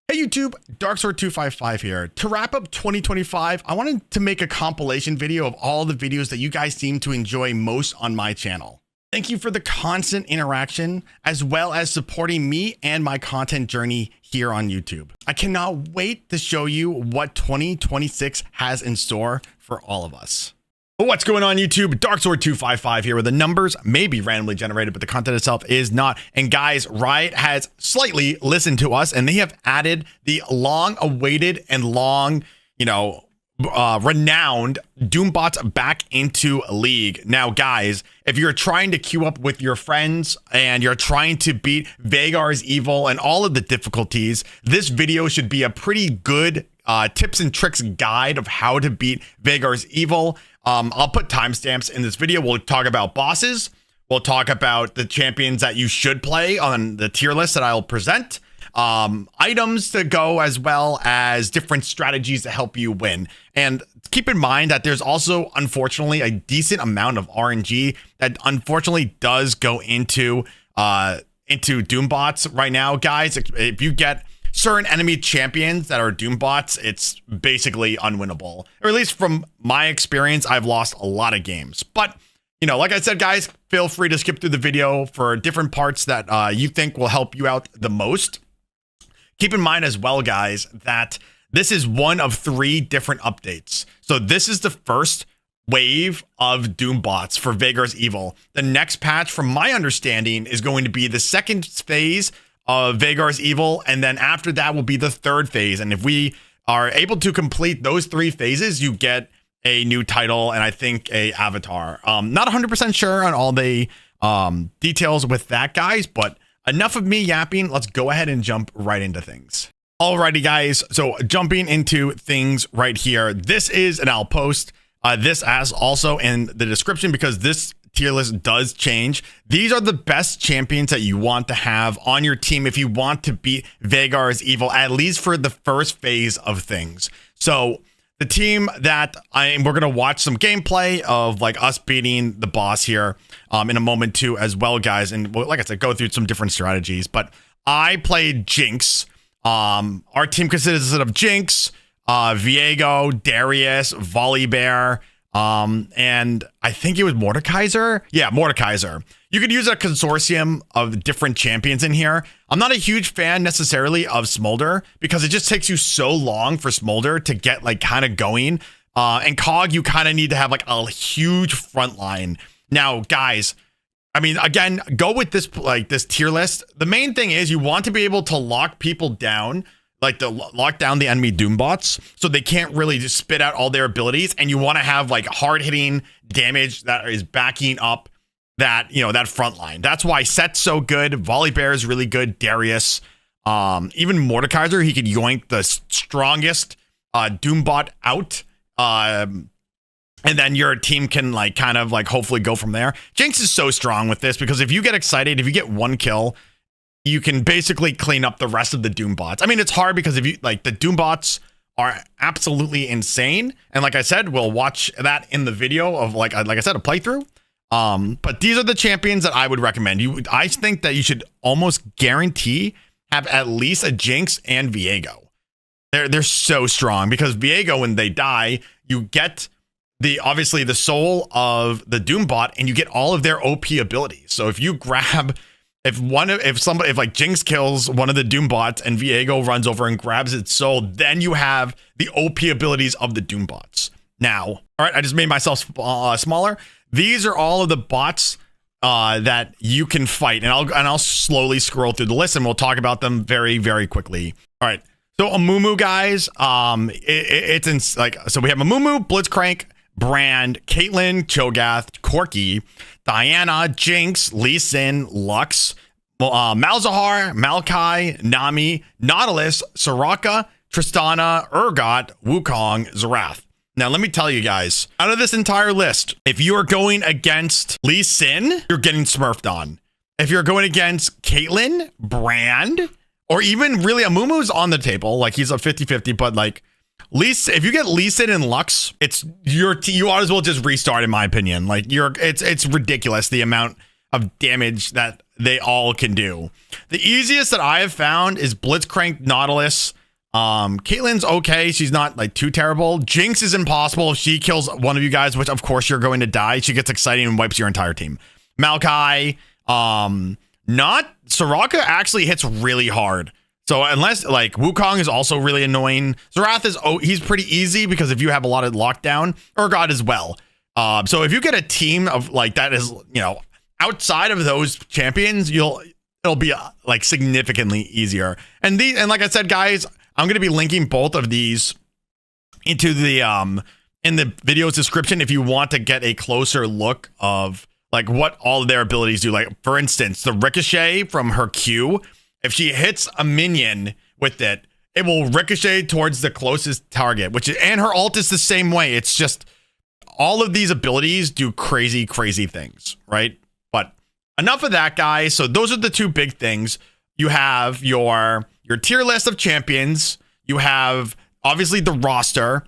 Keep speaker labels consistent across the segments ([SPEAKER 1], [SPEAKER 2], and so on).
[SPEAKER 1] Hey YouTube, Darksword 255 here. To wrap up 2025, I wanted to make a compilation video of all the videos that you guys seem to enjoy most on my channel. Thank you for the constant interaction, as well as supporting me and my content journey here on YouTube. I cannot wait to show you what 2026 has in store for all of us. What's going on YouTube? Darksword 255 here, where the numbers may be randomly generated, but the content itself is not. And guys, Riot has slightly listened to us, and they have added the long-awaited and renowned Doombots back into League. Now, guys, if you're trying to queue up with your friends and you're trying to beat Vhagar's Evil and all of the difficulties, this video should be a pretty good tips and tricks guide of how to beat Vhagar's Evil. I'll put timestamps in this video. We'll talk about bosses. We'll talk about the champions that you should play on the tier list that I'll present. Items to go, as well as different strategies to help you win. And keep in mind that there's also, unfortunately, a decent amount of RNG that unfortunately does go into Doombots right now, guys. If you get certain enemy champions that are Doombots, it's basically unwinnable. Or at least from my experience, I've lost a lot of games. But, you know, like I said, guys, feel free to skip through the video for different parts that you think will help you out the most. Keep in mind as well, guys, that this is one of 3 different updates. So this is the first wave of Doombots for Vhagar's Evil. The next patch, from my understanding, is going to be the second phase of Vhagar's Evil, and then after that will be the 3rd phase. And if we are able to complete those 3 phases, you get a new title and I think a avatar. Not 100% sure on all the details with that, guys, but enough of me yapping. Let's go ahead and jump right into things. Alrighty, guys, so jumping into things right here, this is, and I'll post this as also in the description because this tier list does change. These are the best champions that you want to have on your team if you want to beat Vhagar's Evil, at least for the first phase of things. So the team that we're going to watch some gameplay of, like, us beating the boss here in a moment too as well, guys. And like I said, go through some different strategies, but I played Jinx. Our team consists of Jinx, Viego, Darius, Volibear, and I think it was Mordekaiser. Yeah, Mordekaiser. You could use a consortium of different champions in here. I'm not a huge fan necessarily of Smolder because it just takes you so long for Smolder to get, like, kind of going. And Cog, you kind of need to have, like, a huge front line. Now, guys, I mean, again, go with this, like, this tier list. The main thing is you want to be able to lock people down, like to lock down the enemy Doombots so they can't really just spit out all their abilities, and you want to have, like, hard-hitting damage that is backing up that, you know, that front line. That's why Set's so good. Volibear is really good. Darius, even Mordekaiser, he could yoink the strongest Doombot out, and then your team can, like, kind of, like, hopefully go from there. Jinx is so strong with this because if you get excited, if you get 1 kill, you can basically clean up the rest of the Doombots. I mean, it's hard because if you, like, the Doombots are absolutely insane. And like I said, we'll watch that in the video of, like I said, a playthrough. But these are the champions that I would recommend. I think that you should almost guarantee have at least a Jinx and Viego. They're so strong because Viego, when they die, you get obviously the soul of the Doombot and you get all of their OP abilities. So if you grab, if like Jinx kills one of the Doombots and Viego runs over and grabs its soul, then you have the OP abilities of the Doombots. Now, all right, I just made myself smaller. These are all of the bots that you can fight, and I'll slowly scroll through the list and we'll talk about them very, very quickly. All right, so Amumu, guys, it's in, like, so we have Amumu, Blitzcrank, Brand, Caitlyn, Cho'Gath, Corki, Diana, Jinx, Lee Sin, Lux, Malzahar, Maokai, Nami, Nautilus, Soraka, Tristana, Urgot, Wukong, Xerath. Now, let me tell you guys, out of this entire list, if you are going against Lee Sin, you're getting smurfed on. If you're going against Caitlyn, Brand, or even really Amumu's on the table, like he's a 50-50, but like if you get Lee Sin and Lux, you ought as well just restart, in my opinion. Like it's ridiculous the amount of damage that they all can do. The easiest that I have found is Blitzcrank Nautilus. Caitlyn's okay. She's not like too terrible. Jinx is impossible. If she kills one of you guys, which of course you're going to die, she gets exciting and wipes your entire team. Maokai, not Soraka actually hits really hard. So unless like Wukong is also really annoying. Zerath is, he's pretty easy because if you have a lot of lockdown, Urgot as well. So if you get a team of like that is, you know, outside of those champions, it'll be like significantly easier. And like I said, guys, I'm going to be linking both of these into the in the video's description if you want to get a closer look of like what all of their abilities do. Like for instance, the ricochet from her Q, if she hits a minion with it, it will ricochet towards the closest target, and her ult is the same way. It's just all of these abilities do crazy, crazy things, right? But enough of that, guys. So those are the two big things. You have your tier list of champions. You have obviously the roster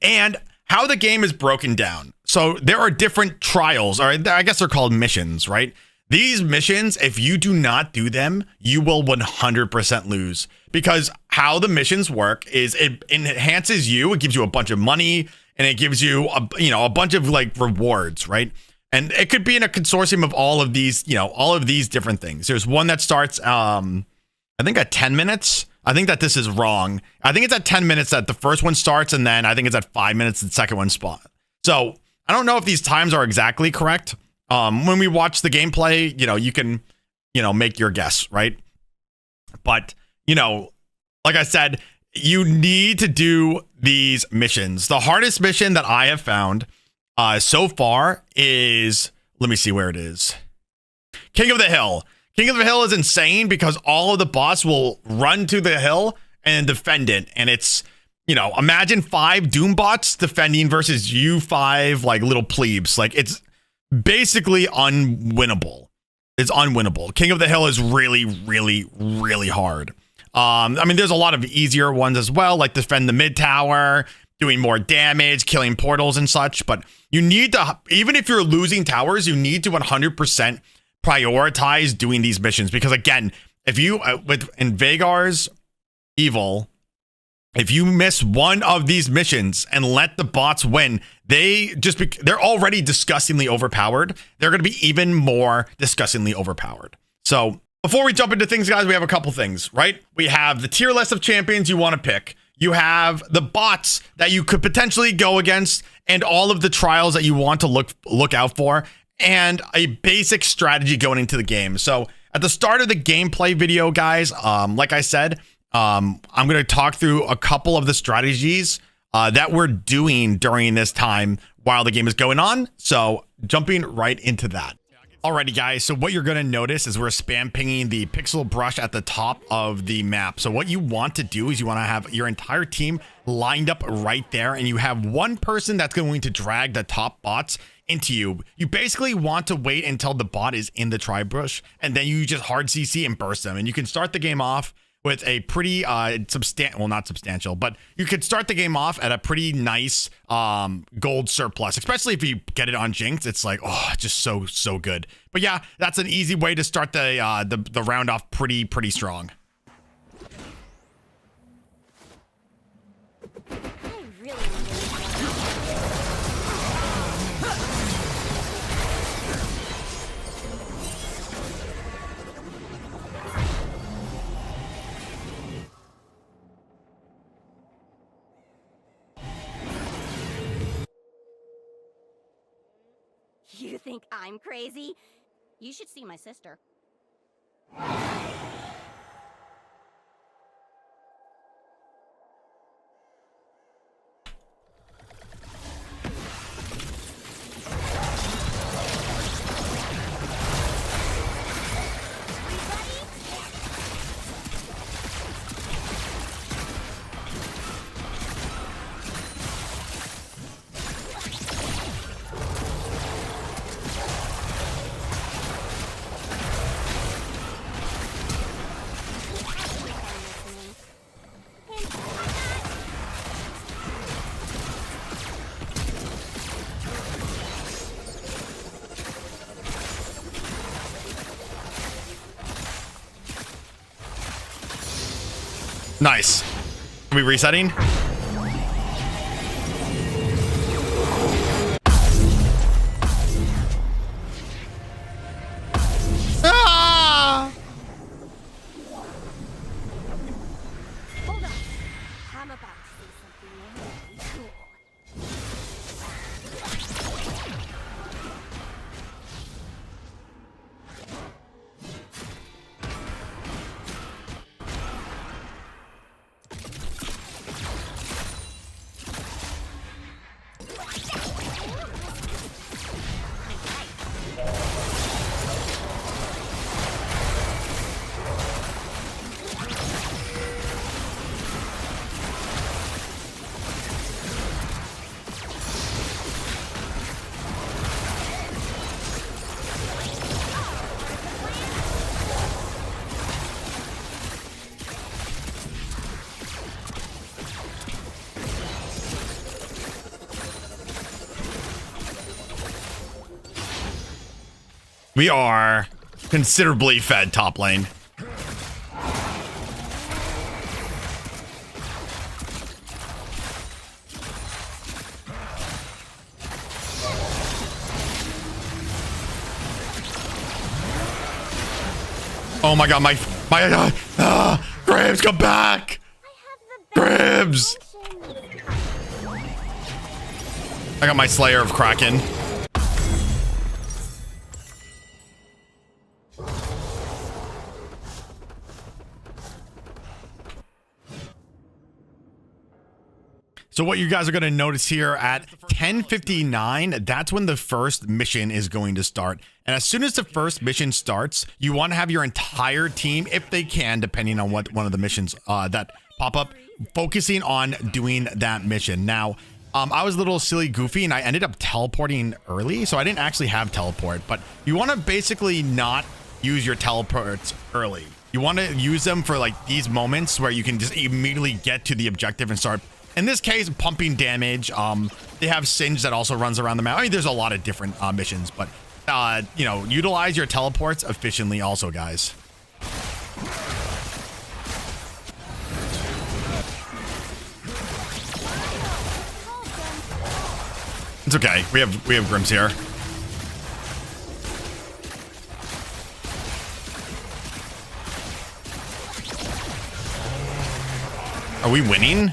[SPEAKER 1] and how the game is broken down. So there are different trials, or I guess they're called missions, right? These missions, if you do not do them, you will 100% lose, because how the missions work is it enhances you. It gives you a bunch of money and it gives you a bunch of like rewards, right? And it could be in a consortium of all of these, all of these different things. There's one that starts, I think at 10 minutes. I think that this is wrong. I think it's at 10 minutes that the first one starts, and then I think it's at 5 minutes the second one spot. So I don't know if these times are exactly correct. When we watch the gameplay, you can, make your guess, right? But, like I said, you need to do these missions. The hardest mission that I have found so far is, let me see where it is. King of the Hill. King of the Hill is insane because all of the bots will run to the hill and defend it. And it's, imagine 5 Doom bots defending versus you 5 like little plebes. Like it's basically unwinnable. It's unwinnable. King of the Hill is really, really, really hard. There's a lot of easier ones as well, like defend the mid tower, doing more damage, killing portals and such. But you need to, even if you're losing towers, you need to 100% prioritize doing these missions, because again, if you in Veigar's Evil, if you miss one of these missions and let the bots win, they're already disgustingly overpowered. They're going to be even more disgustingly overpowered. So before we jump into things, guys, we have a couple things, right? We have the tier list of champions you want to pick. You have the bots that you could potentially go against, and all of the trials that you want to look out for, and a basic strategy going into the game. So at the start of the gameplay video, guys, like I said, I'm going to talk through a couple of the strategies that we're doing during this time while the game is going on. So jumping right into that. Alrighty, guys, so what you're going to notice is we're spam pinging the pixel brush at the top of the map. So what you want to do is you want to have your entire team lined up right there, and you have one person that's going to drag the top bots into you. You basically want to wait until the bot is in the tri bush, and then you just hard CC and burst them. And you can start the game off with a pretty not substantial, but you could start the game off at a pretty nice gold surplus, especially if you get it on Jinx. It's like, oh, just so good. But yeah, that's an easy way to start the round off pretty strong.
[SPEAKER 2] You think I'm crazy? You should see my sister.
[SPEAKER 1] Nice. Are we resetting? Ah!
[SPEAKER 2] Hold on. I'm about to see something really cool.
[SPEAKER 1] We are considerably fed top lane. Oh my god, Gribs, come back! Gribs! I got my Slayer of Kraken. So what you guys are going to notice here at 10:59, that's when the first mission is going to start. And as soon as the first mission starts, you want to have your entire team, if they can, depending on what one of the missions that pop up, focusing on doing that mission. Now, I was a little silly goofy and I ended up teleporting early, so I didn't actually have teleport, but you want to basically not use your teleports early. You want to use them for like these moments where you can just immediately get to the objective and start, in this case, pumping damage. They have Singe that also runs around the map. I mean, there's a lot of different missions, but you know, utilize your teleports efficiently also, guys. It's okay. We have Grims here. Are we winning?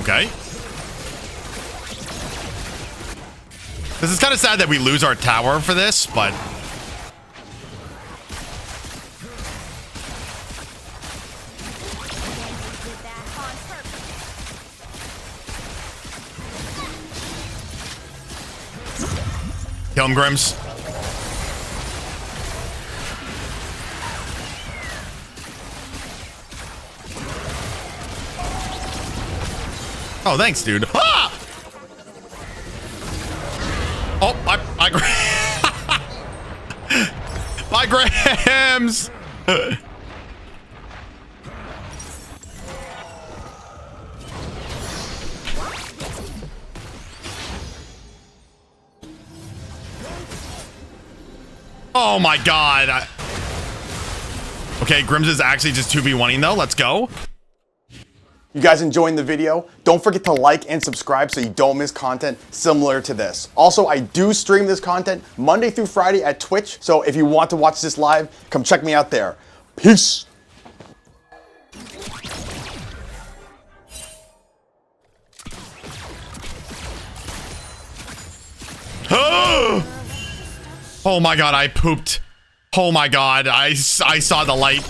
[SPEAKER 1] Okay. This is kind of sad that we lose our tower for this, but kill him, Grims. Oh, thanks, dude. Ah! Oh, my Grams. Oh my god. Okay, Grims is actually just 2v1ing though. Let's go.
[SPEAKER 3] You guys enjoying the video? Don't forget to like and subscribe so you don't miss content similar to this. Also, I do stream this content Monday through Friday at Twitch, so if you want to watch this live, come check me out there. Peace!
[SPEAKER 1] Oh my god, I pooped. Oh my god, I saw the light.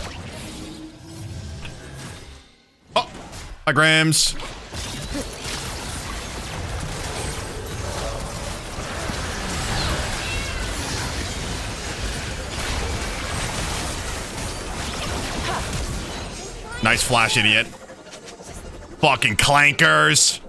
[SPEAKER 1] Oh, my Grams. Nice flash, idiot. Fucking clankers.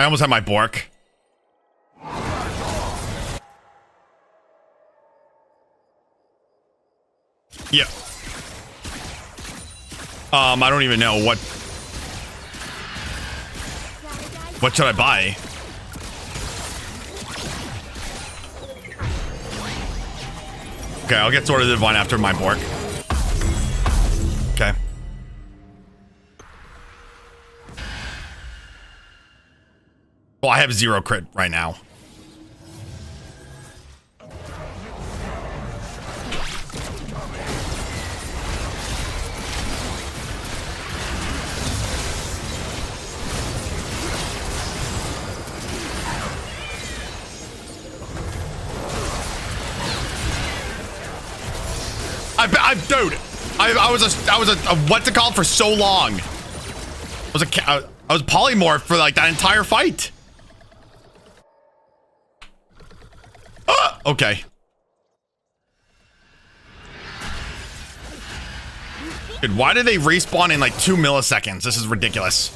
[SPEAKER 1] I almost had my Bork. Yeah. I don't even know what should I buy? Okay, I'll get Sword of the Divine after my Bork. Okay. Well, I have 0 crit right now. Dude, I was a what's it called for so long. I was polymorph for like that entire fight. Okay. Dude, why do they respawn in like 2 milliseconds? This is ridiculous.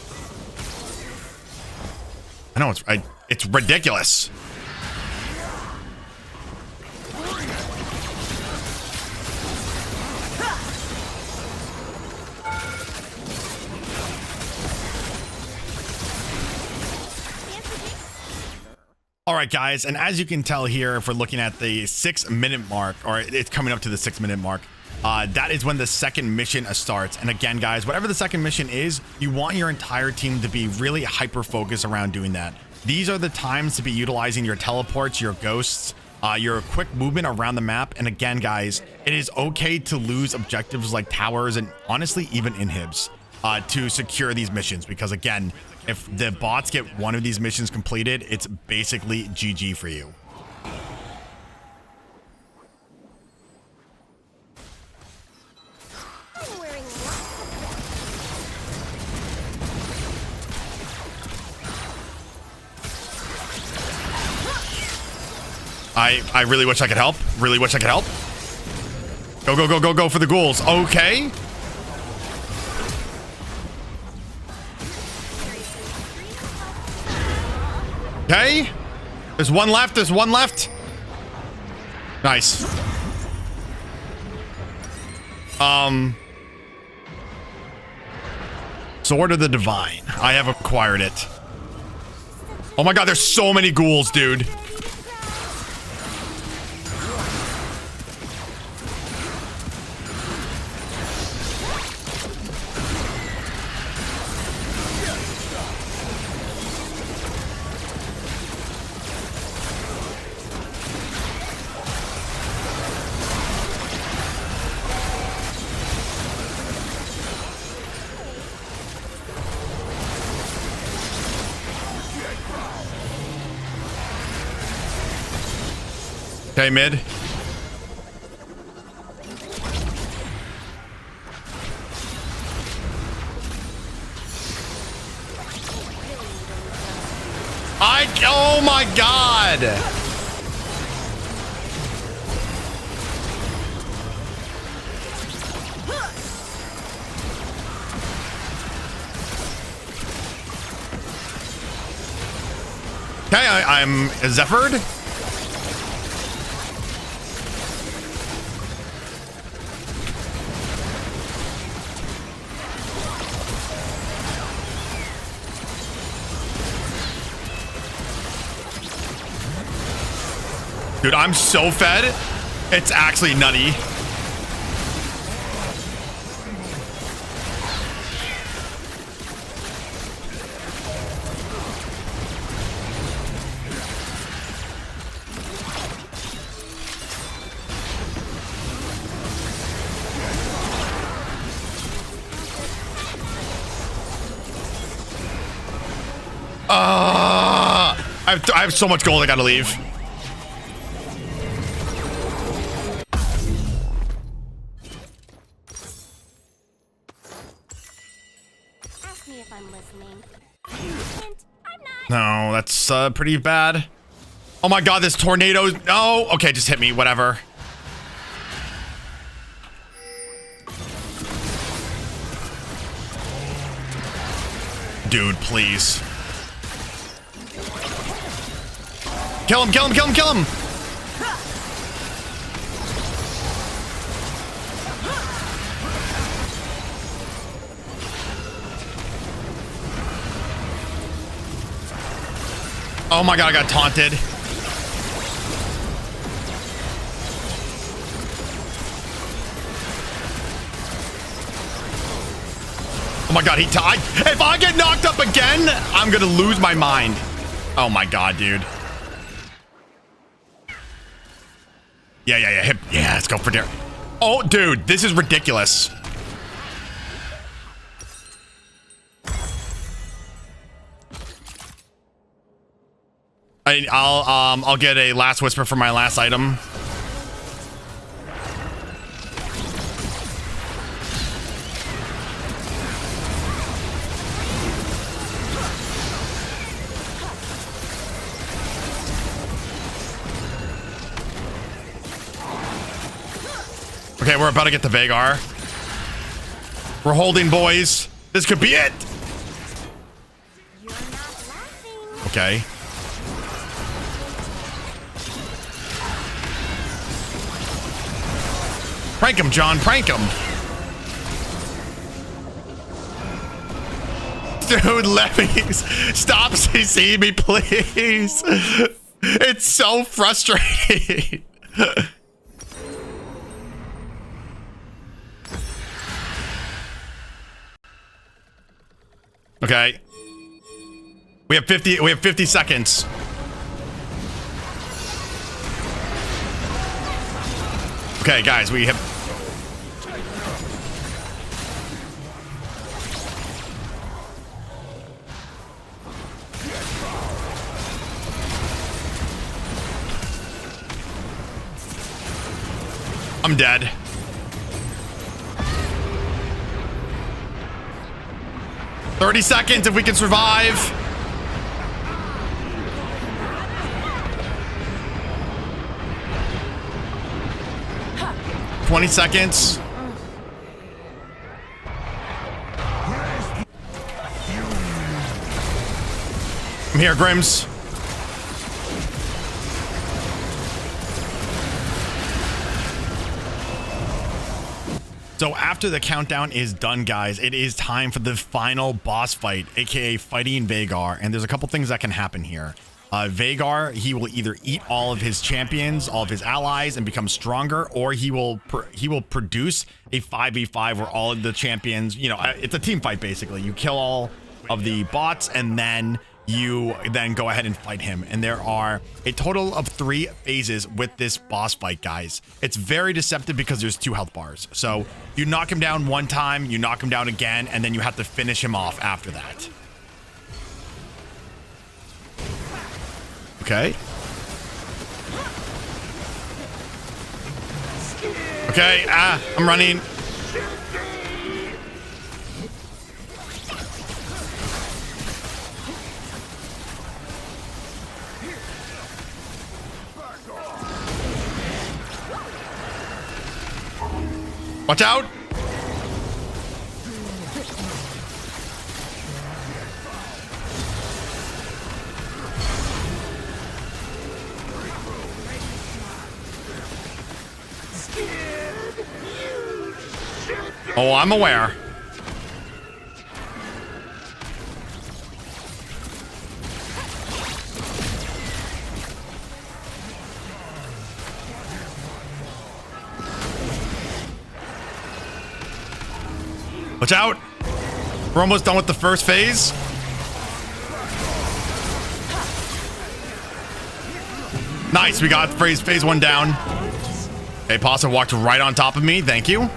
[SPEAKER 1] I know it's ridiculous. All right, guys, and as you can tell here, if we're looking at the 6-minute mark, or it's coming up to the 6-minute mark, that is when the second mission starts. And again, guys, whatever the second mission is, you want your entire team to be really hyper-focused around doing that. These are the times to be utilizing your teleports, your ghosts, your quick movement around the map. And again, guys, it is okay to lose objectives like towers and honestly even inhibs to secure these missions, because again, if the bots get one of these missions completed, it's basically GG for you. I really wish I could help. Really wish I could help. Go, go, go, go, go for the ghouls. Okay. Okay. There's one left. There's one left. Nice. Sword of the Divine. I have acquired it. Oh my god, there's so many ghouls, dude. Okay, mid. Oh my god. Okay, I'm Zephyr'd. Dude, I'm so fed. It's actually nutty. I have so much gold. I gotta leave. No, that's pretty bad. Oh my god, this tornado. No. Okay, just hit me. Whatever. Dude, please. Kill him, kill him, kill him, kill him. Oh my god, I got taunted. Oh my god, if I get knocked up again, I'm gonna lose my mind. Oh my god, dude. Yeah, let's go for dare. Oh, dude, this is ridiculous. I'll get a last whisper for my last item. Okay, we're about to get the Vagar. We're holding, boys. This could be it. Okay. Prank him, John. Prank him. Dude, let me stop CC me, please. It's so frustrating. Okay. We have 50 seconds. Okay, guys, we have I'm dead. "30 seconds if we can survive." "20 seconds. I'm here, Grims. So after the countdown is done, guys, it is time for the final boss fight, aka fighting Vagar. And there's a couple things that can happen here. Vagar, he will either eat all of his champions, all of his allies, and become stronger, or he will produce a 5v5 where all of the champions, you know, it's a team fight basically. You kill all of the bots, and then you go ahead and fight him. And there are a total of 3 phases with this boss fight, guys. It's very deceptive because there's 2 health bars. So you knock him down one time, you knock him down again, and then you have to finish him off after that. Okay. Okay, I'm running. Watch out! Oh, I'm aware. Watch out! We're almost done with the first phase. Nice, we got phase 1 down. Okay, Pasta walked right on top of me. Thank you.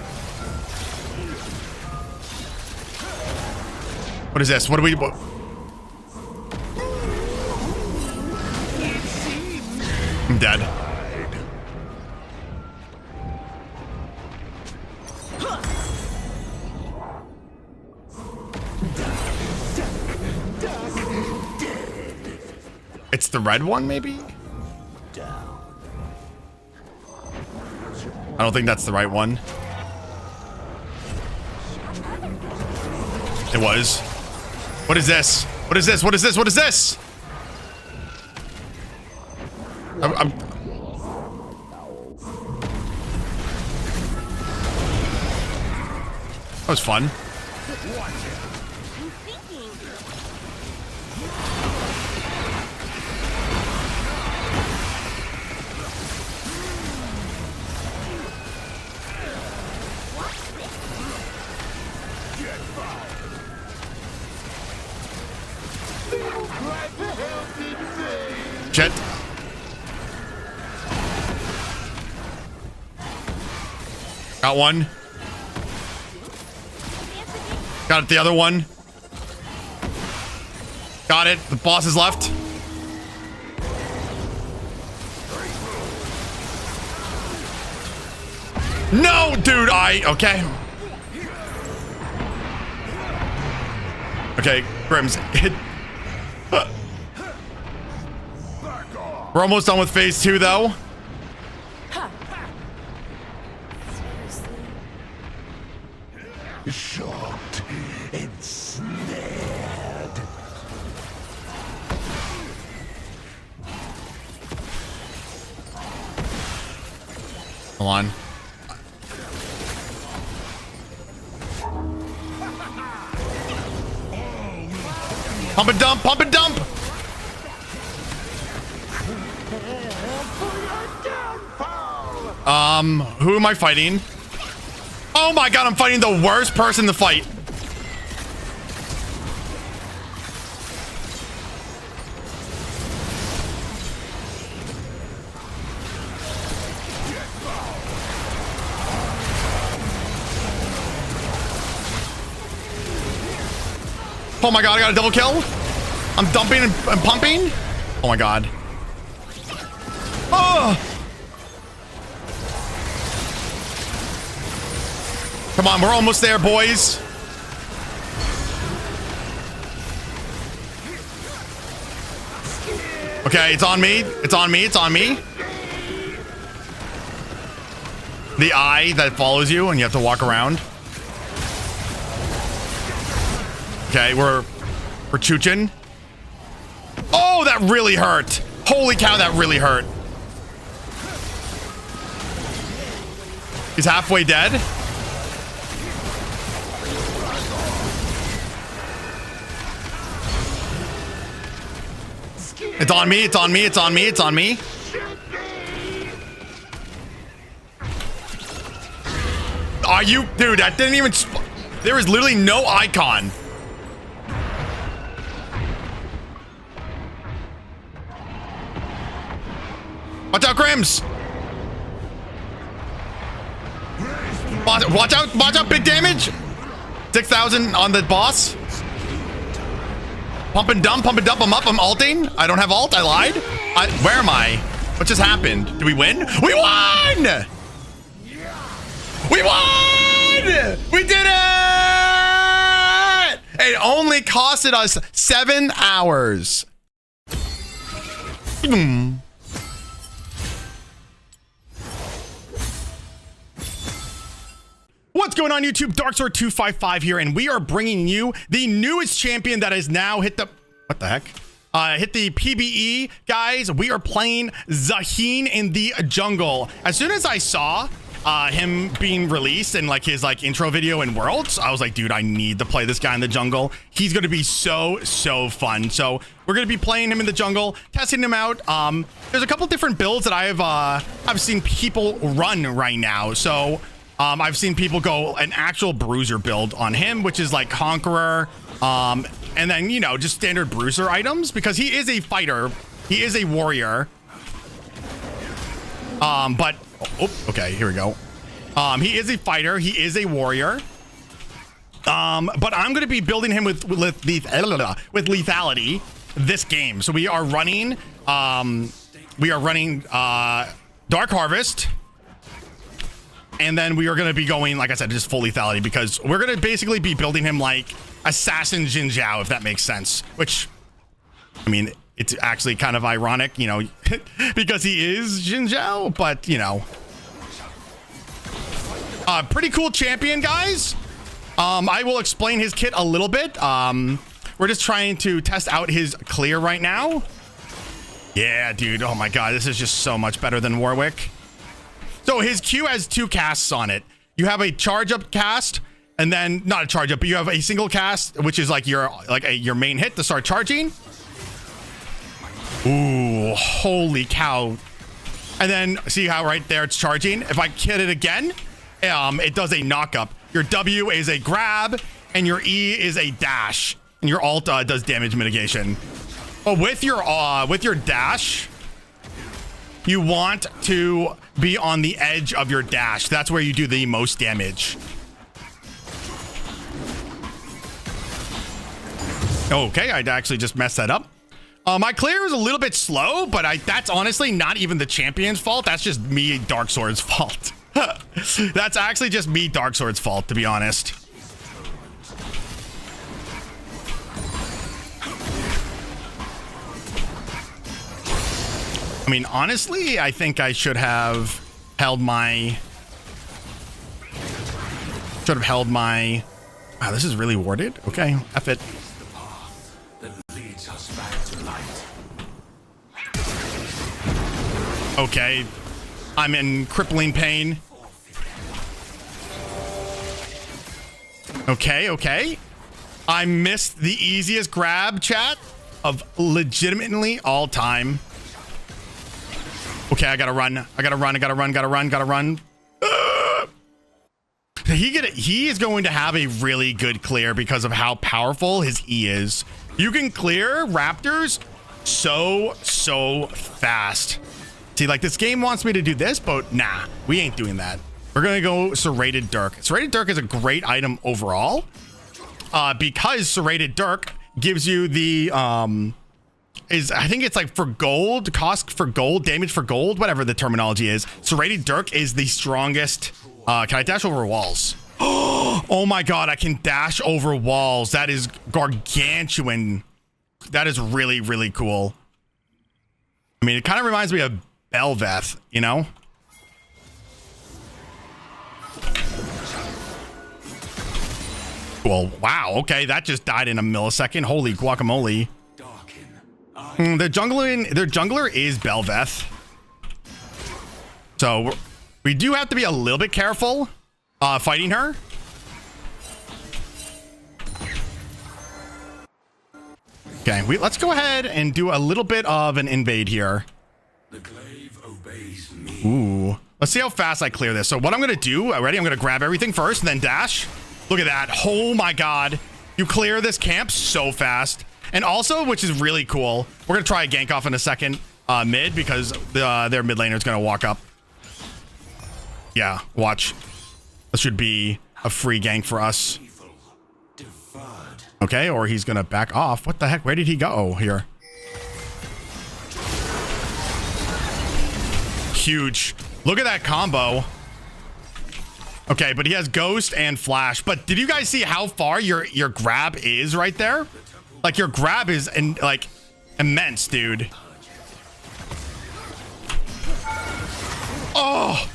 [SPEAKER 1] What is this? What do we... I'm dead. It's the red one, maybe? I don't think that's the right one. It was. What is this? What is this? What is this? What is this? That was fun. Shit. Got one. Got it, the other one. Got it. The boss is left. No, dude, okay. Okay, Grims, hit. We're almost done with phase 2, though.
[SPEAKER 4] Shocked and snared.
[SPEAKER 1] Hold on. Pump and dump, pump and dump. Who am I fighting? Oh my god, I'm fighting the worst person to fight. Oh my god, I got a double kill. I'm dumping and pumping. Oh my god. Oh! Come on, we're almost there, boys. Okay, it's on me. It's on me. It's on me. The eye that follows you and you have to walk around. Okay, we're chooching. Oh, that really hurt. Holy cow, that really hurt. He's halfway dead. It's on me, it's on me, it's on me, it's on me. Are you, dude, that didn't even, there is literally no icon. Watch out, Grims. Watch out, big damage. 6,000 on the boss. Pump and dump, I'm up, I'm ulting. I don't have ult, I lied. Where am I? What just happened? Did we win? We won! We won! We did it! It only costed us 7 hours. Boom. What's going on, YouTube? Darksword 255 here, and we are bringing you the newest champion that has now hit the... What the heck? Hit the PBE, guys. We are playing Zaheen in the jungle. As soon as I saw him being released in like his intro video in Worlds, I was like, dude, I need to play this guy in the jungle. He's going to be so fun. So we're going to be playing him in the jungle, testing him out. There's a couple different builds that I've seen people run right now. So I've seen people go an actual bruiser build on him, which is like Conqueror, and then, you know, just standard bruiser items, because he is a fighter. He is a warrior. But, okay, here we go. He is a fighter. He is a warrior. But I'm going to be building him with lethality this game. So we are running Dark Harvest. And then we are going to be going, like I said, just full lethality, because we're going to basically be building him like Assassin Jin Zhao, if that makes sense. Which, I mean, it's actually kind of ironic, you know, because he is Jin Zhao, but, you know. Pretty cool champion, guys. I will explain his kit a little bit. We're just trying to test out his clear right now. Yeah, dude. Oh my god, this is just so much better than Warwick. So his Q has 2 casts on it. You have a charge up cast, and then not a charge up, but you have a single cast, which is like your main hit to start charging. Ooh, holy cow. And then see how right there it's charging? If I hit it again, it does a knock up. Your W is a grab, and your E is a dash, and your alt does damage mitigation. But with your dash, you want to be on the edge of your dash. That's where you do the most damage. Okay, I actually just messed that up. My clear is a little bit slow, but that's honestly not even the champion's fault. That's just me, Darksword's fault. That's actually just me, Darksword's fault, to be honest. I mean, honestly, I think I should have held my... Wow, this is really warded. Okay, F it. Okay, I'm in crippling pain. Okay. I missed the easiest grab, chat, of legitimately all time. Okay, I gotta run. Gotta run. He is going to have a really good clear because of how powerful his E is. You can clear raptors so fast. See, like, this game wants me to do this, but nah, we ain't doing that. We're gonna go Serrated Dirk. Serrated Dirk is a great item overall, because Serrated Dirk gives you the I think it's like for gold, cost for gold, damage for gold, whatever the terminology is. Serrated Dirk is the strongest. Can I dash over walls? Oh my god, I can dash over walls. That is gargantuan. That is really cool. I mean, it kind of reminds me of Belveth, you know? Well, wow, okay, that just died in a millisecond. Holy guacamole. Their jungler is Belveth. So we do have to be a little bit careful fighting her. Okay, let's go ahead and do a little bit of an invade here.
[SPEAKER 4] The glaive obeys me.
[SPEAKER 1] Ooh, let's see how fast I clear this. So what I'm gonna do, ready? I'm gonna grab everything first and then dash. Look at that. Oh my god, you clear this camp so fast. And also, which is really cool, we're gonna try a gank off in a second mid, because their mid laner is gonna walk up. Yeah, watch. This should be a free gank for us. Okay, or he's gonna back off. What the heck? Where did he go here? Huge. Look at that combo. Okay, but he has Ghost and Flash. But did you guys see how far your grab is right there? Like, your grab is like immense, dude. Oh,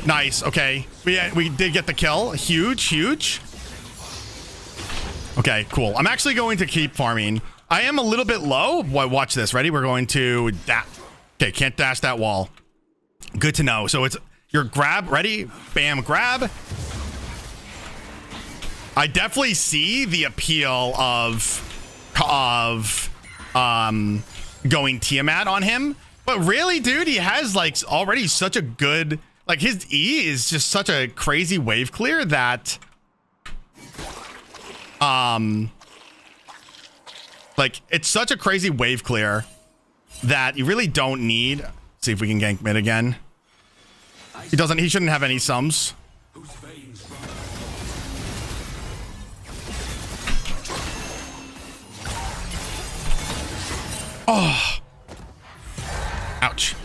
[SPEAKER 1] nice. Okay, we did get the kill. Huge. Okay, cool. I'm actually going to keep farming. I am a little bit low. Watch this. Ready? We're going to dash. Okay, can't dash that wall. Good to know. So it's your grab. Ready? Bam, grab. I definitely see the appeal of going Tiamat on him. But really, dude, he has like already such a good, like, his E is just such a crazy wave clear that like, it's such a crazy wave clear that you really don't need. See if we can gank mid again. He shouldn't have any sums. Oh, ouch.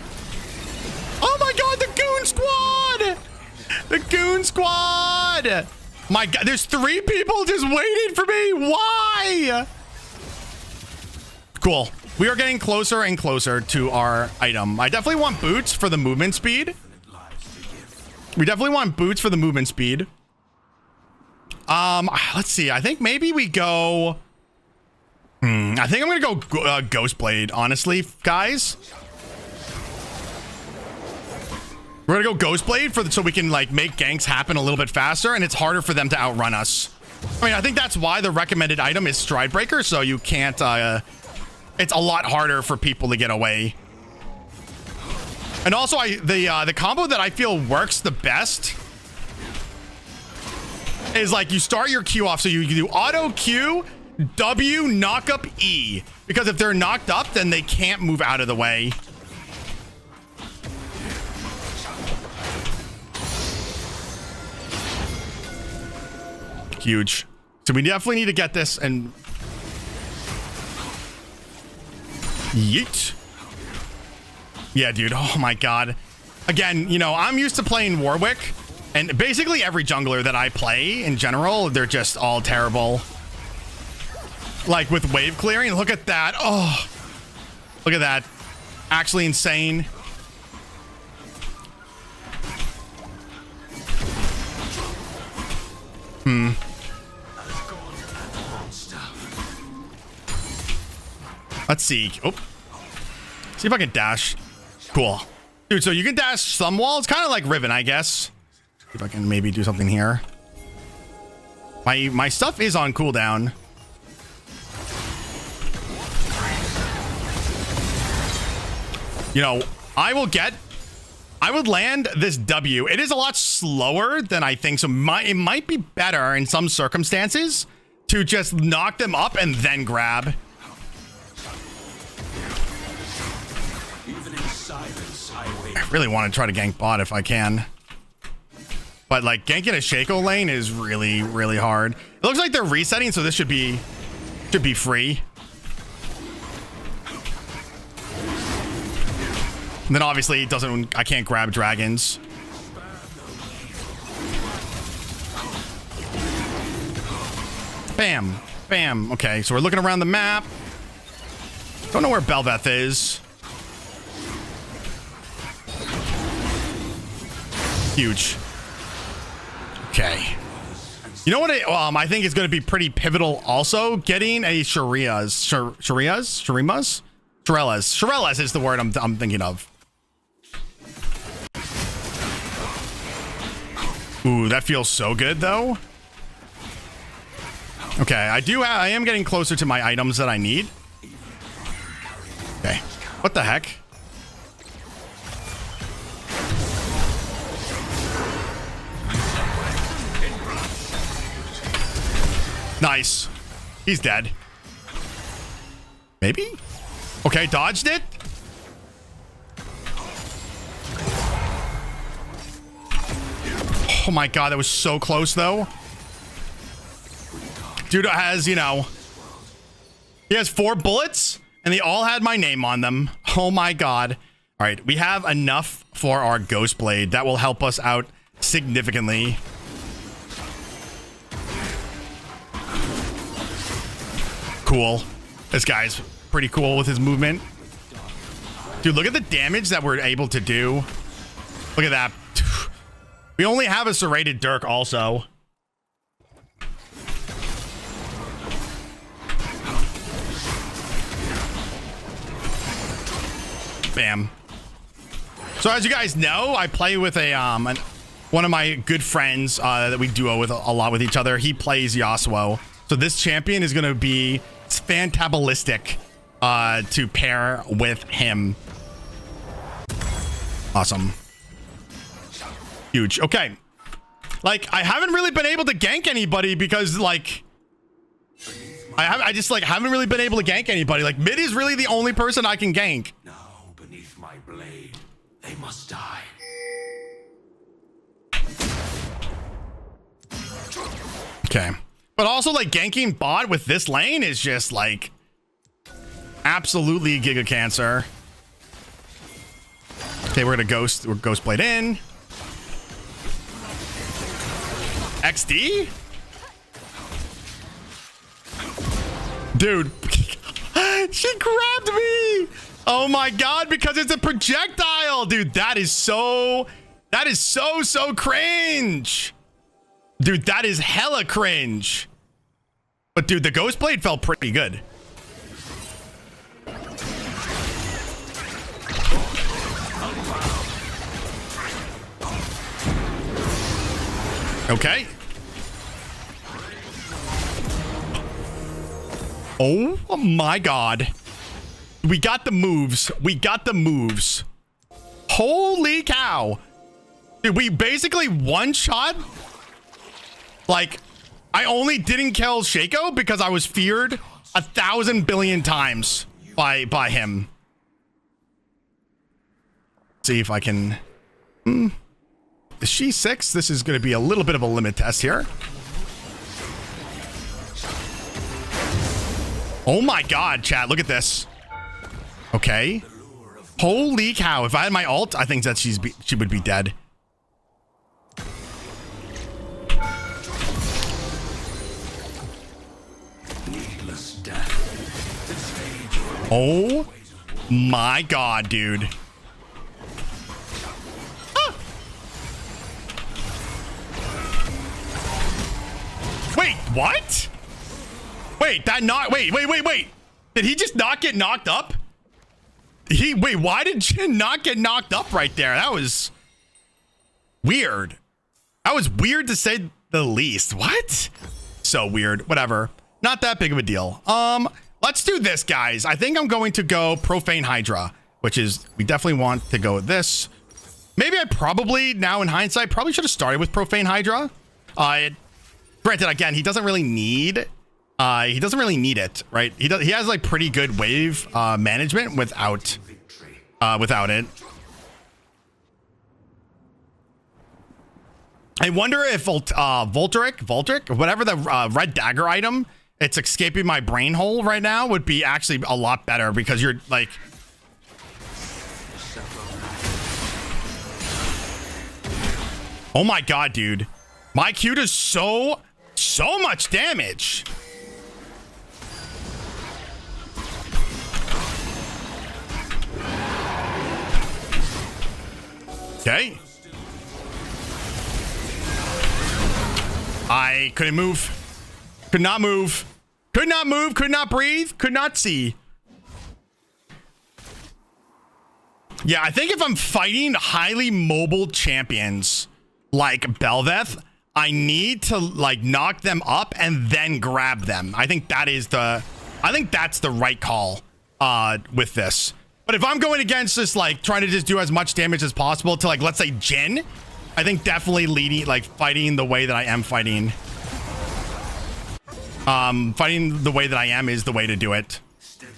[SPEAKER 1] Oh my god, the goon squad. My god, there's 3 people just waiting for me. Why? Cool. We are getting closer and closer to our item. I definitely want boots for the movement speed. Let's see. I think maybe we go... I think I'm gonna go Ghostblade, honestly, guys. We're gonna go Ghostblade so we can like make ganks happen a little bit faster, and it's harder for them to outrun us. I mean, I think that's why the recommended item is Stride Breaker, so you can't. It's a lot harder for people to get away. And also, the combo that I feel works the best is like you start your Q off, so you do auto Q, W, knock up E, because if they're knocked up, then they can't move out of the way. Huge. So we definitely need to get this and yeet. Yeah, dude. Oh my god. Again, you know, I'm used to playing Warwick, and basically every jungler that I play in general, they're just all terrible. Like with wave clearing, look at that. Oh, look at that. Actually insane. Let's see. Oh, see if I can dash. Cool, dude. So you can dash some walls, kind of like Riven, I guess. See if I can maybe do something here. My stuff is on cooldown. You know, I would land this W. It is a lot slower than I think, so it might be better in some circumstances to just knock them up and then grab. I really want to try to gank bot if I can. But like ganking a Shaco lane is really, really hard. It looks like they're resetting, so this should be free. And then obviously it doesn't, I can't grab dragons. Bam, bam. Okay, so we're looking around the map. Don't know where Belveth is. Huge. Okay. You know what I think is going to be pretty pivotal also? Getting a Shurimas is the word I'm thinking of. Ooh, that feels so good though. Okay, I am getting closer to my items that I need. Okay. What the heck? Nice. He's dead. Maybe? Okay, dodged it. Oh my god, that was so close though. Dude has, you know, he has 4 bullets and they all had my name on them. Oh my god. All right, we have enough for our Ghostblade. That will help us out significantly. Cool. This guy's pretty cool with his movement. Dude, look at the damage that we're able to do. Look at that. We only have a serrated Dirk also. Bam. So as you guys know, I play with one of my good friends that we duo with a lot with each other. He plays Yasuo. So this champion is going to be fantabalistic to pair with him. Awesome. Huge. Okay. Like, I haven't really been able to gank anybody because, like, I just, like, haven't really been able to gank anybody. Like, mid is really the only person I can gank.
[SPEAKER 4] Now, beneath my blade, they must die.
[SPEAKER 1] Okay. But also, like, ganking bot with this lane is just, like, absolutely giga cancer. Okay, we're gonna Ghostblade in. XD? Dude. She grabbed me! Oh my god, because it's a projectile! Dude, that is so cringe! Dude, that is hella cringe. But dude, the Ghostblade felt pretty good. Okay. Oh my god. We got the moves. We got the moves. Holy cow. Dude, we basically one shot. Like, I only didn't kill Shaco because I was feared 1,000 billion times by him. See if I can. Is she 6? This is going to be a little bit of a limit test here. Oh my god, chat, look at this. Okay. Holy cow, if I had my ult, I think that she would be dead. Oh my god, dude. Ah. Wait, what? Wait, that not wait. Did he just not get knocked up? Wait, why did Jhin not get knocked up right there? That was weird. That was weird to say the least. What? So weird. Whatever. Not that big of a deal. Let's do this, guys. I think I'm going to go Profane Hydra, which is, we definitely want to go with this. Maybe I probably, now in hindsight, probably should have started with Profane Hydra. Granted, again, he doesn't really need it, right? He has like pretty good wave management without it. I wonder if Voltric, whatever the red dagger item, it's escaping my brain hole right now, would be actually a lot better because you're like. Oh my god, dude. My Q does so much damage. Okay. I couldn't move. Could not move. Could not move. Could not breathe. Could not see. Yeah, I think if I'm fighting highly mobile champions like Bel'Veth, I need to like knock them up and then grab them. I think that's the right call with this. But if I'm going against this, like trying to just do as much damage as possible to like, let's say Jhin, I think definitely fighting the way that I am fighting. Fighting the way that I am is the way to do it.
[SPEAKER 4] Steady,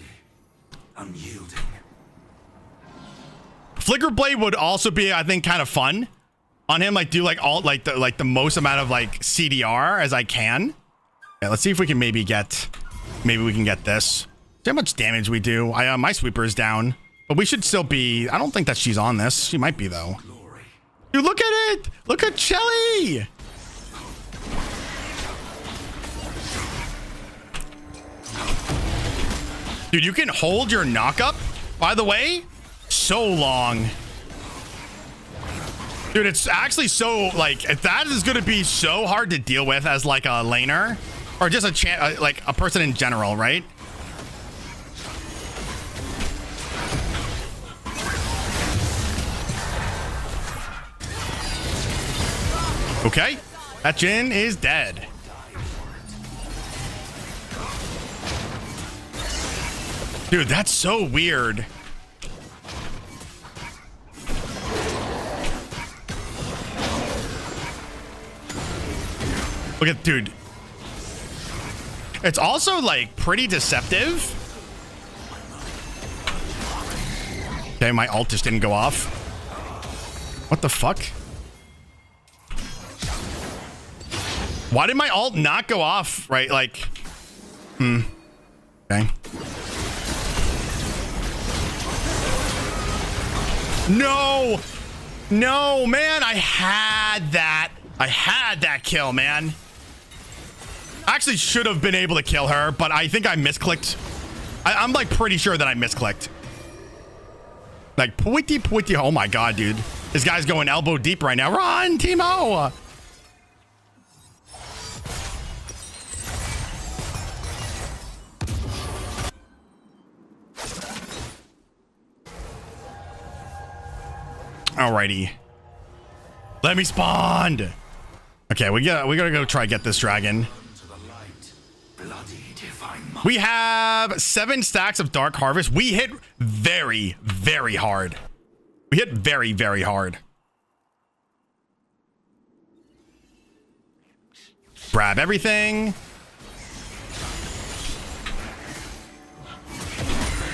[SPEAKER 4] unyielding.
[SPEAKER 1] Flicker Blade would also be, I think, kind of fun on him. Like do like all like the most amount of like CDR as I can. Yeah, let's see if we can maybe we can get this. See how much damage we do. My sweeper is down, but we should still be. I don't think that she's on this. She might be though. Dude, look at it. Look at Shelly. Dude, you can hold your knockup, by the way, so long. Dude, it's actually so, like, if that is going to be so hard to deal with as, like, a laner, or just like, a person in general, right? Okay, that Jhin is dead. Dude, that's so weird. Look at, dude. It's also like pretty deceptive. Okay, my ult just didn't go off. What the fuck? Why did my ult not go off? Right, like, okay. No, man, I had that kill, man. I actually should have been able to kill her, but I think I misclicked. I'm like pretty sure that I misclicked. Like, pointy. Oh my god, dude. This guy's going elbow deep right now. Run, Timo. Alrighty. Let me spawn. Okay, we gotta go try get this dragon.
[SPEAKER 4] To the light, bloody divine
[SPEAKER 1] We have 7 stacks of Dark Harvest. We hit very, very hard. We hit very, very hard. Grab everything.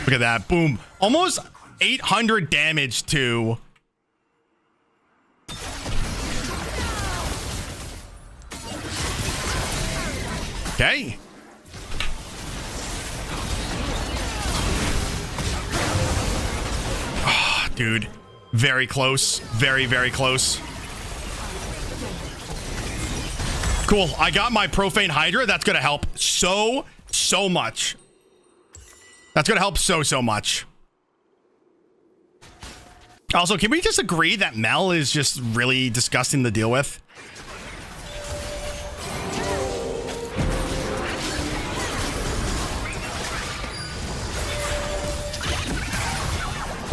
[SPEAKER 1] Look at that. Boom. Almost 800 damage to... Okay. Oh, dude. Very close. Very, very close. Cool. I got my Profane Hydra. That's going to help so much. That's going to help so much. Also, can we just agree that Mel is just really disgusting to deal with?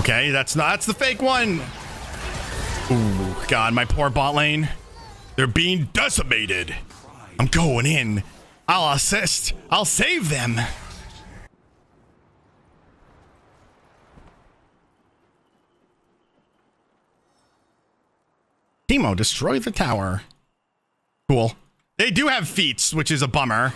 [SPEAKER 1] Okay, that's the fake one. Ooh, God, my poor bot lane. They're being decimated. I'm going in. I'll assist. I'll save them. Teemo, destroy the tower. Cool. They do have feats, which is a bummer.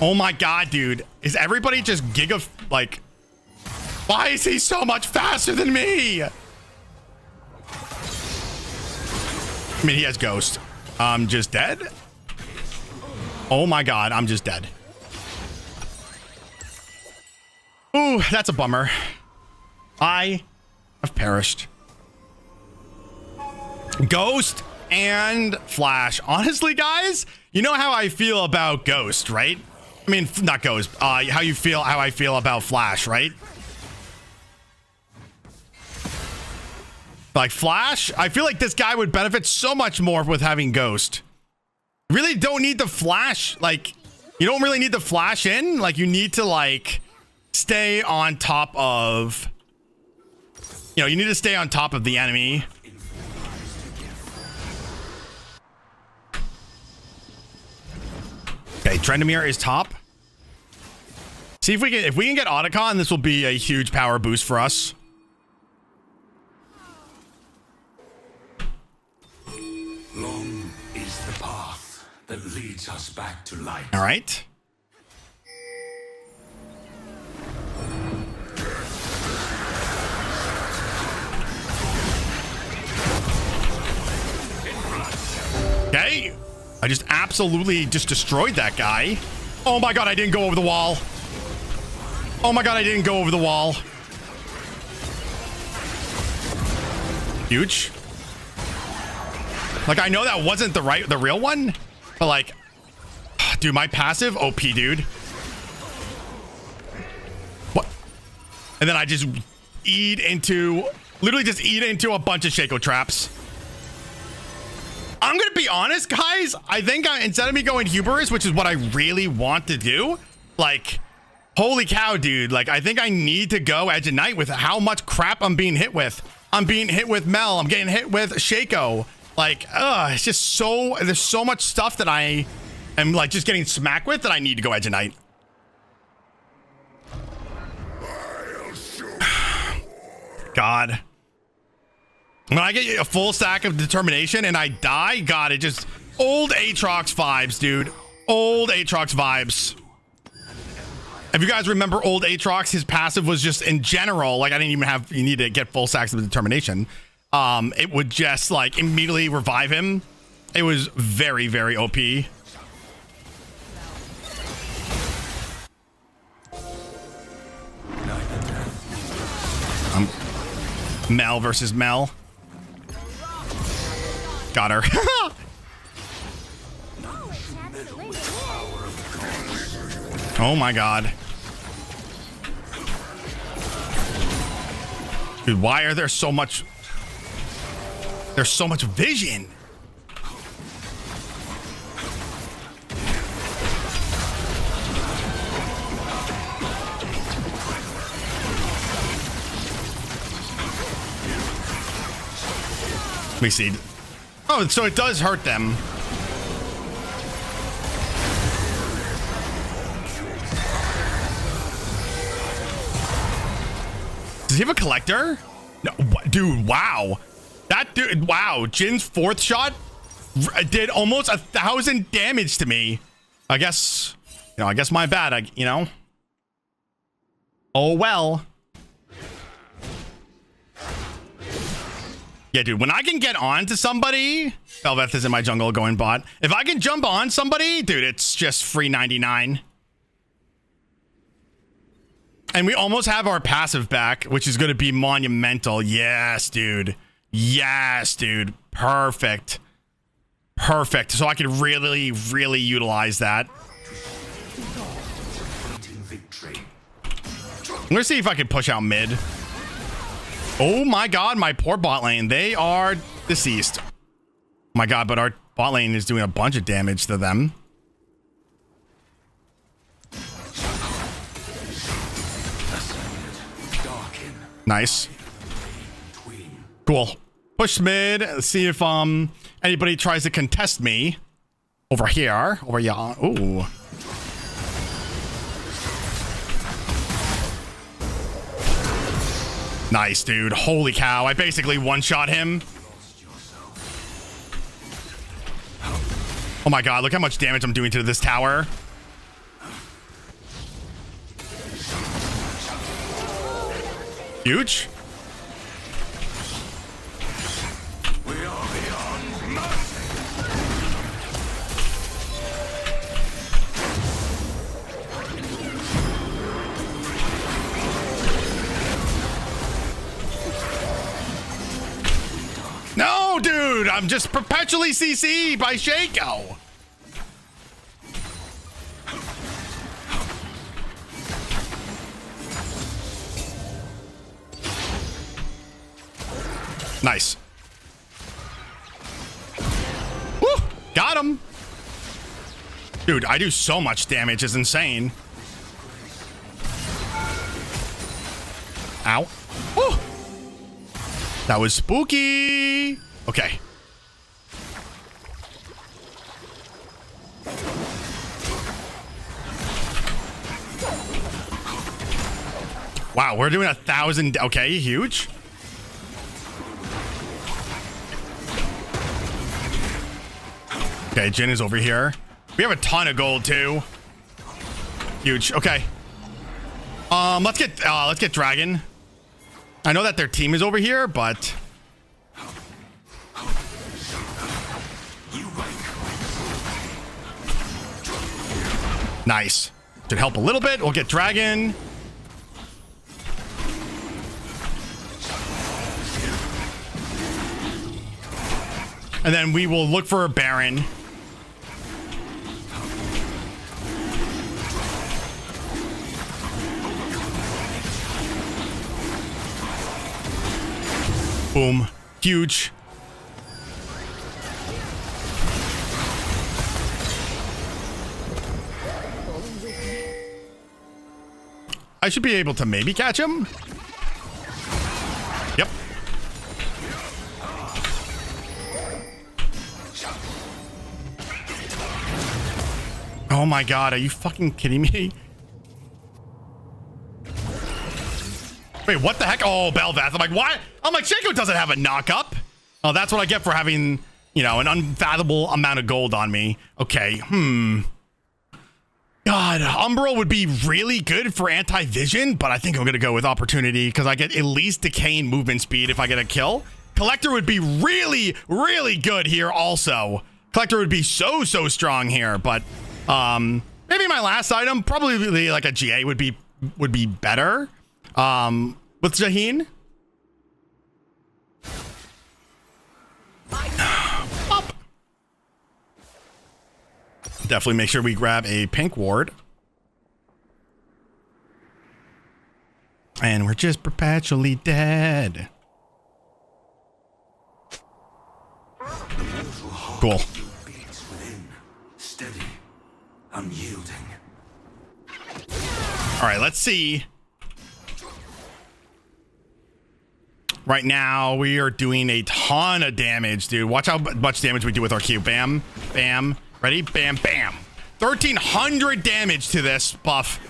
[SPEAKER 1] Oh my God, dude. Is everybody just like... Why is he so much faster than me? I mean, he has Ghost. I'm just dead? Oh my God, I'm just dead. Ooh, that's a bummer. I have perished. Ghost and Flash. Honestly, guys, you know how I feel about Ghost, right? I mean, not Ghost. How I feel about Flash, right? Like Flash, I feel like this guy would benefit so much more with having Ghost. You really don't need the Flash. Like, you don't really need the Flash in. Like, you need to, like, stay on top of... You know, you need to stay on top of the enemy. Okay, Trendemir is top. See if we can get Otacon, this will be a huge power boost for us.
[SPEAKER 4] Long is the path that leads us back to light.
[SPEAKER 1] All right. Okay. I just absolutely just destroyed that guy. Oh my God, I didn't go over the wall. Oh my God, I didn't go over the wall. Huge. Like, I know that wasn't the real one, but like, dude, my passive OP, dude. What? And then I just literally just eat into a bunch of Shaco traps. I'm gonna be honest, guys. I think instead of me going Hubris, which is what I really want to do, like, holy cow, dude. Like, I think I need to go Edge of Night with how much crap I'm being hit with. I'm being hit with Mel. I'm getting hit with Shaco. Like, it's just there's so much stuff that I am, like, just getting smacked with that I need to go Edge of Night. God. When I get a full stack of determination and I die, God, it just... Old Aatrox vibes, dude. Old Aatrox vibes. If you guys remember old Aatrox, his passive was just in general, like, I didn't even have... You need to get full stacks of determination. It would just, like, immediately revive him. It was very, very OP. Mel versus Mel. Got her. Oh my God. Dude, why are there so much... There's so much vision. me see. Oh, so it does hurt them. Does he have a collector? No, dude, wow. That dude, wow. Jin's 4th shot did almost 1,000 damage to me. I guess, I guess my bad, Oh, well. Yeah, dude, when I can get on to somebody, Belveth is in my jungle going bot. If I can jump on somebody, dude, it's just free 99. And we almost have our passive back, which is going to be monumental. Yes, dude. Yes, dude. Perfect. Perfect. So I can really, really utilize that. I'm going to see if I can push out mid. Oh my god, my poor bot lane. They are deceased. Oh my god, but our bot lane is doing a bunch of damage to them. Nice. Cool. Push mid. Let's see if anybody tries to contest me. Over here. Over here. Ooh. Nice, dude. Holy cow. I basically one-shot him. Oh my god, look how much damage I'm doing to this tower. Huge. No, dude, I'm just perpetually CC by Shaco. Nice. Woo, got him. Dude, I do so much damage, it's insane. Ow. Woo. That was spooky. Okay. Wow, we're doing 1,000. Okay, huge. Okay, Jin is over here. We have a ton of gold too. Huge. Okay. Let's get Dragon. I know that their team is over here, but nice. Should help a little bit. We'll get Dragon. And then we will look for a Baron. Boom. Huge. I should be able to maybe catch him. Yep. Oh my god, are you fucking kidding me? Wait, what the heck? Oh, Belveth. I'm like, why? I'm like, Shaco doesn't have a knock-up. Oh, that's what I get for having, an unfathomable amount of gold on me. Okay, God, Umbral would be really good for anti-vision, but I think I'm going to go with opportunity because I get at least decaying movement speed if I get a kill. Collector would be really, really good here also. Collector would be so strong here, but maybe my last item, probably like a GA would be better. With Jaheen. Up. Definitely make sure we grab a pink ward. And we're just perpetually dead. Cool.
[SPEAKER 4] Steady, unyielding.
[SPEAKER 1] All right, let's see. Right now, we are doing a ton of damage, dude. Watch how much damage we do with our Q. Bam, bam. Ready? Bam, bam. 1,300 damage to this buff.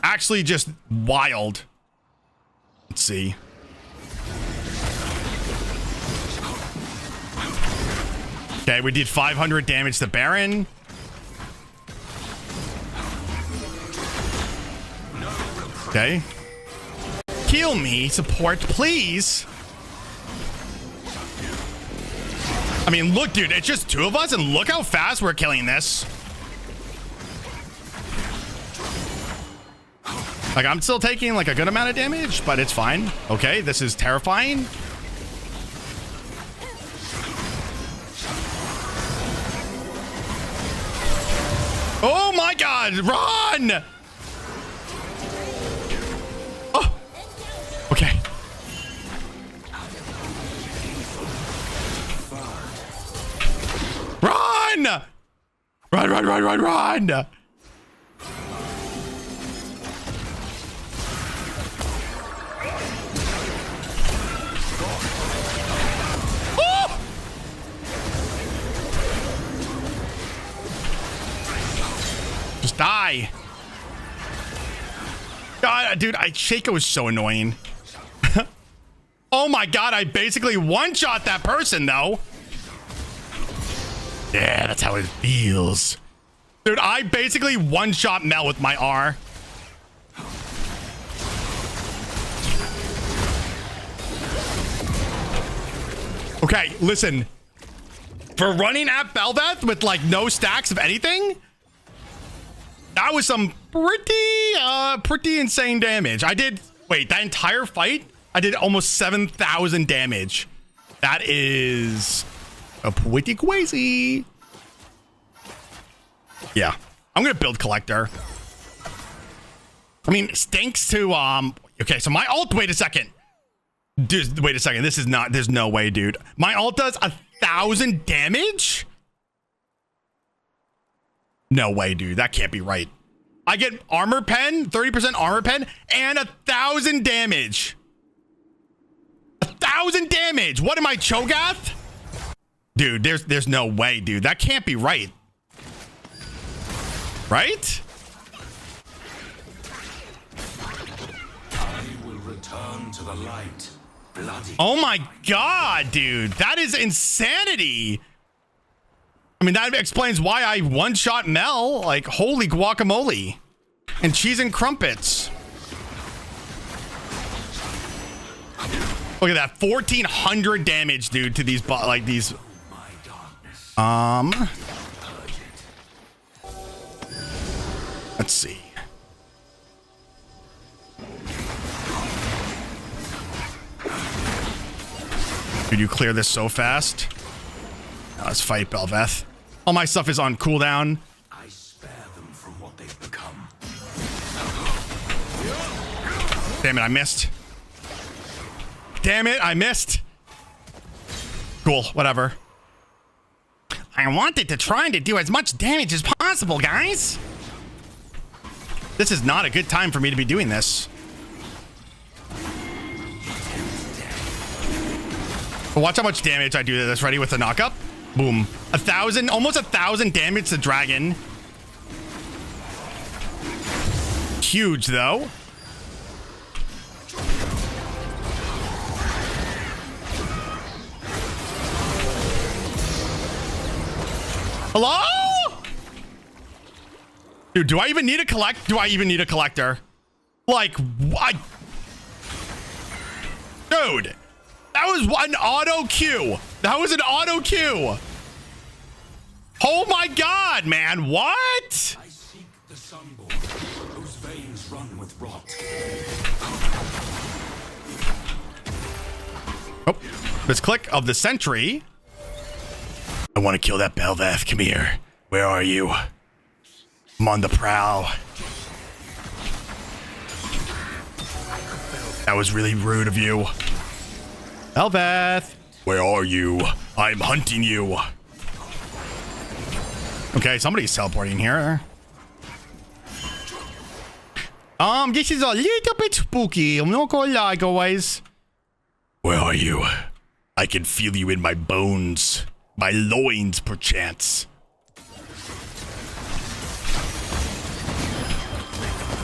[SPEAKER 1] Actually, just wild. Let's see. Okay, we did 500 damage to Baron. Okay. Heal me, support, please. I mean, look, dude, it's just two of us, and look how fast we're killing this. Like, I'm still taking, like, a good amount of damage, but it's fine. Okay, this is terrifying. Oh, my God, run! Oh, okay. Run! Run, run, run, run, run! Oh! Just die. God, dude, Shaco is so annoying. Oh my God, I basically one-shot that person, though. Yeah, that's how it feels. Dude, I basically one-shot Mel with my R. Okay, listen. For running at Belveth with, like, no stacks of anything, that was some pretty insane damage. I did, wait, that entire fight, I did almost 7,000 damage. That is a pretty crazy. Yeah, I'm gonna build Collector. I mean, stinks to, okay, so my ult, wait a second. Dude, wait a second, this is not, there's no way, dude. My ult does 1,000 damage? No way, dude, that can't be right. I get armor pen, 30% armor pen, and 1,000 damage. 1,000 damage. What am I, Cho'Gath? Dude, there's no way, dude. That can't be right. Right?
[SPEAKER 4] I will return to the light. Bloody.
[SPEAKER 1] Oh my God, dude. That is insanity. I mean, that explains why I one-shot Mel. Like, holy guacamole. And cheese and crumpets. Look at that. 1,400 damage, dude, to these, like, these. Let's see. Dude, you clear this so fast. Now let's fight Belveth. All my stuff is on cooldown.
[SPEAKER 4] I spare them from what they've become.
[SPEAKER 1] Damn it, I missed. Damn it, I missed. Cool, whatever. I wanted to try to do as much damage as possible, guys. This is not a good time for me to be doing this. But watch how much damage I do to this. Ready with the knockup? Boom. 1,000, almost 1,000 damage to Dragon. Huge, though. Hello? Dude, do I even need a do I even need a collector? Like, what? Dude, that was an auto Q. That was an auto Q. Oh my God, man, what?
[SPEAKER 4] I seek the sunborn, whose veins run with rot.
[SPEAKER 1] Oh, this click of the sentry. I want to kill that Belveth. Come here. Where are you? I'm on the prowl. That was really rude of you. Belveth, where are you? I'm hunting you. Okay, somebody's teleporting here. This is a little bit spooky. I'm not gonna lie, guys. Where are you? I can feel you in my bones. My loins, perchance.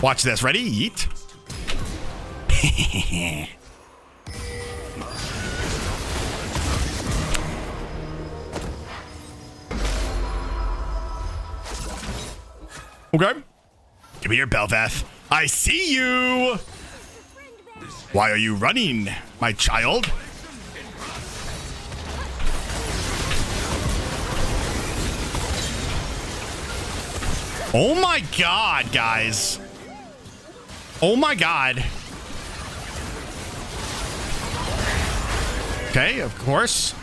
[SPEAKER 1] Watch this. Ready? Yeet. Okay. Give me your Belveth. I see you. Why are you running, my child? Oh my god, guys. Oh my god. Okay, of course.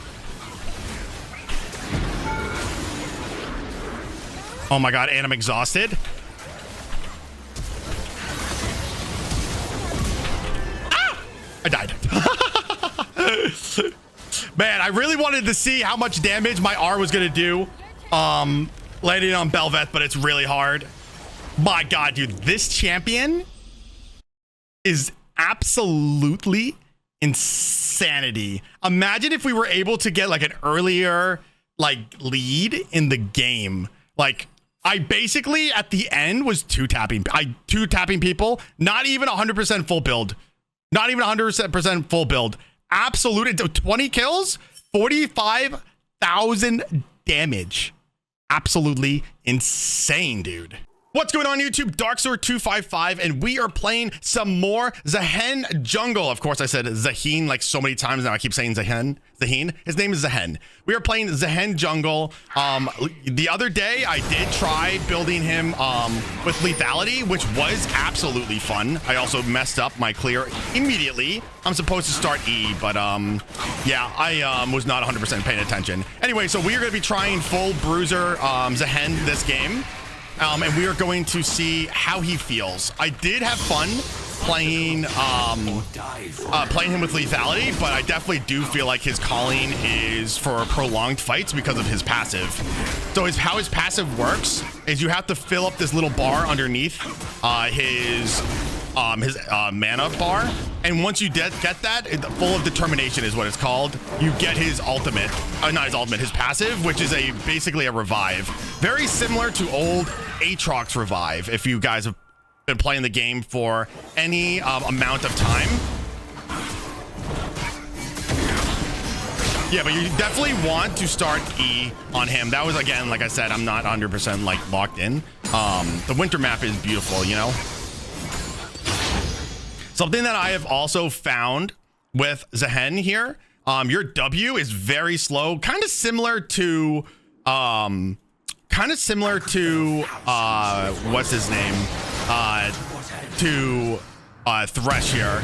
[SPEAKER 1] Oh my god, and I'm exhausted. Ah! I died. Man, I really wanted to see how much damage my R was gonna do. Landing on Belveth, but it's really hard. My god, dude, this champion is absolutely insanity. Imagine if we were able to get like an earlier like lead in the game. Like I basically at the end was two tapping people, not even 100% full build. Not even 100% full build. Absolute 20 kills, 45,000 damage. Absolutely insane, dude. What's going on YouTube? Darksword 255, and we are playing some more Zehen Jungle. Of course, I said Zaheen like so many times now. I keep saying Zehen. His name is Zehen. We are playing Zehen Jungle. The other day, I did try building him with lethality, which was absolutely fun. I also messed up my clear immediately. I'm supposed to start E, but yeah, I was not 100% paying attention. Anyway, so we are going to be trying full Bruiser Zehen this game. And we are going to see how he feels. I did have fun playing playing him with lethality, but I definitely do feel like his calling is for prolonged fights because of his passive. So how his passive works is you have to fill up this little bar underneath his mana bar, and once you get that, full of determination is what it's called, you get his ultimate, not his ultimate, his passive, which is basically a revive, very similar to old Aatrox revive, if you guys have been playing the game for any amount of time. Yeah, but you definitely want to start E on him. That was, again, like I said, I'm not 100% like locked in. The winter map is beautiful, you know. Something that I have also found with Zehen here, your W is very slow, kind of similar to what's his name? To Thresh here.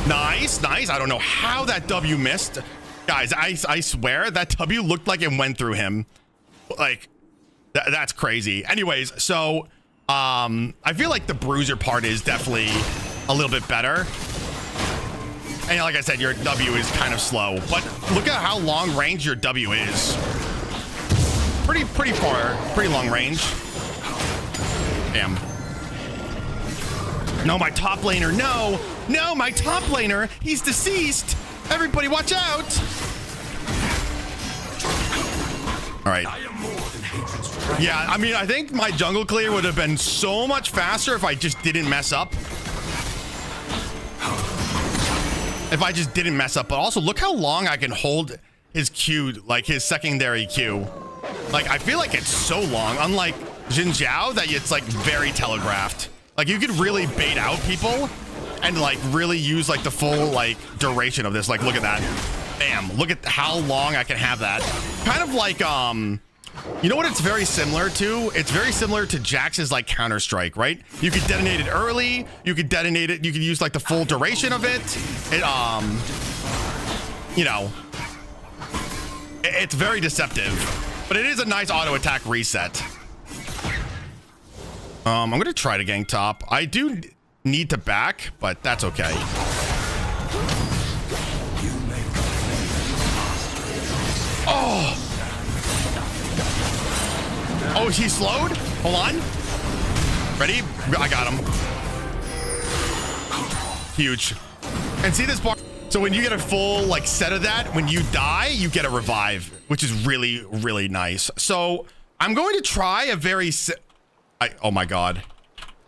[SPEAKER 1] Nice. I don't know how that W missed. Guys, I swear that W looked like it went through him. Like, that's crazy. Anyways, so I feel like the bruiser part is definitely a little bit better. And like I said, your W is kind of slow, but look at how long range your W is. Pretty far, pretty long range. Damn. No, my top laner, no, my top laner, he's deceased. Everybody watch out. All right. Yeah, I mean, I think my jungle clear would have been so much faster if I just didn't mess up. But also look how long I can hold his Q, like his secondary Q. Like, I feel like it's so long, unlike Xin Zhao, that it's like very telegraphed. Like, you could really bait out people and like really use like the full like duration of this. Like, look at that. Bam, look at how long I can have that. Kind of like, you know what it's very similar to? It's very similar to Jax's like Counter-Strike, right? You could detonate it early, you could detonate it, you could use like the full duration of it. You know, it's very deceptive, but it is a nice auto attack reset. I'm gonna try to gank top. I do need to back, but that's okay. Oh, he slowed? Hold on. Ready? I got him. Huge. And see this part? So when you get a full like set of that, when you die, you get a revive, which is really, really nice. So I'm going to try a very, oh my God.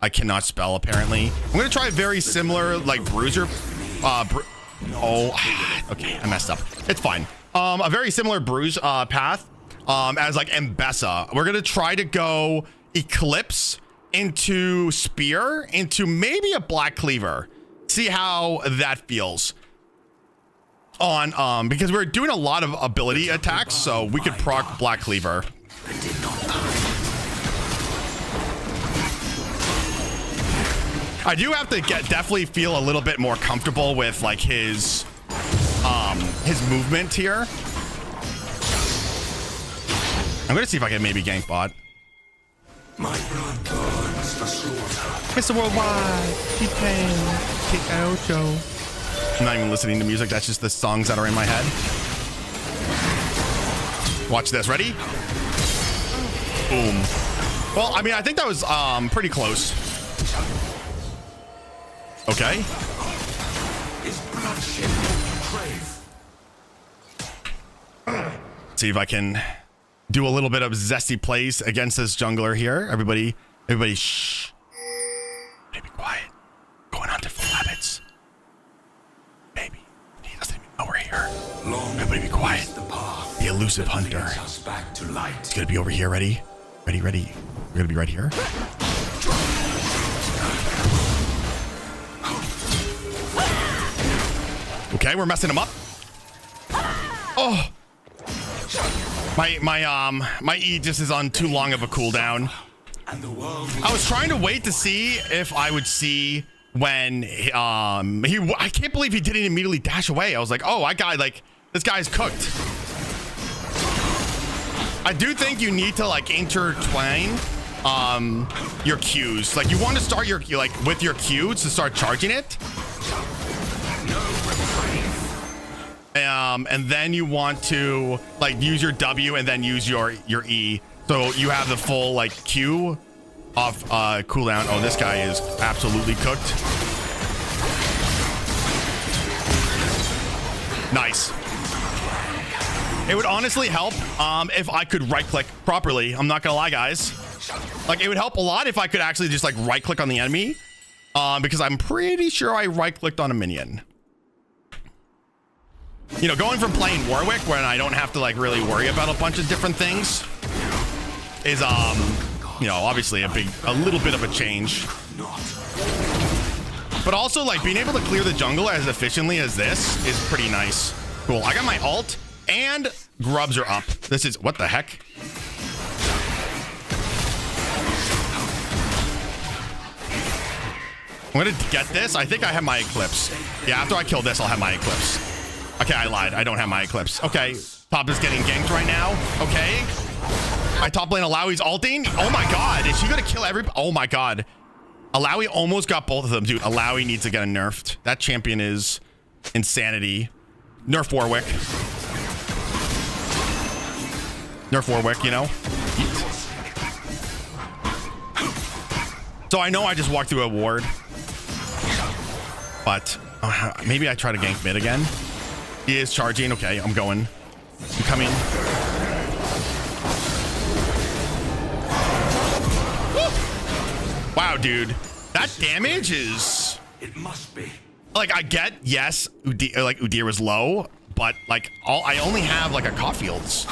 [SPEAKER 1] I cannot spell apparently. I'm going to try a very similar like bruiser. Okay, I messed up. It's fine. A very similar bruise path as like Mbessa. We're going to try to go Eclipse into Spear into maybe a Black Cleaver. See how that feels. On because we're doing a lot of ability attacks, so we could proc Black Cleaver. I do have to definitely feel a little bit more comfortable with like his movement here. I'm gonna see if I can maybe gank bot.
[SPEAKER 4] My blood burns the slaughter.
[SPEAKER 1] Mr. Worldwide, T-Pain, T-Ocho. I'm not even listening to music. That's just the songs that are in my head. Watch this. Ready? Boom. Well, I mean, I think that was pretty close. Okay.
[SPEAKER 4] Is bloodshed crave?
[SPEAKER 1] See if I can do a little bit of zesty plays against this jungler here. Everybody, shh. Everybody be quiet. Going on to full habits. Baby, he doesn't even know we're here. Everybody be quiet. The elusive hunter. It's gonna be over here. Ready? Ready? We're gonna be right here. Okay, we're messing him up. Oh, my E just is on too long of a cooldown. I was trying to wait to see if I would see when I can't believe he didn't immediately dash away. I was like, oh, this guy's cooked. I do think you need to like intertwine your Qs. Like you want to start your with your Qs to start charging it. And then you want to like use your W and then use your E. So you have the full like Q off cooldown. Oh, this guy is absolutely cooked. Nice. It would honestly help if I could right click properly. I'm not gonna lie, guys. Like it would help a lot if I could actually just like right click on the enemy. Because I'm pretty sure I right clicked on a minion. You know, going from playing Warwick when I don't have to like really worry about a bunch of different things is you know, obviously a little bit of a change. But also like being able to clear the jungle as efficiently as this is pretty nice. Cool. I got my ult and grubs are up. This is what the heck? I'm gonna get this. I think I have my Eclipse. Yeah, after I kill this, I'll have my Eclipse. Okay, I lied. I don't have my Eclipse. Okay, top is getting ganked right now. Okay. My top lane Alawi's ulting. Oh my god, is she gonna kill everybody? Oh my god. Alawi almost got both of them. Dude, Alawi needs to get nerfed. That champion is insanity. Nerf Warwick. Nerf Warwick, you know? So I know I just walked through a ward. But maybe I try to gank mid again. He is charging. Okay, I'm going. I'm coming. Woo! Wow, dude. That damage is...
[SPEAKER 4] It must be.
[SPEAKER 1] Like, I get, yes, Udyr was low, but, like, I only have, like, a Caulfield's.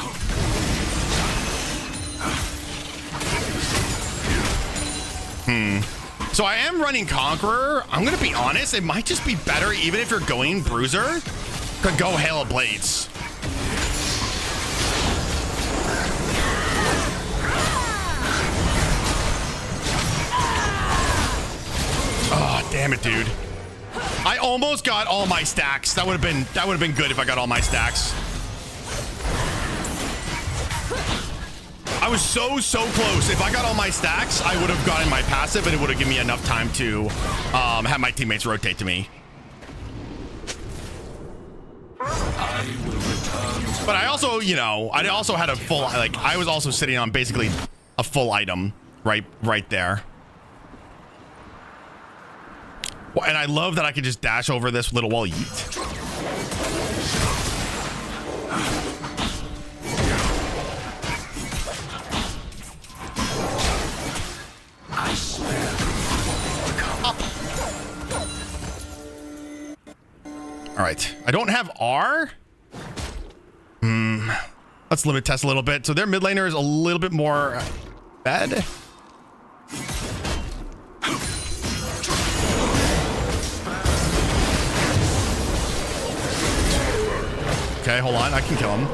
[SPEAKER 1] So I am running Conqueror. I'm going to be honest, it might just be better, even if you're going Bruiser, to go Hail of Blades. Oh, damn it, dude. I almost got all my stacks. That would have been good if I got all my stacks. I was so close. If I got all my stacks, I would have gotten my passive and it would have given me enough time to have my teammates rotate to me. But I also, you know, I also had a full, like, I was also sitting on basically a full item right there. And I love that I can just dash over this little wall. Yeet.
[SPEAKER 4] I swear.
[SPEAKER 1] All right. I don't have R. Let's limit test a little bit. So their mid laner is a little bit more bad. Okay, hold on. I can kill him.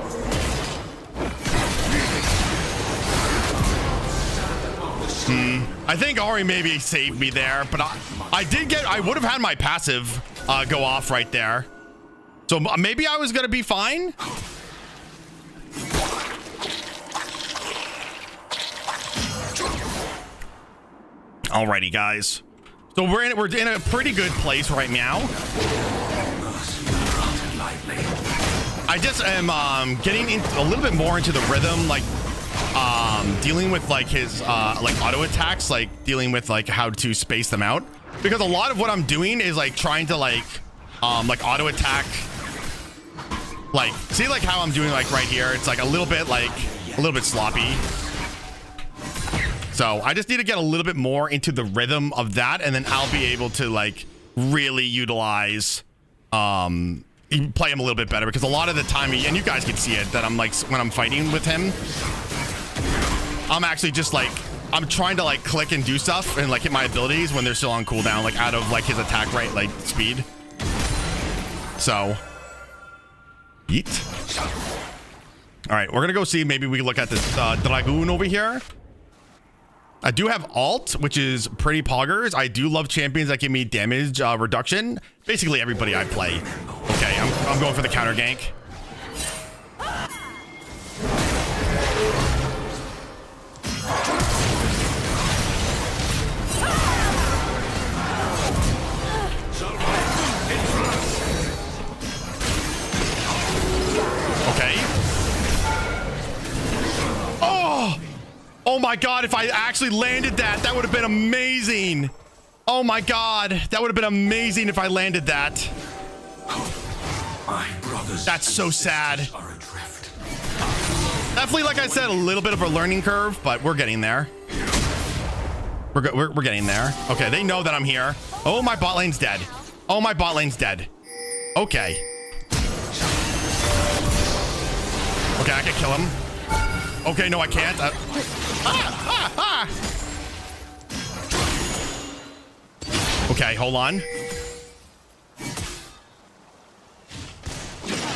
[SPEAKER 1] I think Ari maybe saved me there, but I would have had my passive go off right there. So maybe I was going to be fine. Alrighty, guys. So we're in a pretty good place right now. I just am getting a little bit more into the rhythm, like dealing with like his like auto attacks, like dealing with like how to space them out, because a lot of what I'm doing is like trying to like auto attack, like see like how I'm doing like right here. It's like a little bit sloppy. So I just need to get a little bit more into the rhythm of that, and then I'll be able to like really utilize play him a little bit better, because a lot of the time, and you guys can see it, that I'm like when I'm fighting with him, I'm actually just like I'm trying to like click and do stuff and like hit my abilities when they're still on cooldown, like out of like his attack rate, like speed. So yeet. All right, we're gonna go see, maybe we can look at this Dragoon over here. I do have alt, which is pretty poggers. I do love champions that give me damage reduction. Basically everybody I play. Okay, I'm going for the counter gank. Okay. Oh my God, if I actually landed that, that would have been amazing. Oh my God, that would have been amazing if I landed that.
[SPEAKER 4] My brothers.
[SPEAKER 1] That's so sad.
[SPEAKER 4] Are adrift.
[SPEAKER 1] Definitely, like I said, a little bit of a learning curve, but we're getting there. We're getting there. Okay, they know that I'm here. Oh, my bot lane's dead. Oh, my bot lane's dead. Okay. Okay, I can kill him. Okay, no, I can't. Okay, hold on.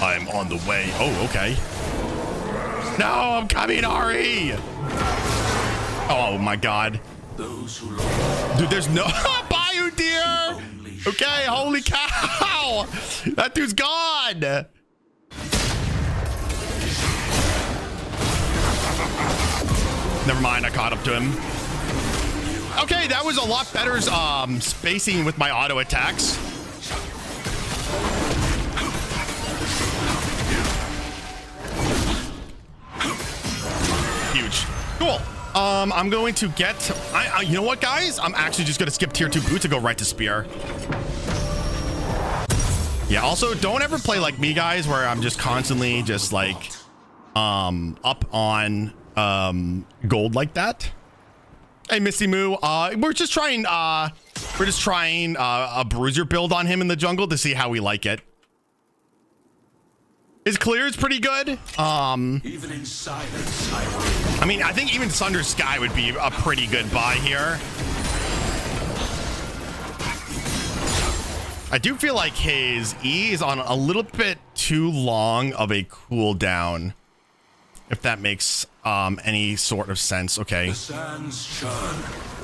[SPEAKER 1] I'm on the way. Oh, okay. No, I'm coming, Ari. Oh my God. Dude, there's no Bayou deer. Okay, holy cow. That dude's gone. Never mind, I caught up to him. Okay, that was a lot better spacing with my auto attacks. Huge. Cool. I'm going to get... you know what, guys? I'm actually just going to skip tier 2 boots and go right to spear. Yeah, also, don't ever play like me, guys, where I'm just constantly just like up on gold like that. Hey, Misty Moo. We're just trying a bruiser build on him in the jungle to see how we like it. His clear is pretty good.
[SPEAKER 4] Even in silence,
[SPEAKER 1] I mean, I think even Sunder Sky would be a pretty good buy here. I do feel like his E is on a little bit too long of a cooldown, if that makes any sort of sense. Okay.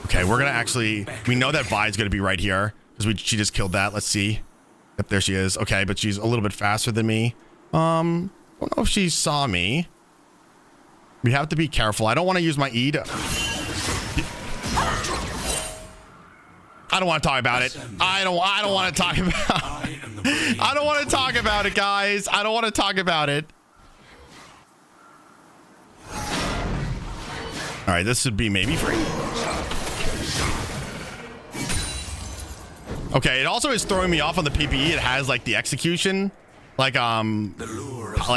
[SPEAKER 1] Okay, we're gonna actually, we know that Vi's gonna be right here because she just killed that. Let's see. Yep, there she is. Okay, but she's a little bit faster than me. I don't know if she saw me. We have to be careful. I don't want to use my E to... I don't want to talk about it. I don't want to talk about it. I don't want to talk about it, guys. I don't want to talk about it. All right, this should be maybe free. Okay, it also is throwing me off on the PPE. It has like the execution, like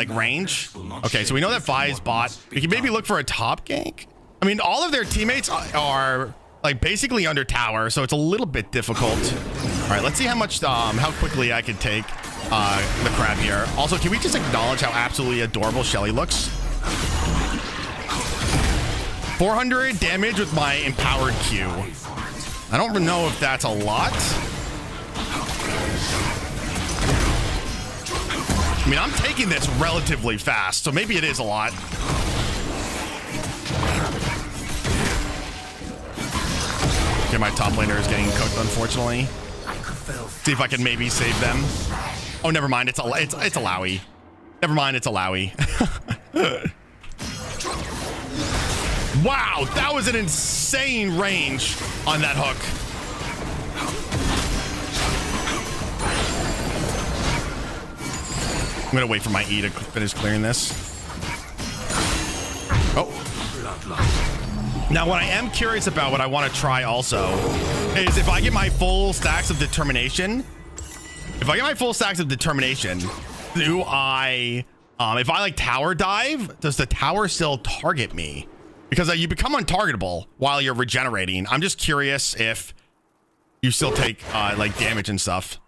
[SPEAKER 1] range. Okay, so we know that Vi's bot. We can maybe look for a top gank. I mean, all of their teammates are like basically under tower, so it's a little bit difficult. All right, let's see how much, how quickly I can take the crab here. Also, can we just acknowledge how absolutely adorable Shelly looks? 400 damage with my empowered Q. I don't know if that's a lot. I mean, I'm taking this relatively fast, so maybe it is a lot. Okay, my top laner is getting cooked, unfortunately. See if I can maybe save them. Oh, never mind. It's a Lowy. Never mind. It's a Lowy. Wow, that was an insane range on that hook. I'm gonna wait for my E to finish clearing this. Oh. Now, what I am curious about, what I want to try also, is if I get my full stacks of determination. If I get my full stacks of determination, do I, if I like tower dive, does the tower still target me? Because you become untargetable while you're regenerating. I'm just curious if you still take like damage and stuff.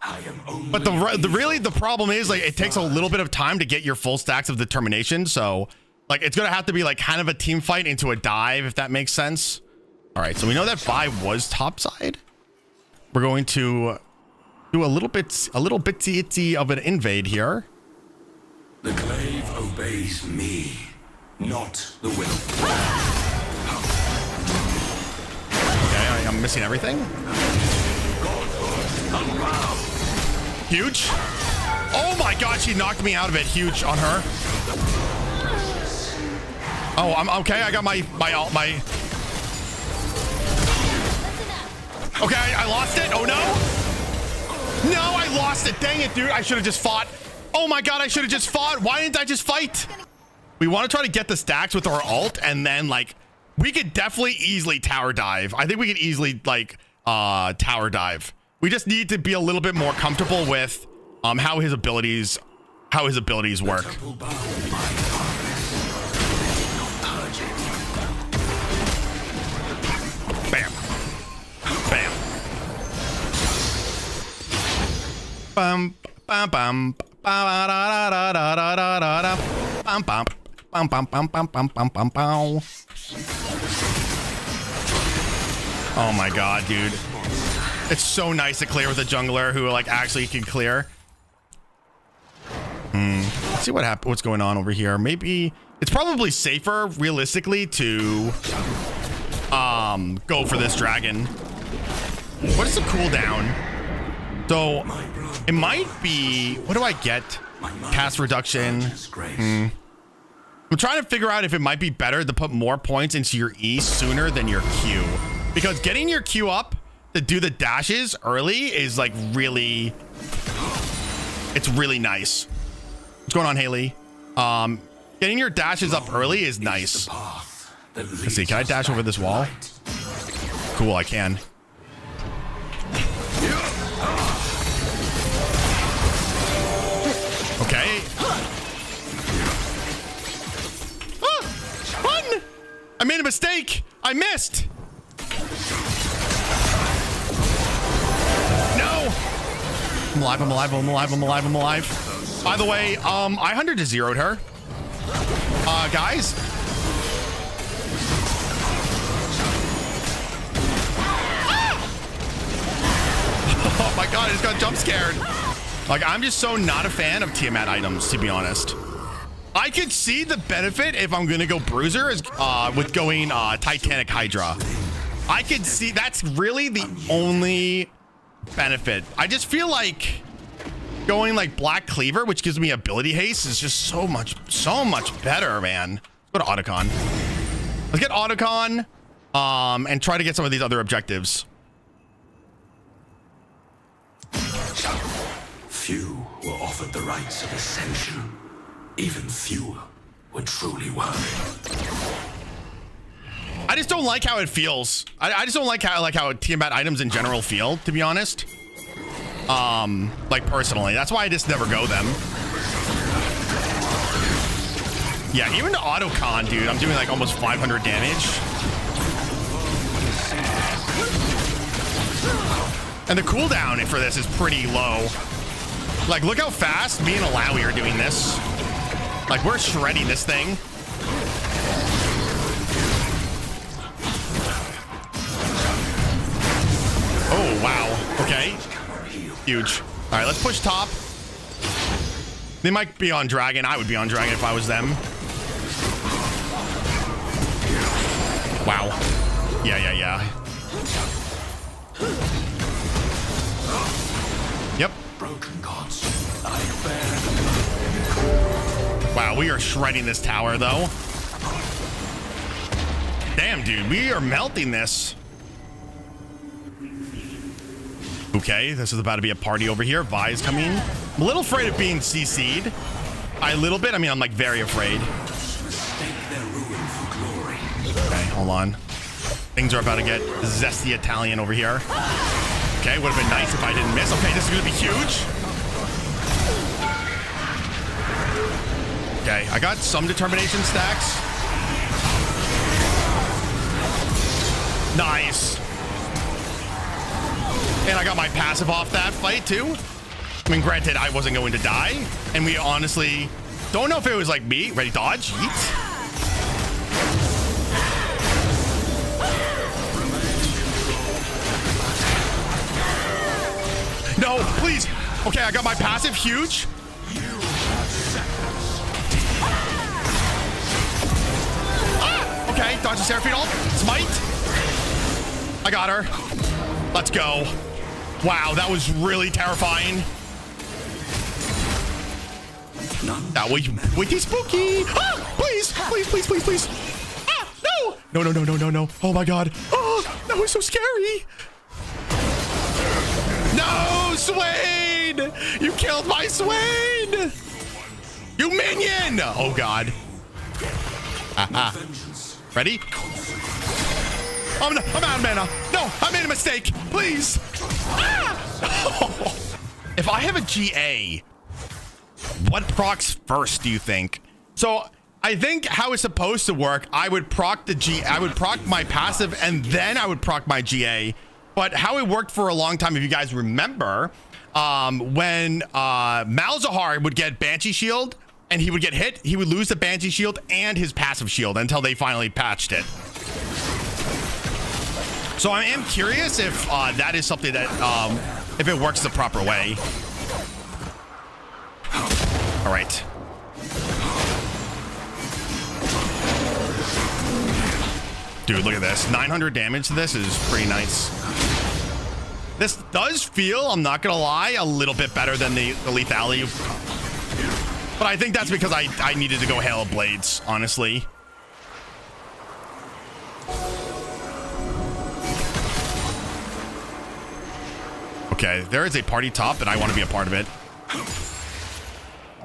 [SPEAKER 1] But the problem is, like, it takes a little bit of time to get your full stacks of determination. So like it's gonna have to be like kind of a team fight into a dive, if that makes sense. All right, so we know that Vi was topside. We're going to do a little bitsy itsy of an invade here.
[SPEAKER 4] The glaive obeys me, not the will.
[SPEAKER 1] Okay, I'm missing everything. Huge. Oh my god, she knocked me out of it. Huge on her. Oh, I'm okay. I got my. Okay, I lost it. Oh no. No, I lost it. Dang it, dude. I should have just fought. Oh my god, I should have just fought. Why didn't I just fight? We want to try to get the stacks with our ult, and then like we could definitely easily tower dive. I think we could easily like tower dive. We just need to be a little bit more comfortable with how his abilities work. Bam. Bam. Bum bum bum bum bum bum bum bum bum bum bum bum bum bum. Oh my god, dude. It's so nice to clear with a jungler who like actually can clear. Let's see what's going on over here. Maybe it's probably safer realistically to go for this dragon. What is the cooldown? So it might be, what do I get? Cast reduction. I'm trying to figure out if it might be better to put more points into your E sooner than your Q, because getting your Q up to do the dashes early is like really, it's really nice. What's going on, Haley? Getting your dashes up early is nice. Let's see, can I dash over this wall? Cool, I can. Okay. Run! I made a mistake. I missed. No. I'm alive, I'm alive, I'm alive, I'm alive, I'm alive. By the way, I 100 to 0'd her. Guys. Oh my god, I just got jump scared. Like, I'm just so not a fan of Tiamat items, to be honest. I could see the benefit if I'm gonna go Bruiser is with going Titanic Hydra. I could see that's really the only benefit. I just feel like going like Black Cleaver, which gives me ability haste, is just so much better, man. Let's go to Otacon. Let's get Otacon and try to get some of these other objectives.
[SPEAKER 4] Few were offered the rights of ascension. Even fewer were truly worthy.
[SPEAKER 1] I just don't like how it feels. I just don't like how Tiamat items in general feel, to be honest. Like personally, that's why I just never go them. Yeah, even the autocon, dude, I'm doing like almost 500 damage. And the cooldown for this is pretty low. Like, look how fast me and Alawi are doing this. Like, we're shredding this thing. Oh, wow. Okay. Huge. All right, let's push top. They might be on dragon. I would be on dragon if I was them. Wow. Yeah. Yep.
[SPEAKER 4] Broken gods, I bear.
[SPEAKER 1] Wow, we are shredding this tower, though. Damn, dude, we are melting this. Okay, this is about to be a party over here. Vi's coming. I'm a little afraid of being CC'd. A little bit. I mean, I'm like very afraid. Okay, hold on. Things are about to get zesty Italian over here. Okay, would have been nice if I didn't miss. Okay, this is going to be huge. Okay, I got some determination stacks. Nice. And I got my passive off that fight too. I mean, granted, I wasn't going to die. And we honestly don't know if it was like me. Ready, dodge, yeet. No, please. Okay, I got my passive, huge. Ah, okay, dodge the Seraphine ult. Smite. I got her. Let's go. Wow, that was really terrifying. That was wicked spooky. Ah, please. Ah, no. Oh my God. Oh, that was so scary. No, Swain! You killed my Swain! You minion! Oh God. Aha. Ready? I'm out of mana. No, I made a mistake. Please. Ah! If I have a GA, what procs first, do you think? So I think how it's supposed to work, I would proc my passive and then I would proc my GA. But how it worked for a long time, if you guys remember, when Malzahar would get Banshee Shield and he would get hit, he would lose the Banshee Shield and his passive shield until they finally patched it. So I am curious if that is something that, if it works the proper way. All right. Dude, look at this. 900 damage to this is pretty nice. This does feel, I'm not gonna lie, a little bit better than the lethality. But I think that's because I needed to go Hail of Blades, honestly. Okay, there is a party top and I want to be a part of it.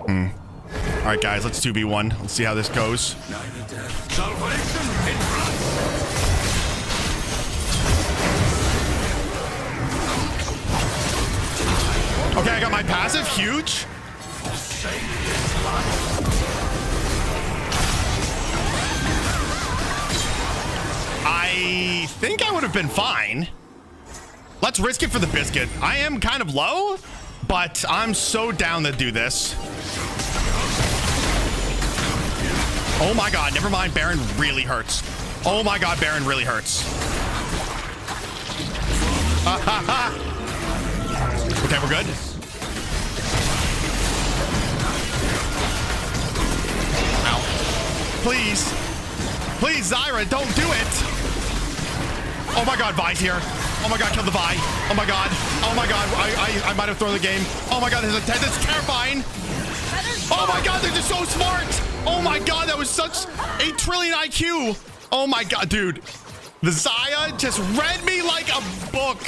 [SPEAKER 1] All right, guys, let's 2v1. Let's see how this goes. Okay, I got my passive, huge. I think I would have been fine. Let's risk it for the biscuit. I am kind of low, but I'm so down to do this. Oh my God, never mind. Baron really hurts. Oh my God, Baron really hurts. Okay, we're good. Ow. Please. Please, Zyra, don't do it. Oh my God, Vi's here. Oh my God, kill the Vi. Oh my God. Oh my God, I might have thrown the game. Oh my God, that's terrifying. Oh my God, they're just so smart. Oh my God, that was such 8 trillion IQ. Oh my God, dude. The Xayah just read me like a book.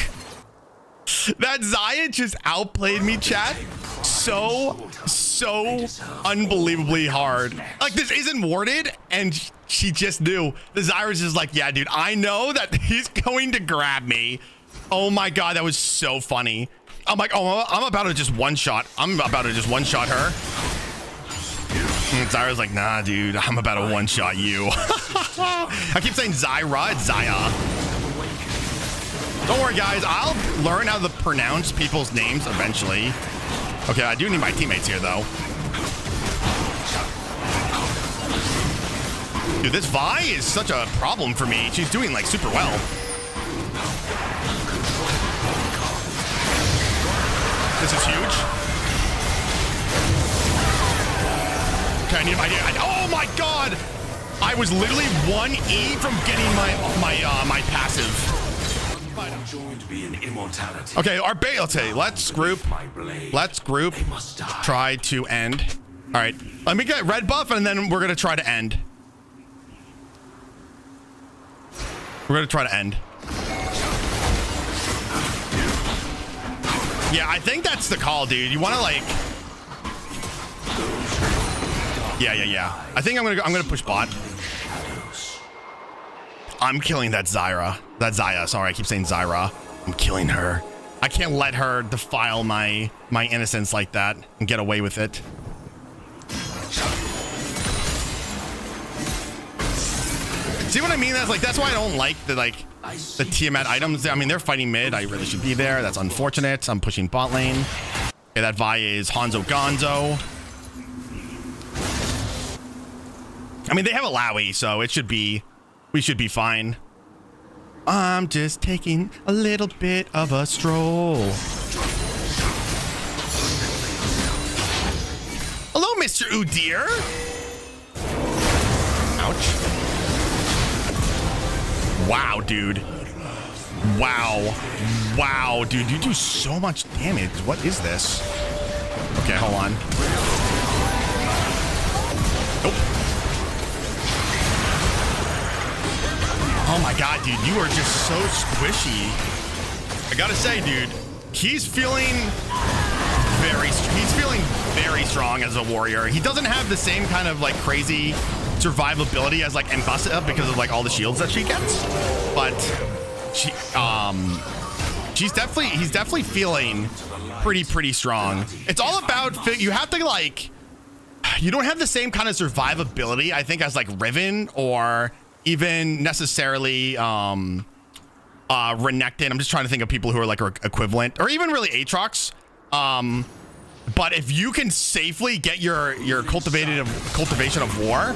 [SPEAKER 1] That Xayah just outplayed me, chat. So unbelievably hard. Like, this isn't warded, and she just knew. The Zyra's just like, yeah, dude, I know that he's going to grab me. Oh my God, that was so funny. I'm like, oh, I'm about to just one-shot. I'm about to just one-shot her. And Zyra's like, nah, dude, I'm about to one-shot you. I keep saying Zyra, it's Zaya. Don't worry, guys. I'll learn how to pronounce people's names eventually. Okay, I do need my teammates here, though. Dude, this Vi is such a problem for me. She's doing, like, super well. This is huge. Okay, I need my... oh, my God! I was literally 1E from getting my passive. Okay, our bait. Let's group. Let's group. Try to end. All right, let me get red buff, and then we're gonna try to end. We're gonna try to end. Yeah, I think that's the call, dude. You want to like. Yeah. I think I'm gonna push bot. I'm killing that Zyra. That Zaya. Sorry, I keep saying Zyra. I'm killing her. I can't let her defile my innocence like that and get away with it. See what I mean? That's why I don't like the Tiamat items. I mean, they're fighting mid. I really should be there. That's unfortunate. I'm pushing bot lane. Okay, that Vi is Hanzo Gonzo. I mean, they have a Lowy, so it should be. We should be fine. I'm just taking a little bit of a stroll. Hello, Mr. Udyr. Ouch. Wow, dude. Wow, dude. You do so much damage. What is this? Okay, hold on. Nope. Oh my God, dude, you are just so squishy. I gotta say, dude, he's feeling very strong as a warrior. He doesn't have the same kind of like crazy survivability as like Mbasa because of like all the shields that she gets. But he's definitely feeling pretty strong. It's all about you have to like, you don't have the same kind of survivability, I think, as like Riven or even necessarily Renekton. I'm just trying to think of people who are like equivalent, or even really Aatrox. But if you can safely get your cultivation of war,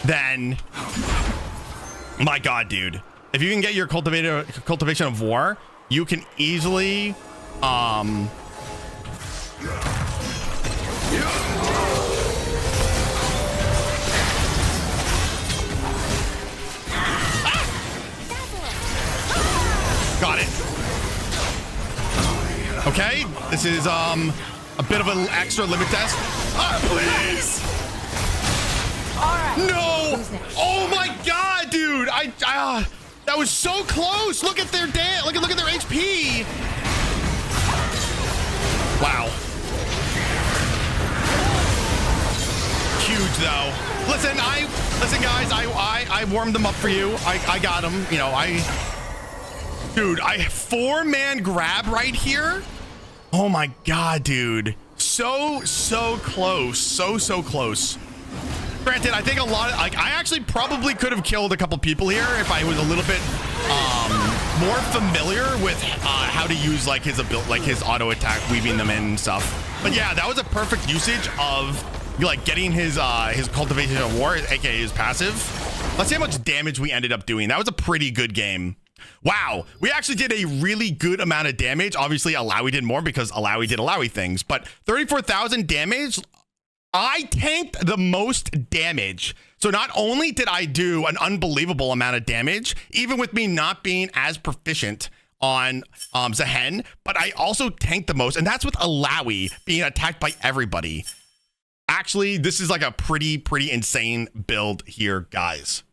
[SPEAKER 1] then my God, dude, if you can get your cultivation of war, you can easily got it. Okay, this is a bit of an extra limit test. Please. No! Oh my God, dude! That was so close. Look at their look at their HP. Wow. Huge though. Listen, guys. I warmed them up for you. I got them. You know, dude, 4-man grab right here. Oh my God, dude. So close. So close. Granted, I think I actually probably could have killed a couple people here if I was a little bit more familiar with how to use like his ability, like his auto attack, weaving them in and stuff. But yeah, that was a perfect usage of like getting his cultivation of war, aka his passive. Let's see how much damage we ended up doing. That was a pretty good game. Wow, we actually did a really good amount of damage. Obviously, Alawi did more because Alawi did Alawi things, but 34,000 damage. I tanked the most damage. So not only did I do an unbelievable amount of damage, even with me not being as proficient on Zehen, but I also tanked the most, and that's with Alawi being attacked by everybody. Actually, this is like a pretty insane build here, guys.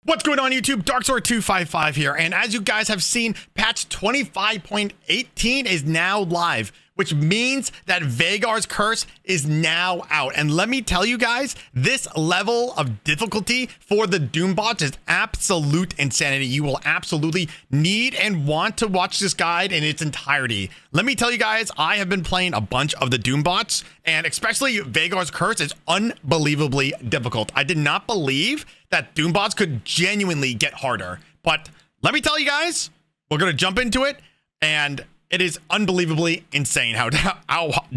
[SPEAKER 1] What's going on, YouTube? Darksword 255 here, and as you guys have seen, patch 25.18 is now live, which means that Vagar's Curse is now out. And let me tell you guys, this level of difficulty for the Doombots is absolute insanity. You will absolutely need and want to watch this guide in its entirety. Let me tell you guys, I have been playing a bunch of the Doombots, and especially Vagar's Curse is unbelievably difficult. I did not believe that Doombots could genuinely get harder, but let me tell you guys, we're going to jump into it, and it is unbelievably insane how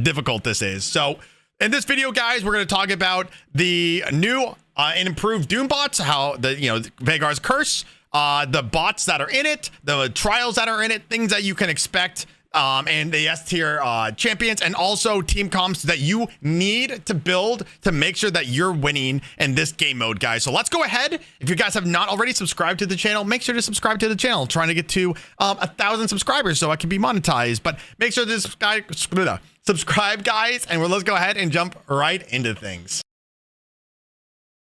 [SPEAKER 1] difficult this is. So in this video, guys, we're going to talk about the new and improved Doombots, how Vagar's Curse, the bots that are in it, the trials that are in it, things that you can expect, and the S tier champions, and also team comps that you need to build to make sure that you're winning in this game mode, guys. So let's go ahead. If you guys have not already subscribed to the channel, make sure to subscribe to the channel. I'm trying to get to 1,000 subscribers so I can be monetized, but make sure to subscribe, guys, and let's go ahead and jump right into things.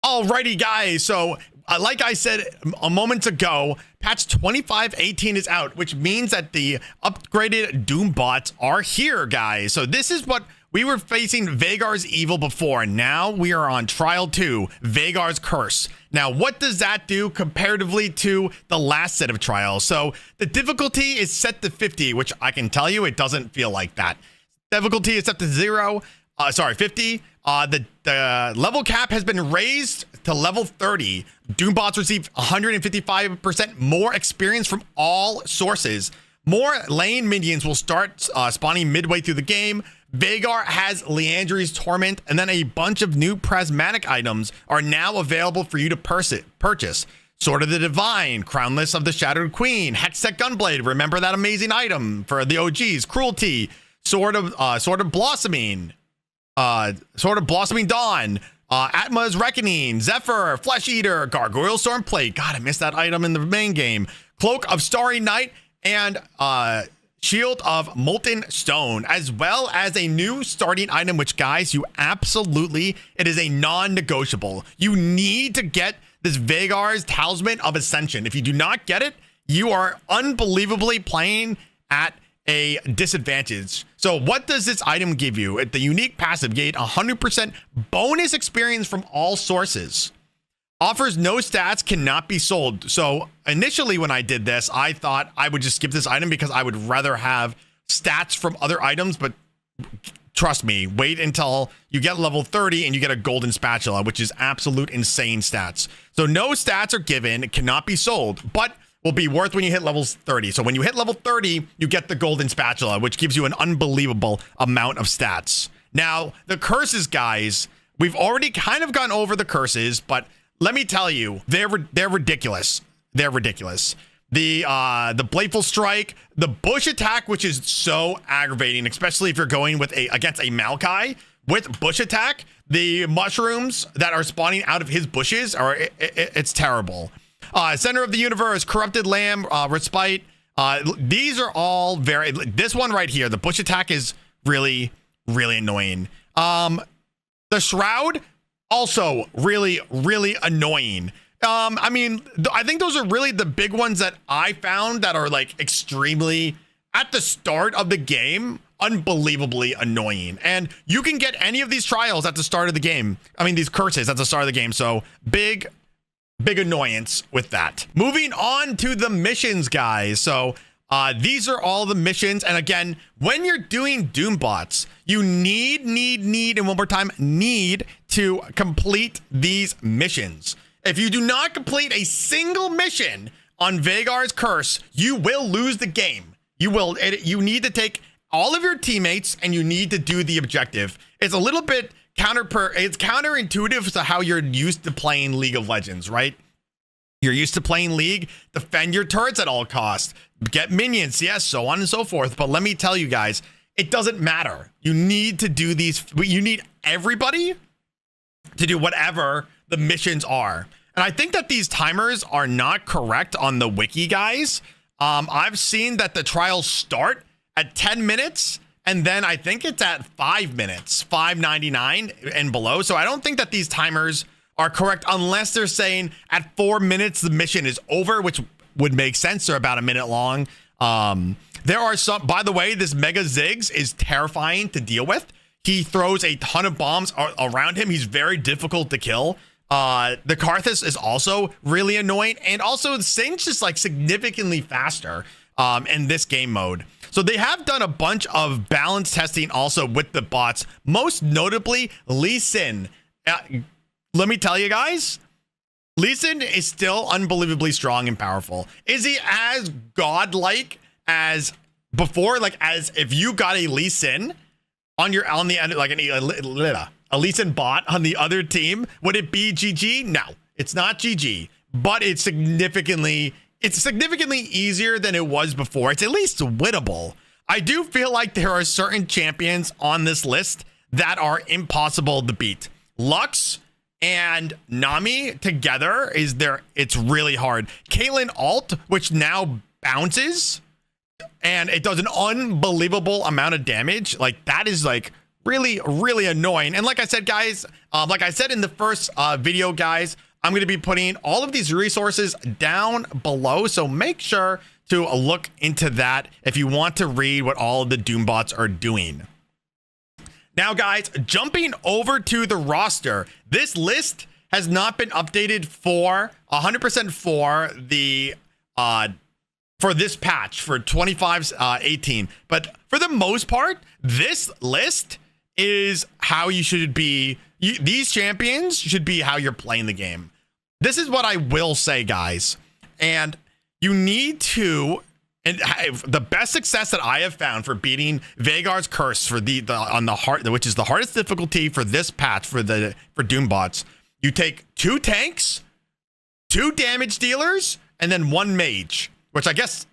[SPEAKER 1] Alrighty, guys, so like I said a moment ago, patch 25.18 is out, which means that the upgraded Doombots are here, guys. So this is what we were facing Vagar's Evil before. Now we are on Trial 2, Vagar's Curse. Now, what does that do comparatively to the last set of trials? So the difficulty is set to 50, which I can tell you it doesn't feel like that. Difficulty is set to 50. The level cap has been raised to level 30. Doombots receive 155% more experience from all sources. More lane minions will start spawning midway through the game. Vagar has Leandri's Torment, and then a bunch of new prismatic items are now available for you to purchase. Sword of the Divine, Crownless of the Shattered Queen, Hextech Gunblade, remember that amazing item for the OGs, Cruelty, Sword of Blossoming Dawn, Atma's Reckoning, Zephyr, Flesh Eater, Gargoyle Stormplate. God, I missed that item in the main game. Cloak of Starry Night, and Shield of Molten Stone, as well as a new starting item, which, guys, it is a non-negotiable. You need to get this Vagar's Talisman of Ascension. If you do not get it, you are unbelievably playing at a disadvantage. So what does this item give you? The unique passive gain 100% bonus experience from all sources. Offers no stats, cannot be sold. So initially when I did this, I thought I would just skip this item because I would rather have stats from other items, but trust me, wait until you get level 30 and you get a golden spatula, which is absolute insane stats. So no stats are given, cannot be sold, but will be worth when you hit levels 30. So when you hit level 30, you get the golden spatula, which gives you an unbelievable amount of stats. Now, the curses, guys, we've already kind of gone over the curses, but let me tell you, they're ridiculous. They're ridiculous. The Bladeful Strike, the Bush Attack, which is so aggravating, especially if you're going with against a Maokai with Bush Attack. The mushrooms that are spawning out of his bushes it's terrible. Center of the Universe, Corrupted Lamb, Respite. These are all this one right here, the Bush Attack, is really, really annoying. The Shroud, also really, really annoying. I mean, I think those are really the big ones that I found that are like extremely, at the start of the game, unbelievably annoying. And you can get any of these trials at the start of the game. I mean, these curses at the start of the game. So big annoyance with that. Moving on to the missions, guys. So these are all the missions. And again, when you're doing Doombots, you need, and one more time, need to complete these missions. If you do not complete a single mission on Vagar's Curse, you will lose the game. You need to take all of your teammates and you need to do the objective. It's a little bit it's counterintuitive to how you're used to playing League of Legends, right? You're used to playing League, defend your turrets at all costs, get minions, yes, so on and so forth. But let me tell you guys, it doesn't matter. You need to do these. You need everybody to do whatever the missions are. And I think that these timers are not correct on the wiki, guys. I've seen that the trials start at 10 minutes. And then I think it's at 5 minutes, 5:99 and below. So I don't think that these timers are correct unless they're saying at 4 minutes the mission is over, which would make sense. They're about a minute long. There are some, by the way, this Mega Ziggs is terrifying to deal with. He throws a ton of bombs around him. He's very difficult to kill. The Karthus is also really annoying. And also Sing's just like significantly faster in this game mode. So they have done a bunch of balance testing also with the bots, most notably Lee Sin. Let me tell you guys, Lee Sin is still unbelievably strong and powerful. Is he as godlike as before? Like as if you got a Lee Sin on the end, like a Lee Sin bot on the other team, would it be GG? No, it's not GG, but it's significantly easier than it was before. It's at least winnable. I do feel like there are certain champions on this list that are impossible to beat. Lux and Nami together it's really hard. Caitlyn ult, which now bounces and it does an unbelievable amount of damage. Like that is like really, really annoying. And like I said, guys, like I said in the first video, guys, I'm going to be putting all of these resources down below. So make sure to look into that if you want to read what all of the Doombots are doing. Now, guys, jumping over to the roster, this list has not been updated for 100% for the for this patch for 25-18. But for the most part, this list is how you should be. These champions should be how you're playing the game. This is what I will say, guys. And you need to, and the best success that I have found for beating Vhagar's Curse for which is the hardest difficulty for this patch for Doombots. You take 2 tanks, 2 damage dealers, and then 1 mage, which I guess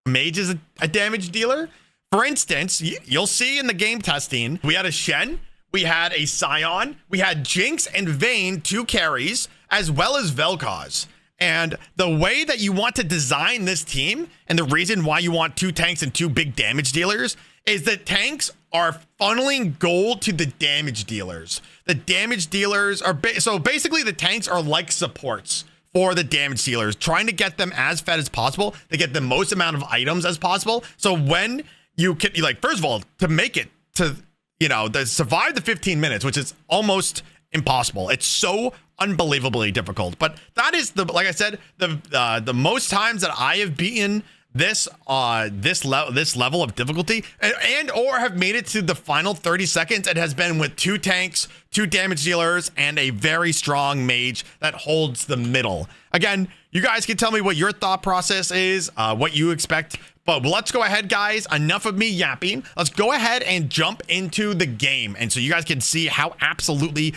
[SPEAKER 1] mage is a damage dealer. For instance, you'll see in the game testing, we had a Shen, we had a Scion, we had Jinx and Vayne, 2 carries, as well as Vel'Koz. And the way that you want to design this team, and the reason why you want 2 tanks and 2 big damage dealers, is that tanks are funneling gold to the damage dealers. The damage dealers are, so basically the tanks are like supports for the damage dealers, trying to get them as fed as possible, to get the most amount of items as possible. So when you can, like, first of all, to make it to, to survive the 15 minutes, which is almost impossible. It's so unbelievably difficult. But that is like I said, the most times that I have beaten this level of difficulty and or have made it to the final 30 seconds, it has been with 2 tanks, 2 damage dealers, and a very strong mage that holds the middle. Again, you guys can tell me what your thought process is, what you expect. But let's go ahead, guys. Enough of me yapping. Let's go ahead and jump into the game. And so you guys can see how absolutely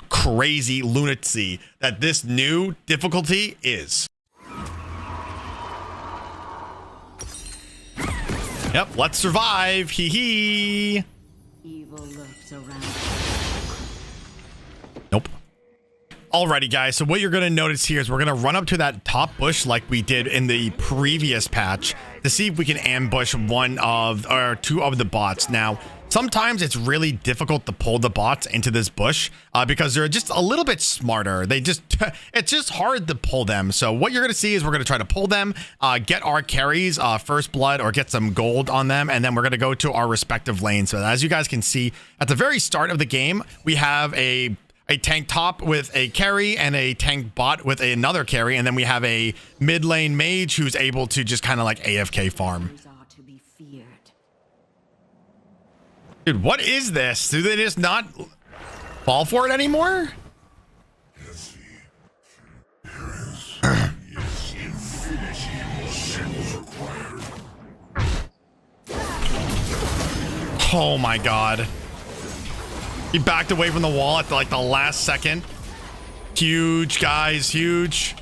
[SPEAKER 1] crazy lunacy that this new difficulty is. Yep, let's survive. Hee hee.
[SPEAKER 5] Evil lurks around.
[SPEAKER 1] Nope. Alrighty, guys, so what you're going to notice here is we're going to run up to that top bush like we did in the previous patch to see if we can ambush 1 of or 2 of the bots. Now, sometimes it's really difficult to pull the bots into this bush because they're just a little bit smarter. It's just hard to pull them. So what you're going to see is we're going to try to pull them, get our carries, first blood, or get some gold on them, and then we're going to go to our respective lanes. So as you guys can see, at the very start of the game, we have a tank top with a carry and a tank bot with another carry, and then we have a mid lane mage who's able to just kind of like AFK farm.
[SPEAKER 5] To be feared.
[SPEAKER 1] Dude, what is this? Do they just not fall for it anymore? Oh my god. He backed away from the wall at like the last second. Huge, guys, huge.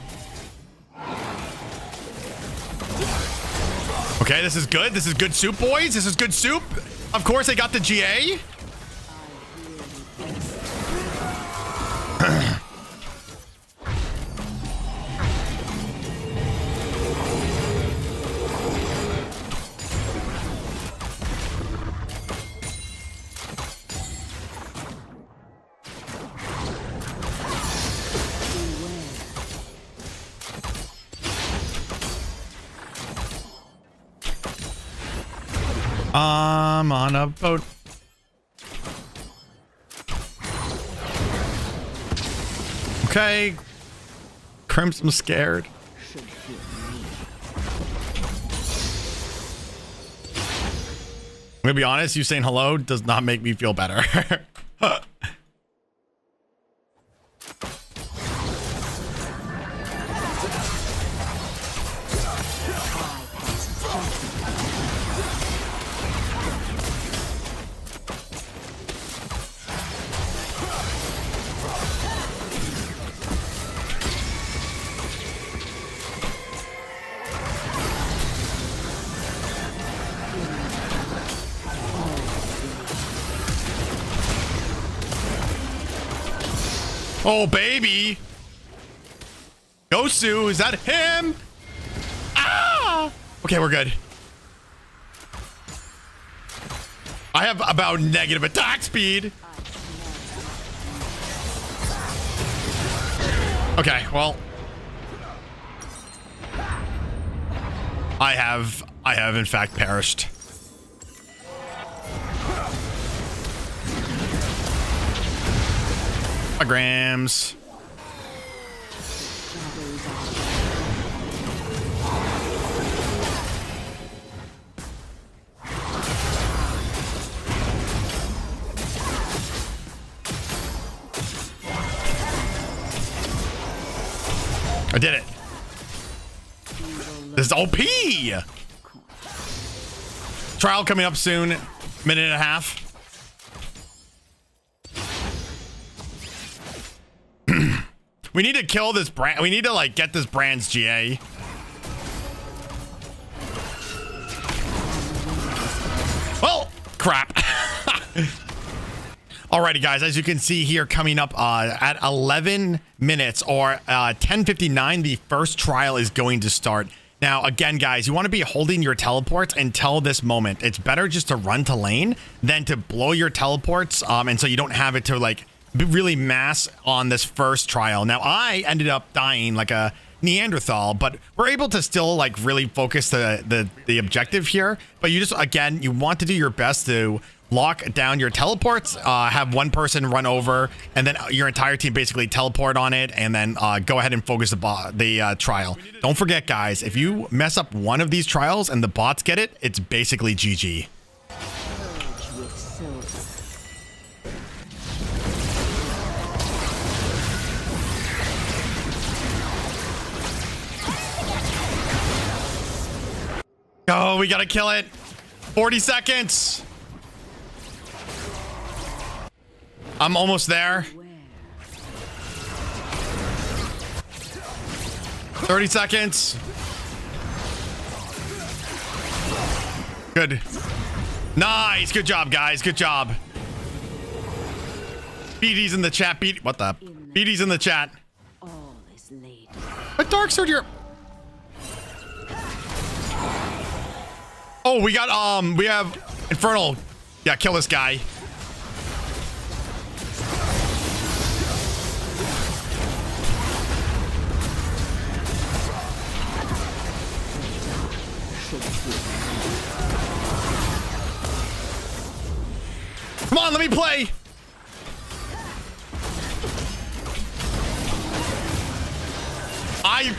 [SPEAKER 1] Okay, this is good. This is good soup, boys. This is good soup. Of course, they got the GA. I'm on a boat. Okay. Crimson scared.
[SPEAKER 5] Should feel me.
[SPEAKER 1] I'm gonna be honest, you saying hello does not make me feel better. Oh, baby. Gosu, is that him? Ah! Okay, we're good. I have about negative attack speed. Okay, well. I have in fact perished. Grams. I did it. This is OP. Trial coming up soon. Minute and a half. We need to kill this brand. We need to like get this brand's GA. Oh, crap. Alrighty, guys, as you can see here, coming up at 11 minutes or 10:59, the first trial is going to start. Now, again, guys, you want to be holding your teleports until this moment. It's better just to run to lane than to blow your teleports, and so you don't have it to like really mass on this first trial. Now, I ended up dying like a Neanderthal, but we're able to still like really focus the objective here. But you just, again, you want to do your best to lock down your teleports, have one person run over, and then your entire team basically teleport on it, and then go ahead and focus the trial. Don't forget, guys, if you mess up one of these trials and the bots get it, it's basically GG. Oh, we gotta kill it. 40 seconds. I'm almost there. 30 seconds. Good. Nice. Good job, guys. Good job. BD's in the chat. What the? BD's in the chat.
[SPEAKER 5] All is laid.
[SPEAKER 1] But Darksword, you're... Oh, we have Infernal. Yeah, kill this guy. Come on, let me play. I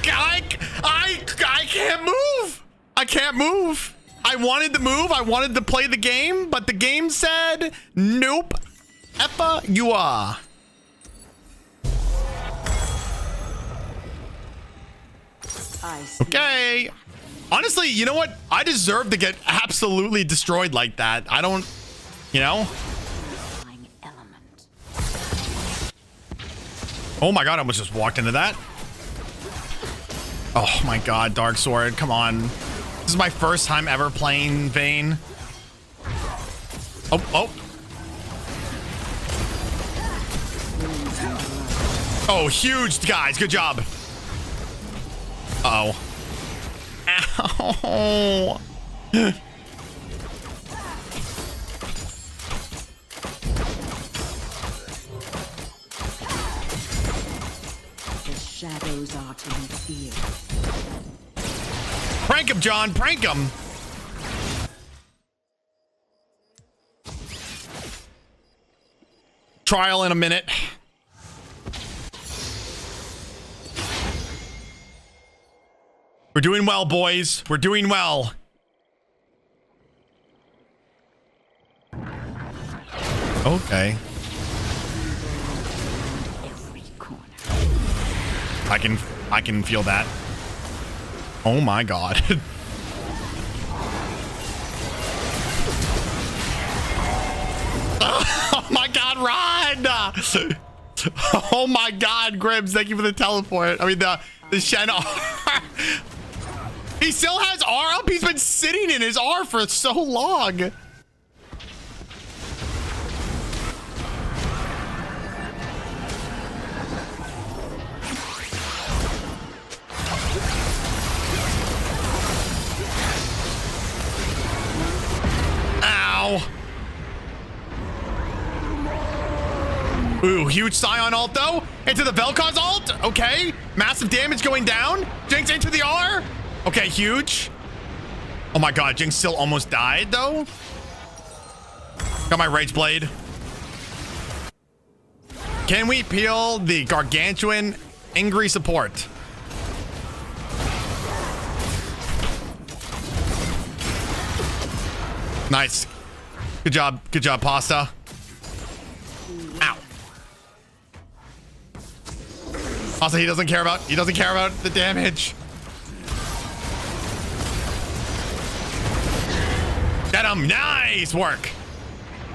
[SPEAKER 1] can't move. I can't move. I wanted to move. I wanted to play the game, but the game said, nope. Effa, you are. Okay. Honestly, you know what? I deserve to get absolutely destroyed like that. I don't, you know? Oh my god, I almost just walked into that. Oh my god, Darksword, come on. This is my first time ever playing Vayne. Oh. Oh, huge, guys. Good job. Uh-oh. Ow.
[SPEAKER 5] Shadows are to be feared.
[SPEAKER 1] Prank him, John. Prank him. trial in a minute. We're doing well, boys. We're doing well. Okay.
[SPEAKER 5] Every corner.
[SPEAKER 1] I can feel that. Oh my god. Oh my god, run! Oh my god, Gribbs, thank you for the teleport. I mean the Shen R. He still has R up? He's been sitting in his R for so long. Ow. Ooh, huge Scion ult though. Into the Vel'Koz ult. Okay. Massive damage going down. Jinx into the R. Okay, huge. Oh my god, Jinx still almost died though. Got my Rage Blade. Can we peel the gargantuan angry support? Nice. Good job, Pasta. Ow. Also, he doesn't care about the damage. Get him. Nice work.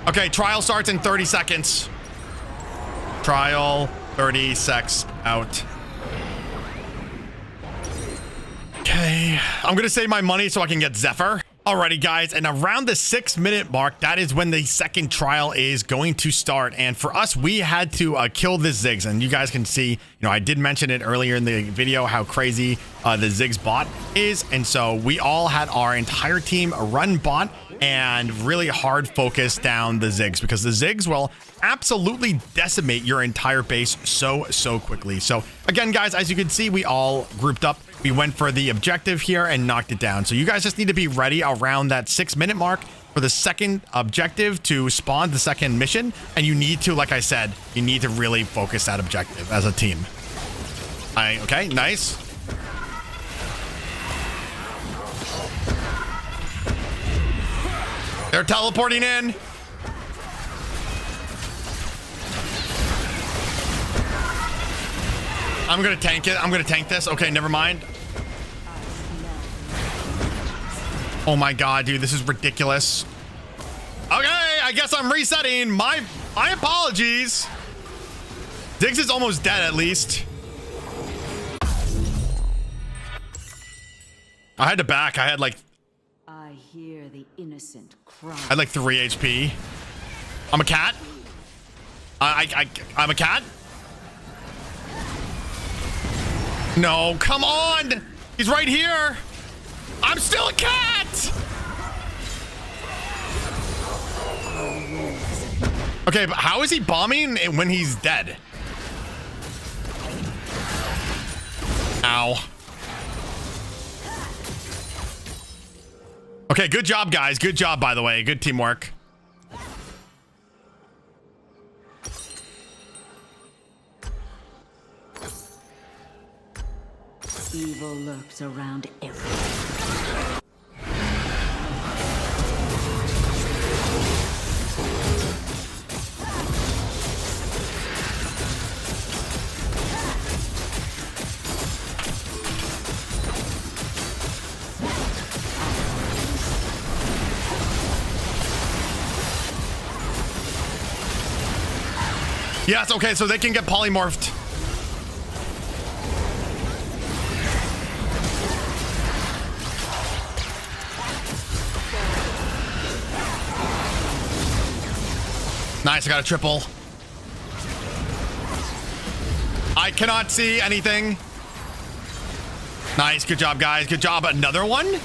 [SPEAKER 1] Okay, trial starts in 30 seconds. Trial 30 secs out. Okay, I'm gonna save my money so I can get Zephyr. Alrighty guys, and around the 6-minute mark, that is when the second trial is going to start. And for us, we had to kill this Ziggs. And you guys can see, I did mention it earlier in the video how crazy the Ziggs bot is. And so we all had our entire team run bot and really hard focus down the Ziggs, because the Ziggs will absolutely decimate your entire base so quickly. So again, guys, as you can see, we all grouped up. We went for the objective here and knocked it down. So you guys just need to be ready around that 6-minute mark for the second objective to spawn the second mission. And you need to, like I said, you need to really focus that objective as a team. Okay, nice. They're teleporting in. I'm gonna tank it. I'm gonna tank this. Okay, never mind. Oh my god, dude, this is ridiculous. Okay, I guess I'm resetting. My apologies. Ziggs is almost dead, at least. I had to back. I had like
[SPEAKER 5] I hear the innocent cry.
[SPEAKER 1] I had like 3 HP. I'm a cat. I'm a cat. No, come on. He's right here. I'm still a cat. Okay, but how is he bombing when he's dead? Ow. Okay, good job, guys. Good job, by the way. Good teamwork.
[SPEAKER 5] Evil lurks around everything.
[SPEAKER 1] Yes, okay, so they can get polymorphed. Nice, I got a triple. I cannot see anything. Nice, good job, guys. Good job. Another one? Okay,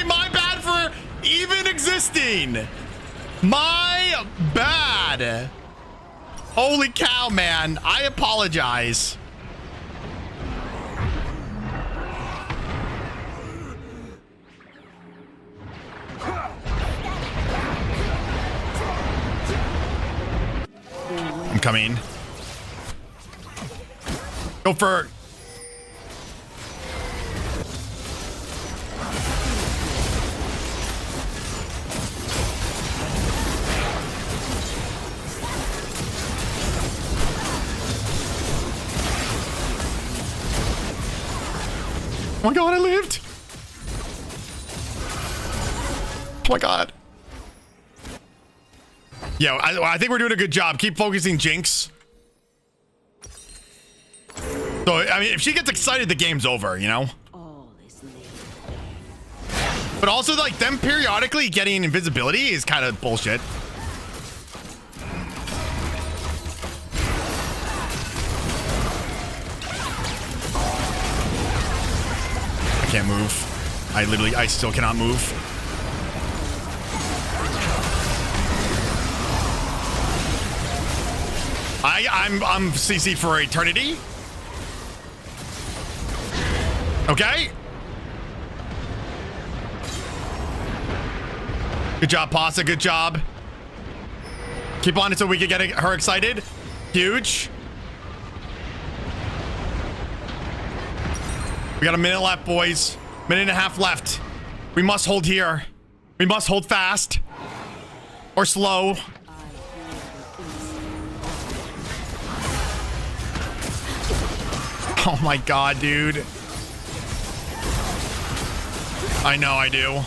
[SPEAKER 1] my bad for even existing. My bad. Holy cow, man. I apologize. I'm coming. Go for... Oh my god, I lived! Oh my god. Yo, I think we're doing a good job. Keep focusing, Jinx. So, I mean, if she gets excited, the game's over, you know?
[SPEAKER 5] All is laid.
[SPEAKER 1] But also, like, them periodically getting invisibility is kind of bullshit. I can't move. I still cannot move. I'm CC'd for eternity. Okay. Good job, Pasta. Good job. Keep on it so we can get her excited. Huge. We got a minute left, boys. Minute and a half left. We must hold here. We must hold fast. Or slow. Oh my god, dude. I know I do.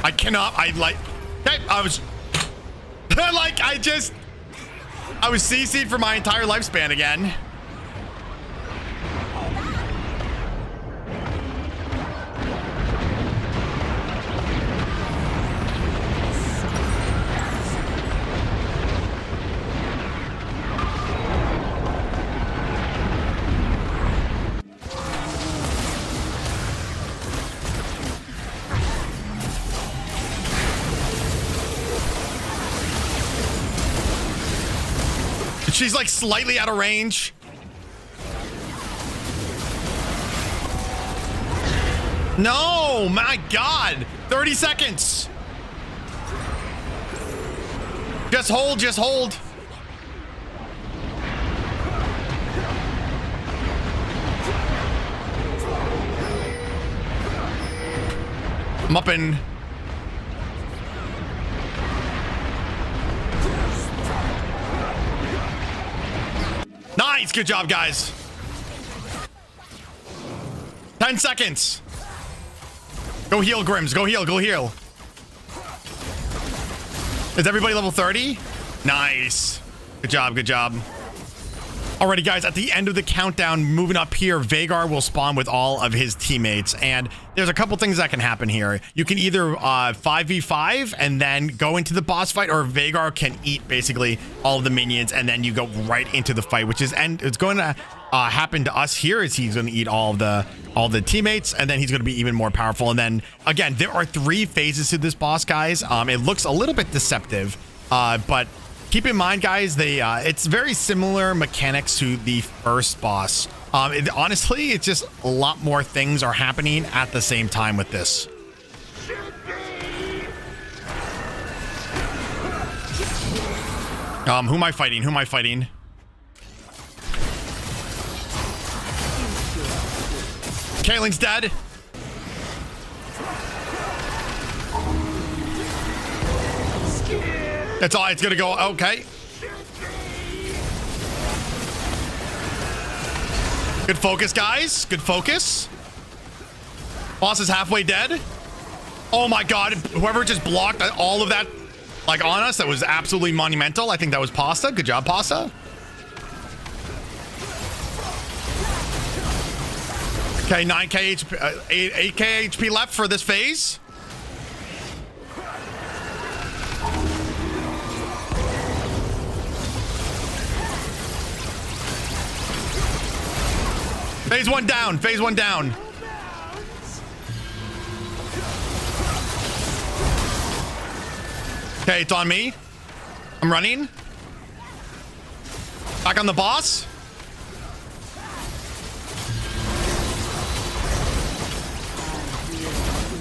[SPEAKER 1] I cannot, I was CC'd for my entire lifespan again. She's like slightly out of range. No, my God. 30 seconds. Just hold, just hold. I'm up in. Nice, good job, guys. 10 seconds. Go heal, Grims. Go heal, go heal. Is everybody level 30? Nice. Good job, good job. Alrighty, guys, at the end of the countdown, moving up here, Vhagar will spawn with all of his teammates, and there's a couple things that can happen here. You can either 5v5 and then go into the boss fight, or Vhagar can eat basically all of the minions, and then you go right into the fight, which is, and it's going to happen to us here, is he's going to eat all the teammates, and then he's going to be even more powerful. And then, again, there are 3 phases to this boss, guys. It looks a little bit deceptive, but keep in mind, guys, it's very similar mechanics to the first boss. Honestly, it's just a lot more things are happening at the same time with this. Who am I fighting? Who am I fighting? Kayling's dead. That's all. It's gonna go. Okay. Good focus, guys. Good focus. Boss is halfway dead. Oh my god. Whoever just blocked all of that, like, on us, that was absolutely monumental. I think that was Pasta. Good job, Pasta. Okay, 9k HP, 8k HP left for this phase. Phase 1 down. Phase 1 down. Okay, it's on me. I'm running. Back on the boss.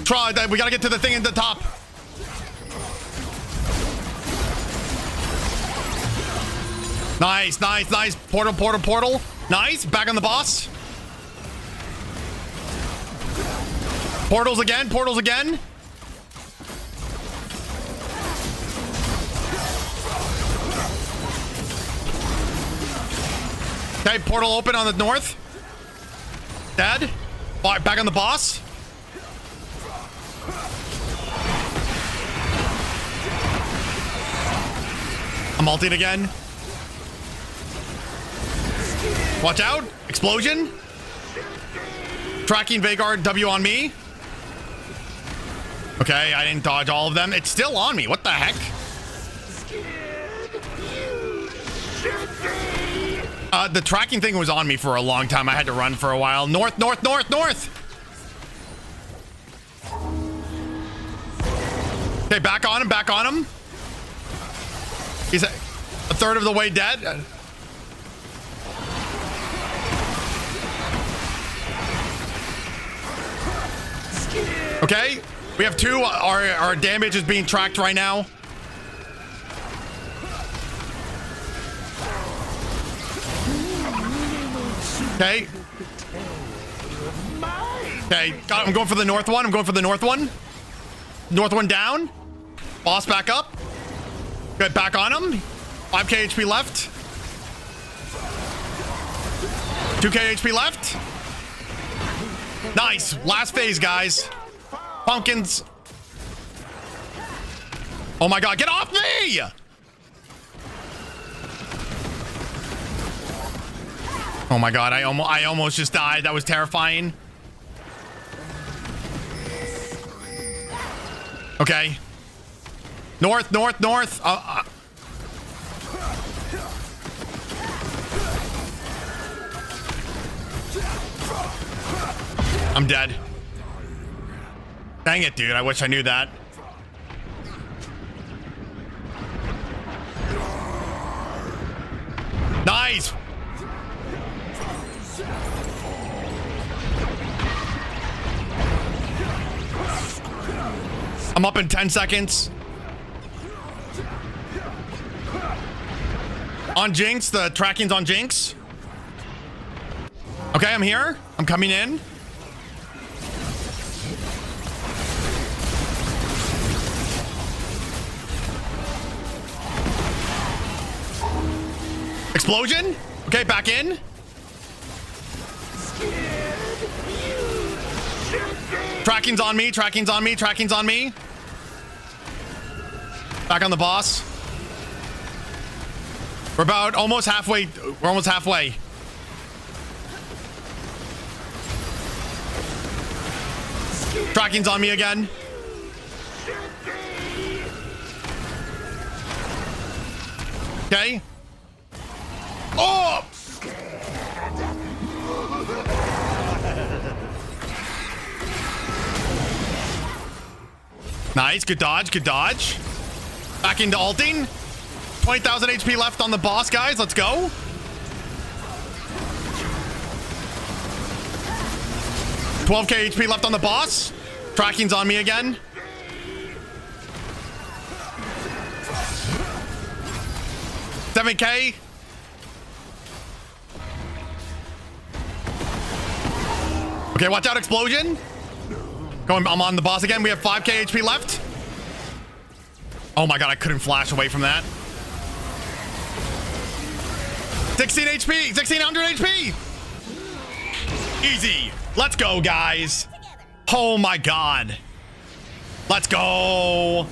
[SPEAKER 1] Try that. We gotta get to the thing at the top. Nice, nice, nice. Portal, portal, portal. Nice. Back on the boss. Portals again, portals again. Okay, portal open on the north. Dead. Back on the boss. I'm ulting again. Watch out. Explosion. Tracking Vagar W on me. Okay, I didn't dodge all of them. It's still on me. What the heck? The tracking thing was on me for a long time. I had to run for a while. North, north, north, north. Okay, back on him, back on him. He's a third of the way dead. Okay, we have two. Our damage is being tracked right now. Okay. Okay, I'm going for the north one. I'm going for the north one. North one down. Boss back up. Good, back on him. 5k HP left. 2k HP left. Nice. Last phase, guys. Pumpkins. Oh my god, get off me! Oh my god, I almost just died. That was terrifying. Okay. North, north, north. I'm dead. Dang it, dude. I wish I knew that. Nice. I'm up in 10 seconds. On Jinx, the tracking's on Jinx. Okay, I'm here. I'm coming in. Explosion. Okay, back in. Tracking's on me, tracking's on me, tracking's on me. Back on the boss. We're about almost halfway. We're almost halfway. Tracking's on me again. Okay. Oh! Nice, good dodge, good dodge. Back into ulting. 20,000 HP left on the boss, guys. Let's go. $12k HP left on the boss. Tracking's on me again. $7k. Okay, watch out, explosion. I'm on the boss again. We have 5k HP left. Oh my god, I couldn't flash away from that. 16 HP, 1600 HP. Easy. Let's go, guys. Oh my god. Let's go.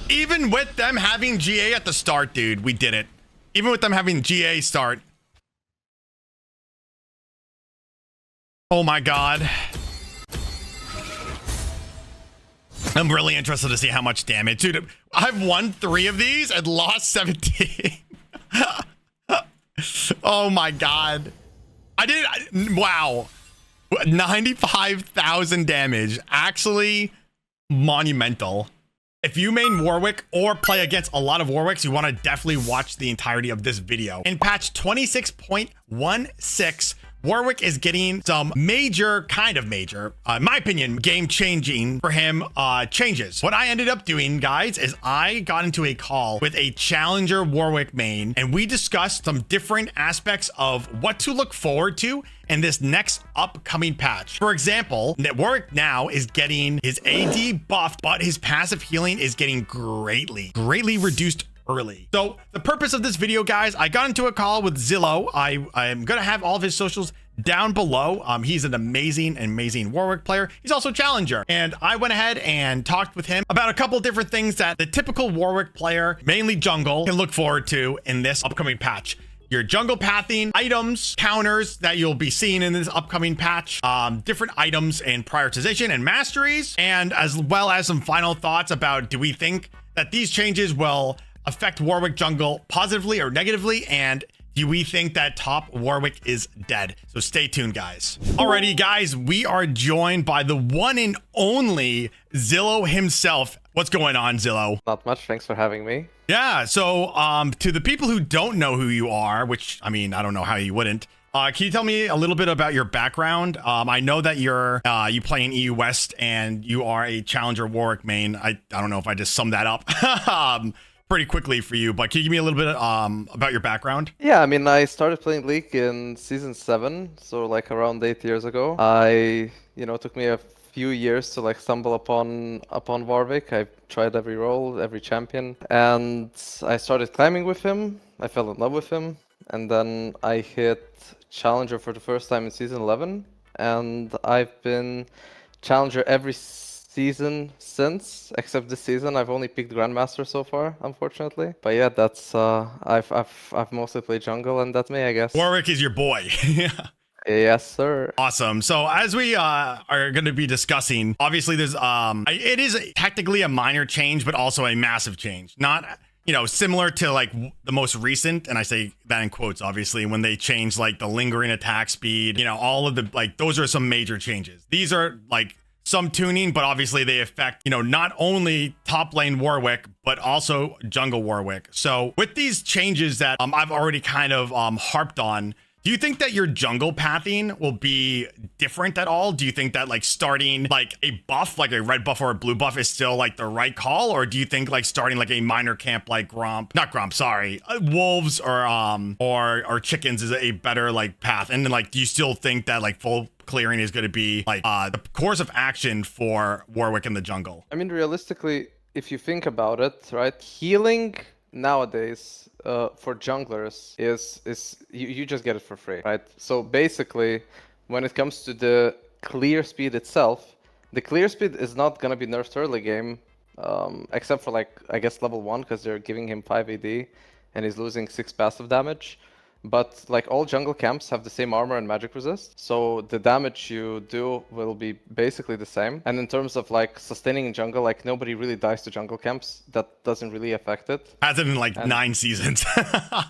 [SPEAKER 1] Even with them having GA at the start, dude, we did it. Even with them having GA start. Oh my god. I'm really interested to see how much damage. Dude, I've won 3 of these and lost 17. Oh my god. Wow. 95,000 damage. Actually monumental. If you main Warwick or play against a lot of Warwicks, you want to definitely watch the entirety of this video. In patch 26.16, Warwick is getting some major, in my opinion, game-changing for him changes. What I ended up doing, guys, is I got into a call with a challenger Warwick main, and we discussed some different aspects of what to look forward to in this next upcoming patch. For example, Warwick now is getting his AD buffed, but his passive healing is getting greatly reduced early. So the purpose of this video, guys, I got into a call with Zillow. I'm gonna have all of his socials down below. He's an amazing Warwick player. He's also challenger, and I went ahead and talked with him about a couple different things that the typical Warwick player, mainly jungle, can look forward to in this upcoming patch. Your jungle pathing, items, counters that you'll be seeing in this upcoming patch, different items and prioritization and masteries, and as well as some final thoughts about, do we think that these changes will affect Warwick jungle positively or negatively, and do we think that top Warwick is dead? So stay tuned, guys. Alrighty, guys, we are joined by the one and only Zillow himself. What's going on, Zillow?
[SPEAKER 6] Not much. Thanks for having me.
[SPEAKER 1] Yeah, so to the people who don't know who you are, which, I mean, I don't know how you wouldn't, can you tell me a little bit about your background? I know that you play in EU West and you are a challenger Warwick main. I don't know if I just summed that up pretty quickly for you, but can you give me a little bit about your background?
[SPEAKER 6] Yeah, I mean, I started playing League in season 7, so like around 8 years ago. Took me a few years to like stumble upon Warwick. I tried every role, every champion, and I started climbing with him. I fell in love with him, and then I hit challenger for the first time in season 11, and I've been challenger every season since, except this season. I've only picked Grandmaster so far, unfortunately. But yeah, that's I've mostly played jungle, and that's me, I guess.
[SPEAKER 1] Warwick is your boy.
[SPEAKER 6] Yes, sir.
[SPEAKER 1] Awesome. So as we are going to be discussing, obviously there's it is technically a minor change, but also a massive change. Not, similar to like the most recent, and I say that in quotes, obviously, when they changed like the lingering attack speed, all of the, like, those are some major changes. These are like some tuning, but obviously they affect, not only top lane Warwick, but also jungle Warwick. So with these changes that I've already kind of harped on, do you think that your jungle pathing will be different at all? Do you think that like starting like a buff, like a red buff or a blue buff, is still like the right call? Or do you think like starting like a minor camp like wolves or chickens is a better like path? And then like, do you still think that like full clearing is going to be like the course of action for Warwick in the jungle?
[SPEAKER 6] I mean, realistically, if you think about it, right, healing nowadays for junglers is you just get it for free, right? So basically, when it comes to the clear speed itself, the clear speed is not gonna be nerfed early game, except for like, I guess, level 1, because they're giving him 5 AD and he's losing 6 passive damage. But like all jungle camps have the same armor and magic resist, so the damage you do will be basically the same. And in terms of like sustaining in jungle, like nobody really dies to jungle camps. That doesn't really affect it.
[SPEAKER 1] Hasn't in like 9 seasons.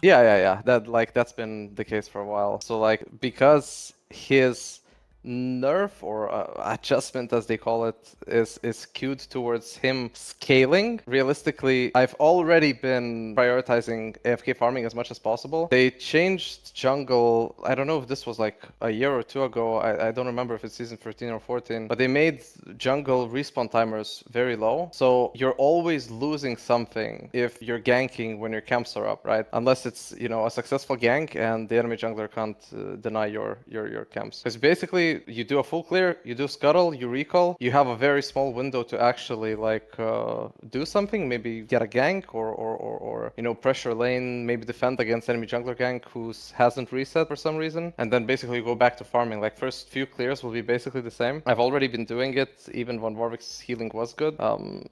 [SPEAKER 6] Yeah. That's been the case for a while. So like, because his nerf or adjustment, as they call it, is skewed towards him scaling. Realistically, I've already been prioritizing AFK farming as much as possible. They changed jungle, I don't know if this was like a year or two ago, I don't remember if it's season 13 or 14, but they made jungle respawn timers very low, so you're always losing something if you're ganking when your camps are up, right? Unless it's, a successful gank and the enemy jungler can't deny your camps. Because basically, you do a full clear, you do scuttle, you recall, you have a very small window to actually like do something, maybe get a gank or pressure lane, maybe defend against enemy jungler gank who hasn't reset for some reason, and then basically you go back to farming. Like, first few clears will be basically the same. I've already been doing it even when Warwick's healing was good.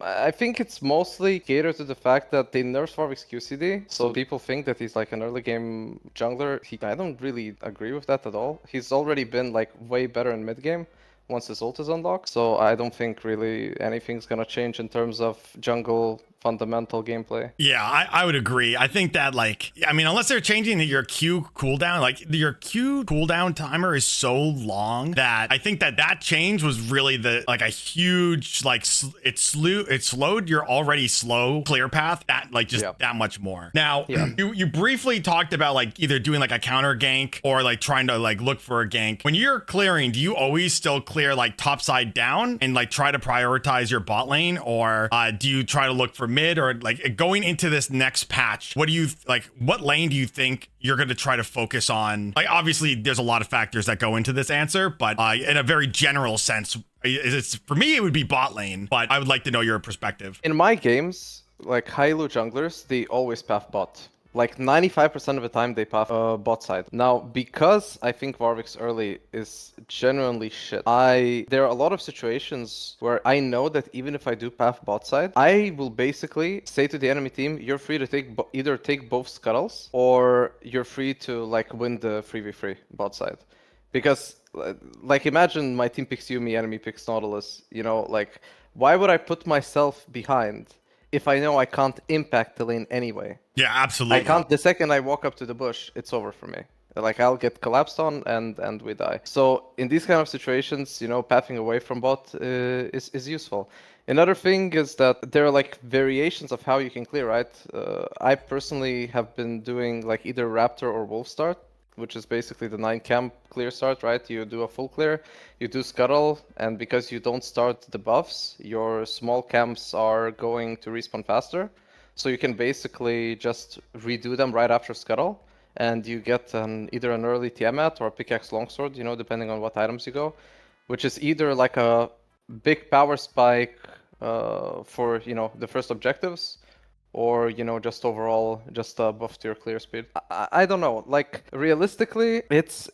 [SPEAKER 6] I think it's mostly catered to the fact that they nerfed Warwick's QCD, so people think that he's like an early game jungler. I don't really agree with that at all. He's already been like way better in mid game, once his ult is unlocked. So I don't think really anything's gonna change in terms of jungle fundamental gameplay.
[SPEAKER 1] Yeah, I would agree. I think that, like, I mean, unless they're changing your Q cooldown, like your Q cooldown timer is so long that I think that change was really a huge, like, it slowed your already slow clear path that that much more. Now, you briefly talked about like either doing like a counter gank or like trying to like look for a gank. When you're clearing, do you always still clear like top side down and like try to prioritize your bot lane, or do you try to look for mid? Or like going into this next patch, what lane do you think you're going to try to focus on? Like, obviously there's a lot of factors that go into this answer, but in a very general sense, for me it would be bot lane, but I would like to know your perspective.
[SPEAKER 6] In my games, like high elo junglers, they always path bot. Like 95% of the time they path bot side. Now, because I think Warwick's early is genuinely shit, there are a lot of situations where I know that even if I do path bot side, I will basically say to the enemy team, you're free to either take both scuttles, or you're free to like win the 3v3 bot side. Because like imagine my team picks Yumi, enemy picks Nautilus, you know, like why would I put myself behind if I know I can't impact the lane anyway?
[SPEAKER 1] Yeah, absolutely.
[SPEAKER 6] I can't. The second I walk up to the bush, it's over for me. Like I'll get collapsed on and we die. So in these kind of situations, you know, pathing away from bot is useful. Another thing is that there are like variations of how you can clear, right? I personally have been doing like either Raptor or Wolf start, which is basically the 9 camp clear start, right? You do a full clear, you do scuttle, and because you don't start the buffs, your small camps are going to respawn faster. So you can basically just redo them right after scuttle, and you get either an early Tiamat or a pickaxe longsword, you know, depending on what items you go, which is either like a big power spike for, you know, the first objectives, or, you know, just overall just a buff to your clear speed. I don't know, like realistically it's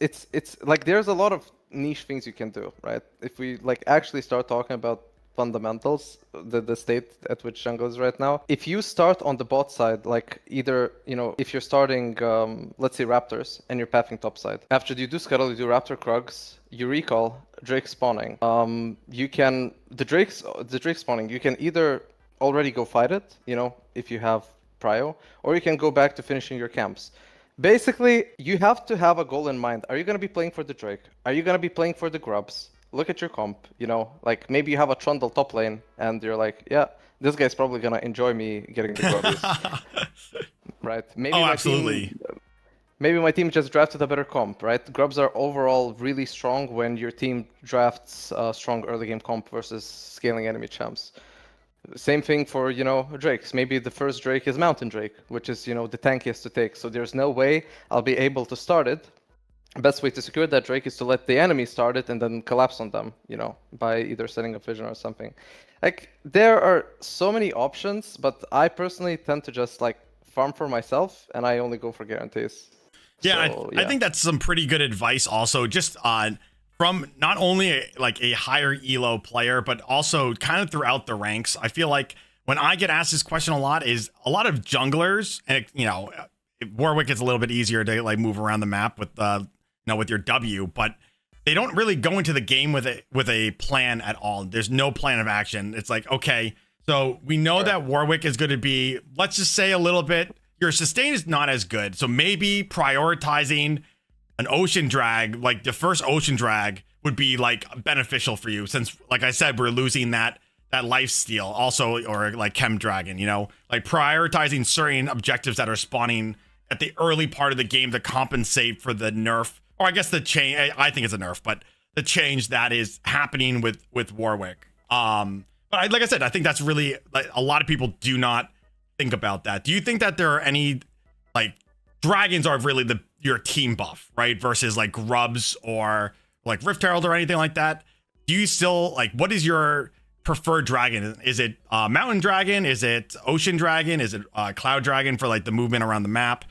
[SPEAKER 6] like there's a lot of niche things you can do, right? If we like actually start talking about fundamentals, the state at which jungle is right now, if you start on the bot side, like either, you know, if you're starting let's say Raptors and you're pathing top side, after you do scuttle, you do Raptor Krugs, you recall Drake spawning, you can the Drake spawning, you can either already go fight it, you know, if you have prio, or you can go back to finishing your camps. Basically, you have to have a goal in mind. Are you going to be playing for the Drake? Are you going to be playing for the grubs? Look at your comp, you know, like maybe you have a Trundle top lane and you're like, yeah, this guy's probably going to enjoy me getting the grubbies. Right? Maybe
[SPEAKER 1] absolutely.
[SPEAKER 6] Maybe my team just drafted a better comp, right? Grubs are overall really strong when your team drafts a strong early game comp versus scaling enemy champs. Same thing for, you know, Drakes. Maybe the first Drake is Mountain Drake, which is, you know, the tankiest to take. So there's no way I'll be able to start it. Best way to secure that Drake is to let the enemy start it and then collapse on them, you know, by either setting a vision or something. Like, there are so many options, but I personally tend to just, like, farm for myself, and I only go for guarantees.
[SPEAKER 1] Yeah,
[SPEAKER 6] So,
[SPEAKER 1] I think that's some pretty good advice also, just on from not only a higher elo player, but also kind of throughout the ranks. I feel like when I get asked this question a lot is a lot of junglers, and you know, Warwick is a little bit easier to like move around the map with you know, with your W, but they don't really go into the game with a plan at all. There's no plan of action. It's like, okay, so we know that Warwick is going to be, let's just say a little bit, your sustain is not as good. So maybe prioritizing an ocean drag, like the first ocean drag, would be like beneficial for you, since like I said, we're losing that life steal also, or like chem dragon, you know, like prioritizing certain objectives that are spawning at the early part of the game to compensate for the nerf, or I guess the change. I think it's a nerf, but the change that is happening with Warwick. But like I said, I think that's really, like, a lot of people do not think about that. Do you think that there are any, like, dragons are really your team buff, right? Versus like grubs or like Rift Herald or anything like that. Do you still, like, what is your preferred dragon? Is it mountain dragon? Is it ocean dragon? Is it cloud dragon for like the movement around the map?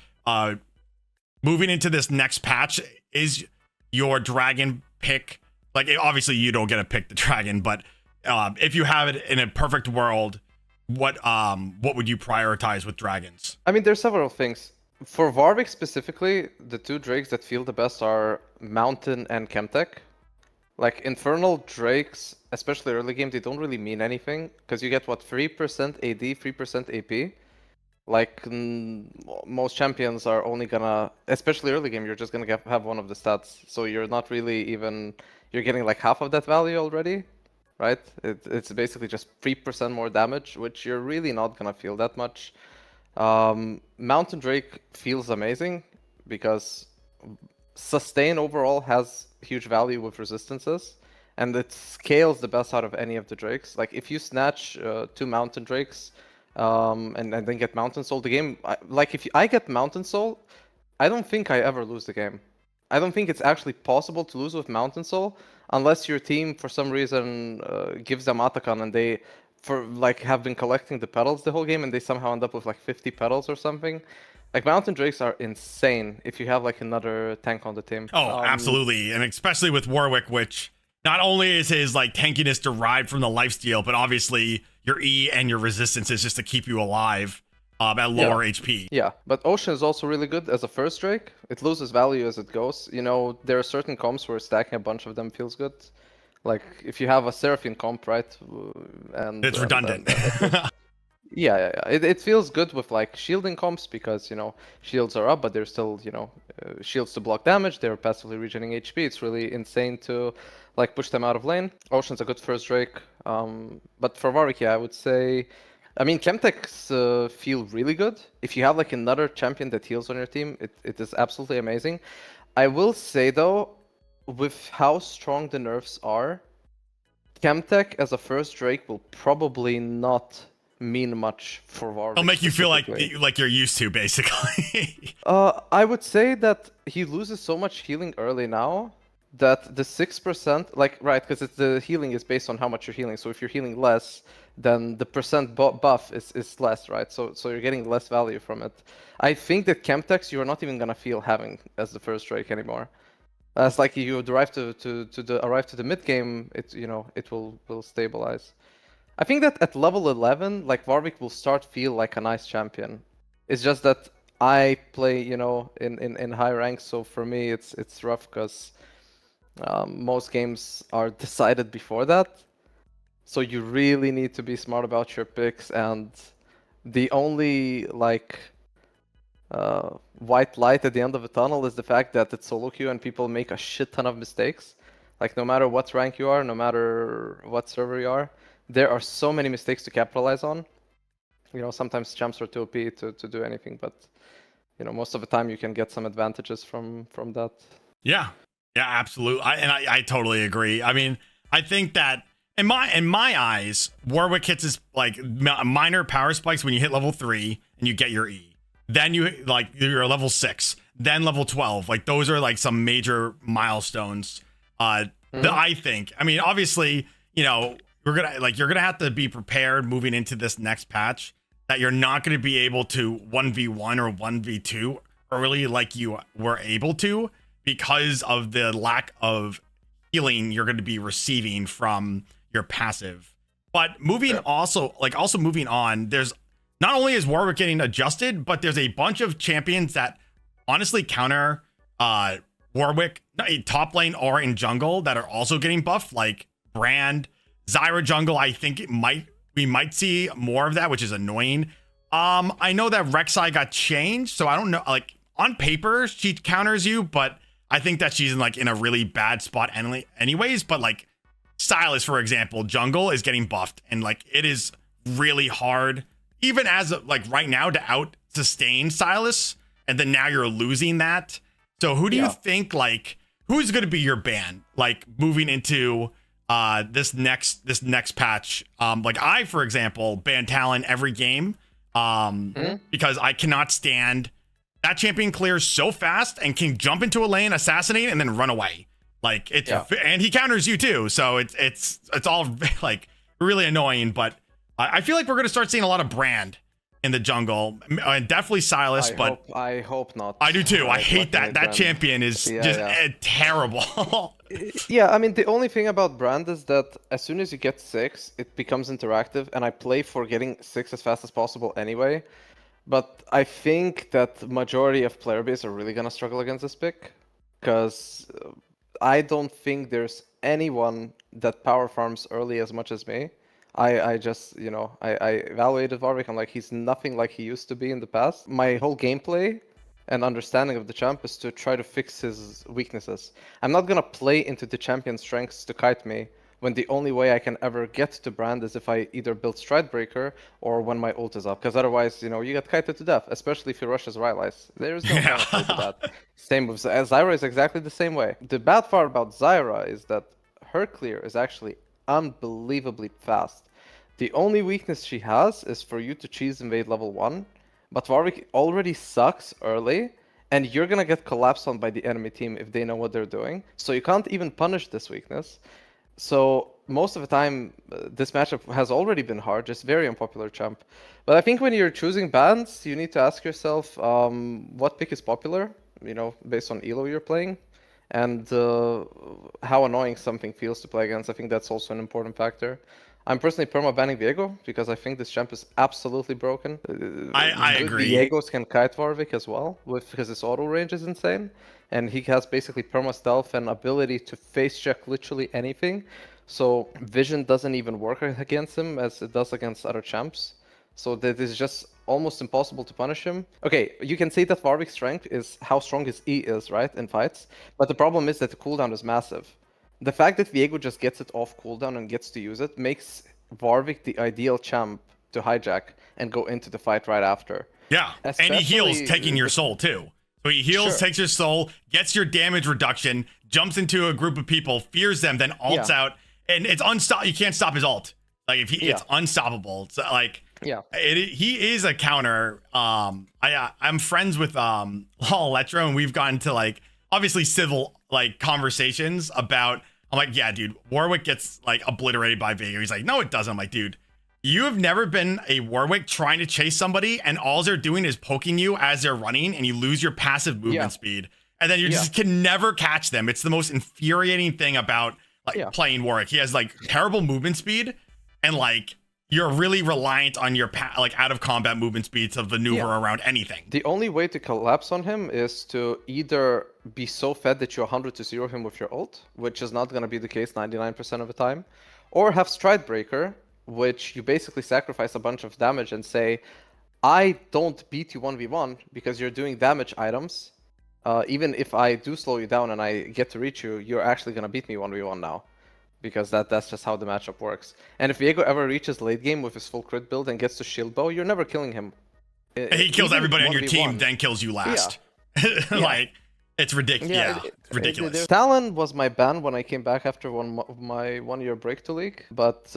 [SPEAKER 1] Moving into this next patch, is your dragon pick, like, obviously you don't get to pick the dragon, but if you have it in a perfect world, what would you prioritize with dragons?
[SPEAKER 6] I mean, there's several things. For Warwick specifically, the two drakes that feel the best are Mountain and Chemtech. Like Infernal Drakes, especially early game, they don't really mean anything because you get what 3% AD, 3% AP. Like most champions are only gonna, especially early game, you're just gonna have one of the stats. So you're not really even, you're getting like half of that value already, right? It's basically just 3% more damage, which you're really not gonna feel that much. Mountain Drake feels amazing because sustain overall has huge value with resistances, and it scales the best out of any of the drakes. Like if you snatch 2 mountain drakes and then get mountain soul, the game like if I get mountain soul, I don't think I ever lose the game. I don't think it's actually possible to lose with mountain soul unless your team for some reason gives them Atakan and they have been collecting the petals the whole game and they somehow end up with like 50 petals or something. Like mountain drakes are insane if you have like another tank on the team.
[SPEAKER 1] Oh, absolutely, and especially with Warwick, which not only is his like tankiness derived from the lifesteal, but obviously your E and your resistance is just to keep you alive at lower HP.
[SPEAKER 6] Yeah, but Ocean is also really good as a first drake. It loses value as it goes. You know, there are certain comps where stacking a bunch of them feels good. Like if you have a Seraphine comp, right? And
[SPEAKER 1] it's redundant.
[SPEAKER 6] Yeah. It feels good with like shielding comps because, you know, shields are up, but they're still, you know, shields to block damage. They're passively regenerating HP. It's really insane to like push them out of lane. Ocean's a good first drake. But for Warwick, yeah, I would say, I mean, Chemtechs feel really good. If you have like another champion that heals on your team, it is absolutely amazing. I will say though, with how strong the nerfs are, Chemtech as a first drake will probably not mean much for Warwick.
[SPEAKER 1] It'll make you feel like you're used to, basically.
[SPEAKER 6] I would say that he loses so much healing early now that the 6%, like, right, because the healing is based on how much you're healing. So if you're healing less, then the percent buff is less, right? So you're getting less value from it. I think that Chemtechs you're not even gonna feel having as the first drake anymore. As like you arrive to the mid game, it will stabilize. I think that at level 11, like Warwick will start feel like a nice champion. It's just that I play, you know, in high ranks, so for me it's rough because most games are decided before that. So you really need to be smart about your picks, and the only like white light at the end of the tunnel is the fact that it's solo queue and people make a shit ton of mistakes. Like no matter what rank you are, no matter what server you are, there are so many mistakes to capitalize on. You know, sometimes champs are too OP to do anything, but you know, most of the time you can get some advantages from that.
[SPEAKER 1] Yeah, absolutely. I totally agree. I mean, I think that in my eyes, Warwick hits his like minor power spikes when you hit level 3 and you get your E. Then you're level 6, then level 12. Like those are like some major milestones. That I think. I mean, obviously, you know, you're gonna have to be prepared moving into this next patch that you're not going to be able to 1v1 or 1v2 early like you were able to because of the lack of healing you're going to be receiving from your passive. But moving moving on, there's not only is Warwick getting adjusted, but there's a bunch of champions that honestly counter Warwick, top lane or in jungle, that are also getting buffed, like Brand, Zyra jungle. I think we might see more of that, which is annoying. I know that Rek'Sai got changed, so I don't know. Like on paper, she counters you, but I think that she's in a really bad spot anyways. But like Sylas, for example, jungle is getting buffed, and like it is really hard, even as like right now, to out sustain Sylas, and then now you're losing that. So who do you think, like, who's going to be your ban, like moving into this next patch? Like I, for example, ban Talon every game because I cannot stand that champion clears so fast and can jump into a lane, assassinate, and then run away. Like it's and he counters you too, so it's all like really annoying. But I feel like we're going to start seeing a lot of Brand in the jungle, and definitely Sylas.
[SPEAKER 6] I hope not.
[SPEAKER 1] I do too. I hate that champion is terrible.
[SPEAKER 6] Yeah, I mean, the only thing about Brand is that as soon as you get 6, it becomes interactive, and I play for getting 6 as fast as possible anyway. But I think that the majority of player base are really gonna struggle against this pick, because I don't think there's anyone that power farms early as much as me. I just, I evaluated Warwick. I'm like, he's nothing like he used to be in the past. My whole gameplay and understanding of the champ is to try to fix his weaknesses. I'm not gonna play into the champion's strengths to kite me when the only way I can ever get to Brand is if I either build Stridebreaker or when my ult is up. Because otherwise, you get kited to death, especially if he rushes Rylai's. There's no downside to that. Same with Zyra is exactly the same way. The bad part about Zyra is that her clear is actually unbelievably fast. The only weakness she has is for you to cheese invade level 1, but Warwick already sucks early, and you're gonna get collapsed on by the enemy team if they know what they're doing. So you can't even punish this weakness. So most of the time, this matchup has already been hard, just very unpopular champ. But I think when you're choosing bans, you need to ask yourself what pick is popular, based on elo you're playing, and how annoying something feels to play against. I think that's also an important factor. I'm personally perma-banning Viego because I think this champ is absolutely broken.
[SPEAKER 1] I agree.
[SPEAKER 6] Viegos can kite Warwick as well, because his auto range is insane. And he has basically perma-stealth and ability to face check literally anything. So vision doesn't even work against him as it does against other champs. So that is just almost impossible to punish him. Okay, you can say that Warwick's strength is how strong his E is, right, in fights. But the problem is that the cooldown is massive. The fact that Viego just gets it off cooldown and gets to use it makes Warwick the ideal champ to hijack and go into the fight right after.
[SPEAKER 1] Yeah, and he heals taking your soul too. So he heals, takes your soul, gets your damage reduction, jumps into a group of people, fears them, then ults out, and it's unstoppable. You can't stop his ult. Like if it's unstoppable. So like he is a counter. I'm friends with Law Electro, and we've gotten to like obviously civil like conversations about. I'm like, yeah, dude, Warwick gets like obliterated by Viego. He's like, no, it doesn't. I'm like, dude, you have never been a Warwick trying to chase somebody and all they're doing is poking you as they're running and you lose your passive movement speed. And then you just can never catch them. It's the most infuriating thing about like playing Warwick. He has like terrible movement speed and like you're really reliant on your like out of combat movement speed to maneuver around anything.
[SPEAKER 6] The only way to collapse on him is to either be so fed that you're 100 to 0 him with your ult, which is not going to be the case 99% of the time, or have Stridebreaker, which you basically sacrifice a bunch of damage and say, I don't beat you 1v1 because you're doing damage items. Even if I do slow you down and I get to reach you, you're actually going to beat me 1v1 now. Because that's just how the matchup works. And if Viego ever reaches late game with his full crit build and gets to shield bow, you're never killing him.
[SPEAKER 1] He kills everybody on your team, then kills you last. Like, it's ridiculous. It's ridiculous.
[SPEAKER 6] Talon was my ban when I came back after my 1 year break to League, but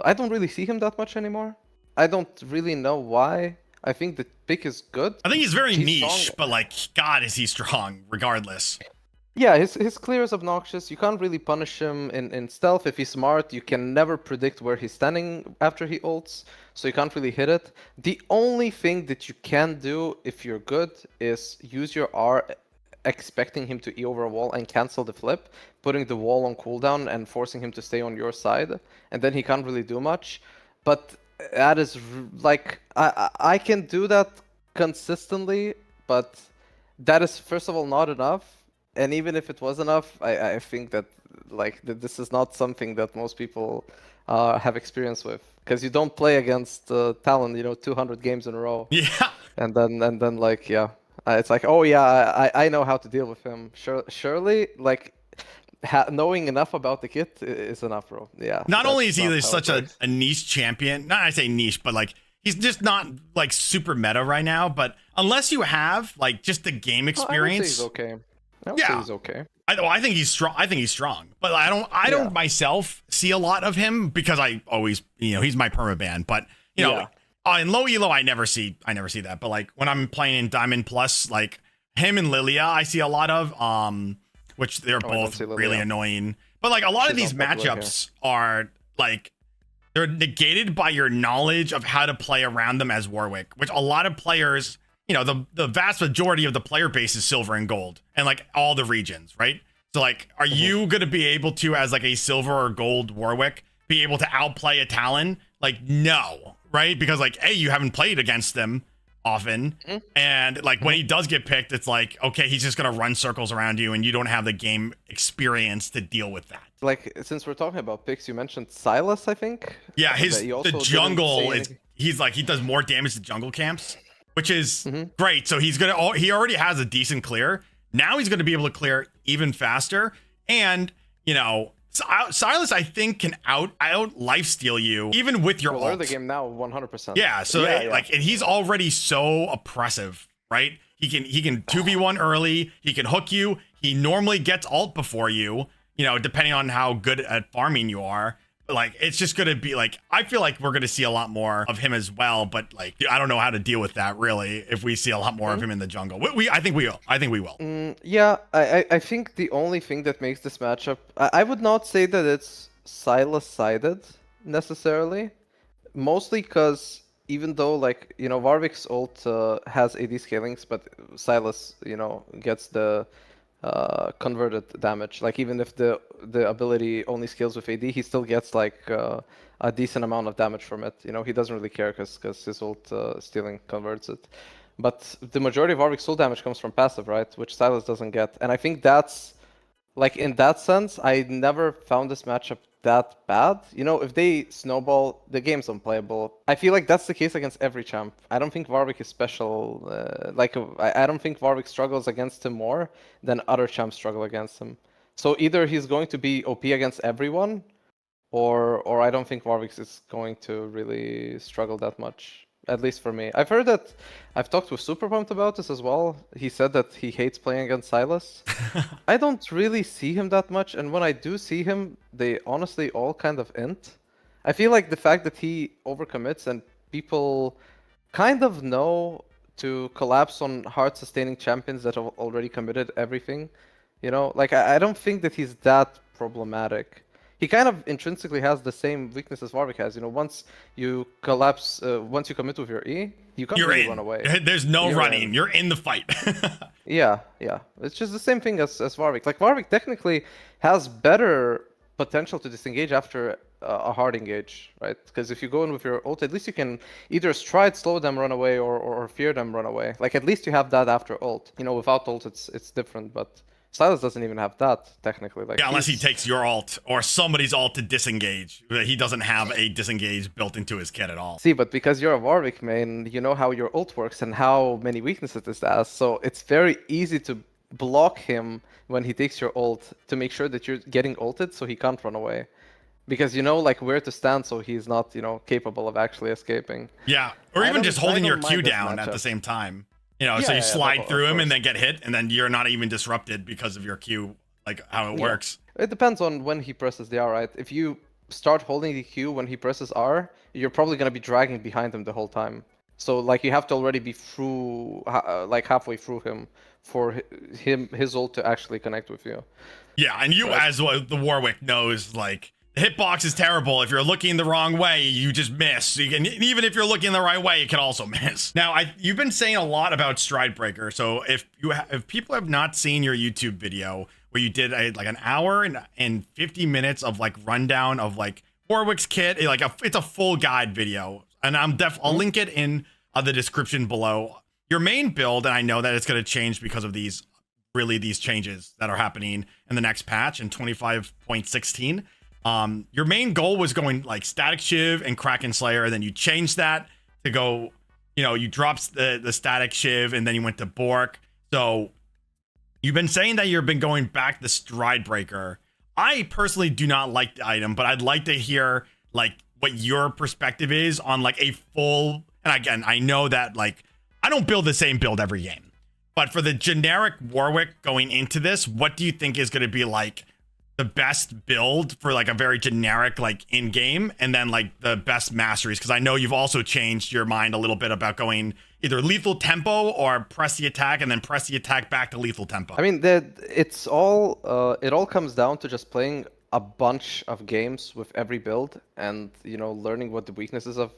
[SPEAKER 6] I don't really see him that much anymore. I don't really know why. I think the pick is good.
[SPEAKER 1] I think he's very niche, strong. But like, God, is he strong regardless.
[SPEAKER 6] Yeah, his clear is obnoxious. You can't really punish him in stealth. If he's smart, you can never predict where he's standing after he ults, so you can't really hit it. The only thing that you can do if you're good is use your R expecting him to E over a wall and cancel the flip, putting the wall on cooldown and forcing him to stay on your side, and then he can't really do much. But that is like, I can do that consistently, but that is first of all not enough. And even if it was enough, I think that like this is not something that most people have experience with, because you don't play against Talon, 200 games in a row.
[SPEAKER 1] Yeah.
[SPEAKER 6] And then like it's like, oh yeah, I know how to deal with him. Surely like knowing enough about the kit is enough, bro. Yeah.
[SPEAKER 1] Not only is he such a niche champion, not I say niche, but like he's just not like super meta right now. But unless you have like just the game experience,
[SPEAKER 6] he's okay. He's okay.
[SPEAKER 1] I think he's strong. I think he's strong, but I don't myself see a lot of him because I always, he's my permaban. But in low elo, I never see that. But like when I'm playing in Diamond Plus, like him and Lilia, I see a lot of which they're both really annoying. But like a lot of these matchups are like they're negated by your knowledge of how to play around them as Warwick, which a lot of players. The vast majority of the player base is silver and gold and like all the regions, right? So like, are you going to be able to, as like a silver or gold Warwick, be able to outplay a Talon? Like, no, right? Because like, A, you haven't played against them often. And like when he does get picked, it's like, okay, he's just going to run circles around you and you don't have the game experience to deal with that.
[SPEAKER 6] Like, since we're talking about picks, you mentioned Silas, I think.
[SPEAKER 1] Yeah,
[SPEAKER 6] That you also
[SPEAKER 1] the
[SPEAKER 6] didn't
[SPEAKER 1] jungle
[SPEAKER 6] say
[SPEAKER 1] is
[SPEAKER 6] anything.
[SPEAKER 1] he's like he does more damage to jungle camps, which is
[SPEAKER 6] Mm-hmm.
[SPEAKER 1] great. So he already has a decent clear. Now he's gonna be able to clear even faster. And you know, Silas I think can out lifesteal you even with your
[SPEAKER 6] We'll learn
[SPEAKER 1] ult.
[SPEAKER 6] the game now 100%.
[SPEAKER 1] Yeah, so like and he's already so oppressive, right? He can 2v1 early, he can hook you, he normally gets ult before you, you know, depending on how good at farming you are. But like it's just gonna be like I feel like we're gonna see a lot more of him as well, but like I don't know how to deal with that really if we see a lot more of him in the jungle. I think we will. I think we will.
[SPEAKER 6] Yeah, I think the only thing that makes this matchup, I would not say that it's Silas-sided necessarily, mostly because even though like you know Warwick's ult has AD scalings, but Silas gets the converted damage. Like even if the ability only scales with AD, he still gets like a decent amount of damage from it. You know, he doesn't really care because his ult stealing converts it. But the majority of Warwick's soul damage comes from passive, right? Which Silas doesn't get. And I think that's, like, in that sense, I never found this matchup that bad. You know, if they snowball, the game's unplayable. I feel like that's the case against every champ. I don't think Warwick is special. I don't think Warwick struggles against him more than other champs struggle against him. So either he's going to be OP against everyone, or I don't think Warwick is going to really struggle that much. At least for me. I've heard that, I've talked with Super Pumped about this as well. He said that he hates playing against Silas. I don't really see him that much, and when I do see him, they honestly all kind of int. I feel like the fact that he overcommits and people kind of know to collapse on hard sustaining champions that have already committed everything. You know, like I don't think that he's that problematic. He kind of intrinsically has the same weakness as Warwick has. You know, once you collapse, once you commit with your E, you can't
[SPEAKER 1] You're
[SPEAKER 6] really
[SPEAKER 1] in.
[SPEAKER 6] run away.
[SPEAKER 1] There's no
[SPEAKER 6] You're
[SPEAKER 1] running.
[SPEAKER 6] in.
[SPEAKER 1] You're in the fight.
[SPEAKER 6] Yeah. It's just the same thing as Warwick. Like Warwick technically has better potential to disengage after a hard engage, right? Because if you go in with your ult, at least you can either stride, slow them, run away, or fear them, run away. Like at least you have that after ult. You know, without ult, it's different, but Silas doesn't even have that technically. Like
[SPEAKER 1] Yeah, unless he takes your ult or somebody's ult to disengage. He doesn't have a disengage built into his kit at all.
[SPEAKER 6] See, but because you're a Warwick main, you know how your ult works and how many weaknesses this has. So it's very easy to block him when he takes your ult to make sure that you're getting ulted so he can't run away. Because you know like where to stand so he's not, you know, capable of actually escaping.
[SPEAKER 1] Yeah, or
[SPEAKER 6] I
[SPEAKER 1] even just
[SPEAKER 6] don't
[SPEAKER 1] holding your
[SPEAKER 6] mind
[SPEAKER 1] Q
[SPEAKER 6] this
[SPEAKER 1] down at
[SPEAKER 6] matchup.
[SPEAKER 1] the same time. You know, so
[SPEAKER 6] Yeah,
[SPEAKER 1] you slide
[SPEAKER 6] of
[SPEAKER 1] through him
[SPEAKER 6] course.
[SPEAKER 1] and then get hit, and then you're not even disrupted because of your Q, like how it works.
[SPEAKER 6] It depends on when he presses the R, right? If you start holding the Q when he presses R, you're probably going to be dragging behind him the whole time. So like you have to already be through, like halfway through him for his ult to actually connect with you.
[SPEAKER 1] Yeah, and you as well, the Warwick knows, like, the hitbox is terrible. If you're looking the wrong way, you just miss. So you can, even if you're looking the right way, you can also miss. Now, you've been saying a lot about Stride Breaker. So if people have not seen your YouTube video where you did like an hour and 50 minutes of like rundown of like Warwick's kit, like it's a full guide video, and I'll link it in the description below. Your main build, and I know that it's going to change because of these changes that are happening in the next patch in 25.16. Your main goal was going like Static Shiv and Kraken Slayer, and then you changed that to go, you know, you dropped the Static Shiv and then you went to Bork. So you've been saying that you've been going back the Stride Breaker. I personally do not like the item, but I'd like to hear like what your perspective is on like a full, and again, I know that like I don't build the same build every game, but for the generic Warwick going into this, what do you think is going to be like the best build for like a very generic like in game, and then like the best masteries? Because I know you've also changed your mind a little bit about going either lethal tempo or press the attack and then press the attack back to lethal tempo.
[SPEAKER 6] I mean, it all comes down to just playing a bunch of games with every build and, you know, learning what the weaknesses of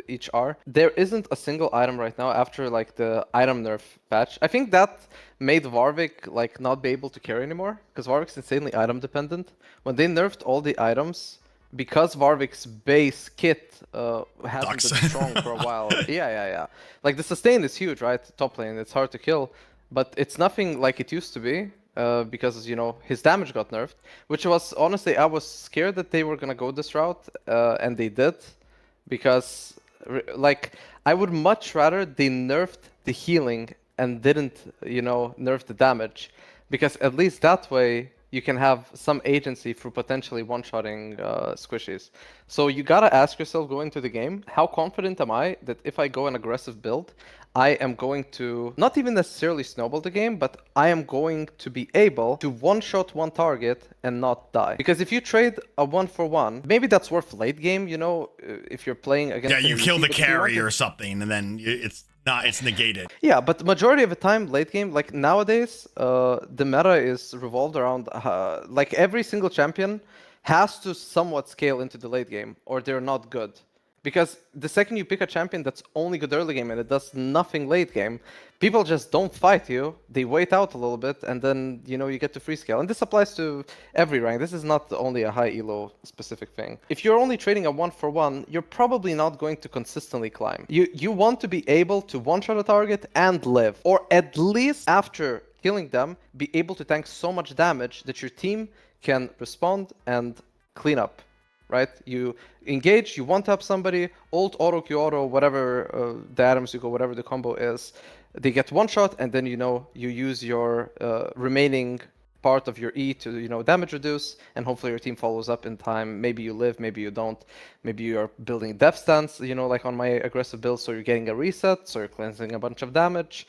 [SPEAKER 6] each are. There isn't a single item right now after like the item nerf patch. I think that made Warwick like not be able to carry anymore because Warwick's insanely item dependent. When they nerfed all the items, because Warwick's base kit hasn't been strong for a while. Yeah. Like the sustain is huge, right? Top lane, it's hard to kill, but it's nothing like it used to be. because his damage got nerfed, which was honestly I was scared that they were gonna go this route, and they did, because like I would much rather they nerfed the healing and didn't nerf the damage, because at least that way you can have some agency for potentially one-shotting squishies. So you gotta ask yourself going into the game, how confident am I that if I go an aggressive build, I am going to not even necessarily snowball the game, but I am going to be able to one-shot one target and not die. Because if you trade a 1-for-1, maybe that's worth late game, if you're playing against...
[SPEAKER 1] Yeah, you kill the carry or something, and then it's negated.
[SPEAKER 6] Yeah, but the majority of the time, late game, like nowadays, the meta is revolved around like every single champion has to somewhat scale into the late game, or they're not good. Because the second you pick a champion that's only good early game and it does nothing late game, people just don't fight you. They wait out a little bit, and then you get to free scale. And this applies to every rank. This is not only a high elo specific thing. If you're only trading a 1-for-1, you're probably not going to consistently climb. You want to be able to one-shot a target and live, or at least after killing them, be able to tank so much damage that your team can respond and clean up. Right? You engage, you one-tap somebody, ult, auto, Q auto, whatever the items you go, whatever the combo is. They get one shot, and then you use your remaining part of your E to damage reduce, and hopefully your team follows up in time. Maybe you live, maybe you don't. Maybe you are building death stance, like on my aggressive build, so you're getting a reset, so you're cleansing a bunch of damage.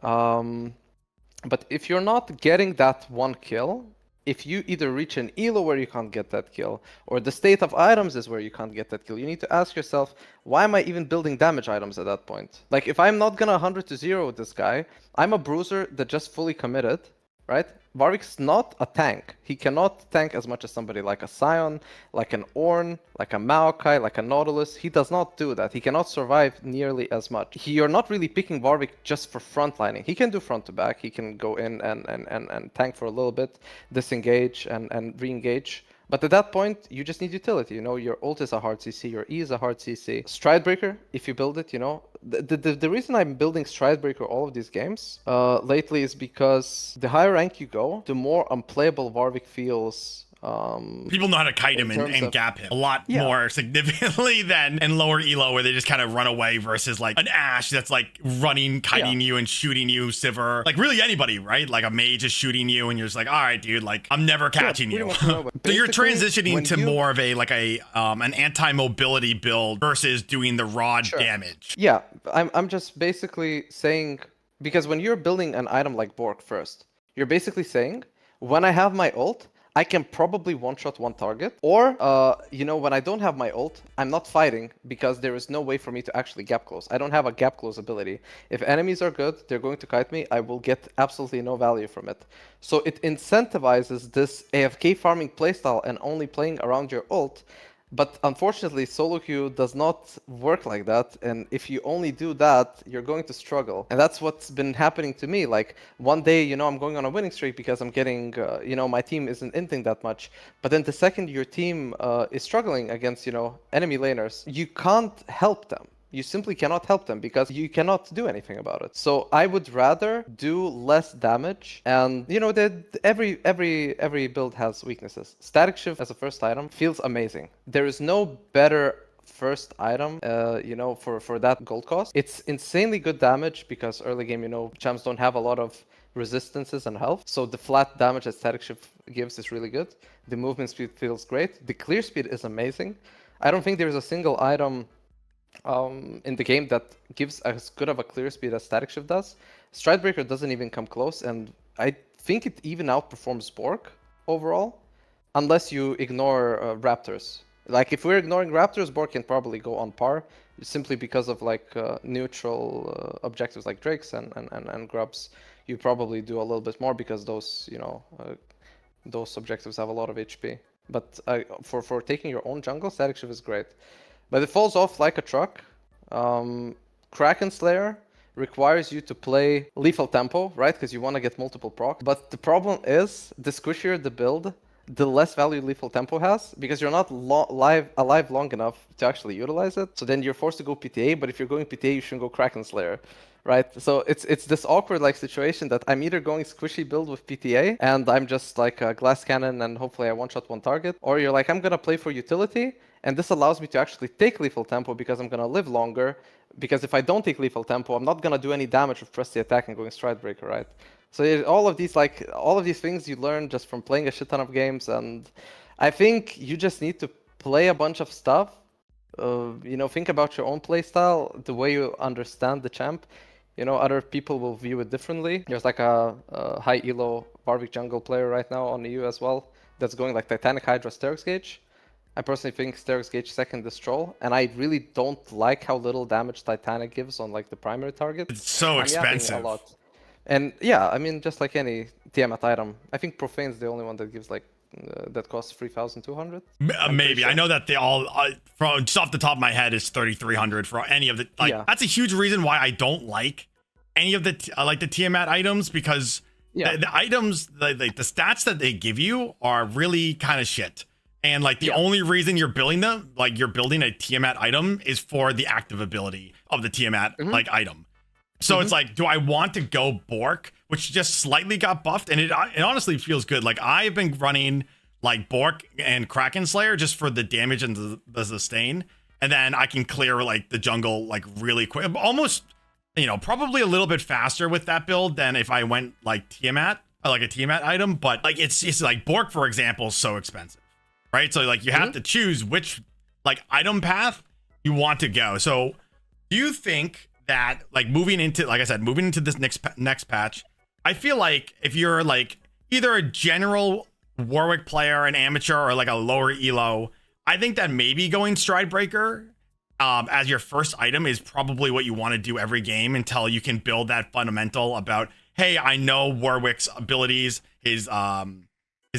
[SPEAKER 6] But if you're not getting that one kill, if you either reach an elo where you can't get that kill, or the state of items is where you can't get that kill, you need to ask yourself, why am I even building damage items at that point? Like, if I'm not gonna 100-0 with this guy, I'm a bruiser that just fully committed, right? Warwick's not a tank. He cannot tank as much as somebody like a Scion, like an Ornn, like a Maokai, like a Nautilus. He does not do that. He cannot survive nearly as much. You're not really picking Warwick just for frontlining. He can do front to back. He can go in and tank for a little bit, disengage and re-engage. But at that point, you just need utility. Your ult is a hard CC, your E is a hard CC. Stridebreaker, if you build it, the reason I'm building Stridebreaker all of these games lately is because the higher rank you go, the more unplayable Warwick feels.
[SPEAKER 1] People know how to kite him and gap him a lot more significantly than in lower elo, where they just kind of run away, versus like an Ashe that's like running, kiting you and shooting you, Sivir, like really anybody, right? Like a mage is shooting you and you're just like, all right, dude, like I'm never catching you. So you're transitioning to more of an anti-mobility build versus doing the raw damage.
[SPEAKER 6] Yeah, I'm just basically saying, because when you're building an item like Bork first, you're basically saying, when I have my ult, I can probably one-shot one target, or, when I don't have my ult, I'm not fighting because there is no way for me to actually gap close. I don't have a gap close ability. If enemies are good, they're going to kite me, I will get absolutely no value from it. So it incentivizes this AFK farming playstyle and only playing around your ult. But unfortunately, solo queue does not work like that, and if you only do that, you're going to struggle. And that's what's been happening to me. Like, one day, I'm going on a winning streak because I'm getting, my team isn't inting that much. But then the second your team is struggling against, enemy laners, you can't help them. You simply cannot help them because you cannot do anything about it. So I would rather do less damage, and every build has weaknesses. Static Shift as a first item feels amazing. There is no better first item, for that gold cost. It's insanely good damage because early game, champs don't have a lot of resistances and health. So the flat damage that Static Shift gives is really good. The movement speed feels great. The clear speed is amazing. I don't think there's a single item in the game that gives as good of a clear speed as Static Shift does. Stridebreaker doesn't even come close, and I think it even outperforms Bork overall, unless you ignore Raptors. Like, if we're ignoring Raptors, Bork can probably go on par, simply because of neutral objectives like Drakes and Grubs. You probably do a little bit more because those those objectives have a lot of HP. But for taking your own jungle, Static Shift is great. But it falls off like a truck. Kraken Slayer requires you to play lethal tempo, right? Because you want to get multiple proc. But the problem is, the squishier the build, the less value lethal tempo has, because you're not alive long enough to actually utilize it. So then you're forced to go PTA, but if you're going PTA, you shouldn't go Kraken Slayer. right? So it's this awkward like situation that I'm either going squishy build with PTA and I'm just like a glass cannon and hopefully I one-shot one target, or you're like, I'm gonna play for utility, and this allows me to actually take lethal tempo because I'm gonna live longer. Because if I don't take lethal tempo, I'm not gonna do any damage with press the attack and going stride breaker, right? So all of these things you learn just from playing a shit ton of games, and I think you just need to play a bunch of stuff. Think about your own playstyle, the way you understand the champ. Other people will view it differently. There's like a high elo Warwick jungle player right now on EU as well that's going like Titanic Hydra Sterix Gauge. I personally think Sterix Gauge second is Troll, and I really don't like how little damage Titanic gives on like the primary target.
[SPEAKER 1] It's so expensive.
[SPEAKER 6] A lot. And yeah, I mean, just like any Tiamat item, I think Profane's the only one that gives like that costs 3,200.
[SPEAKER 1] Maybe. Sure. I know that they all, from just off the top of my head, is 3,300 for any of the. Like, yeah. That's a huge reason why I don't like any of the the Tiamat items, because the items, the stats that they give you are really kind of shit. And like the only reason you're building them, like you're building a Tiamat item, is for the active ability of the Tiamat like item. So it's like, do I want to go Bork, which just slightly got buffed, and it honestly feels good. Like I've been running like Bork and Kraken Slayer just for the damage and the sustain, and then I can clear like the jungle like really quick, almost probably a little bit faster with that build than if I went like Tiamat, like a Tiamat item. But like it's like Bork, for example, is so expensive, right? So like you have to choose which like item path you want to go. So do you think that like moving into this next patch, I feel like if you're like either a general Warwick player, an amateur, or like a lower elo, I think that maybe going Stride Breaker as your first item is probably what you want to do every game until you can build that fundamental about, hey, I know Warwick's abilities, his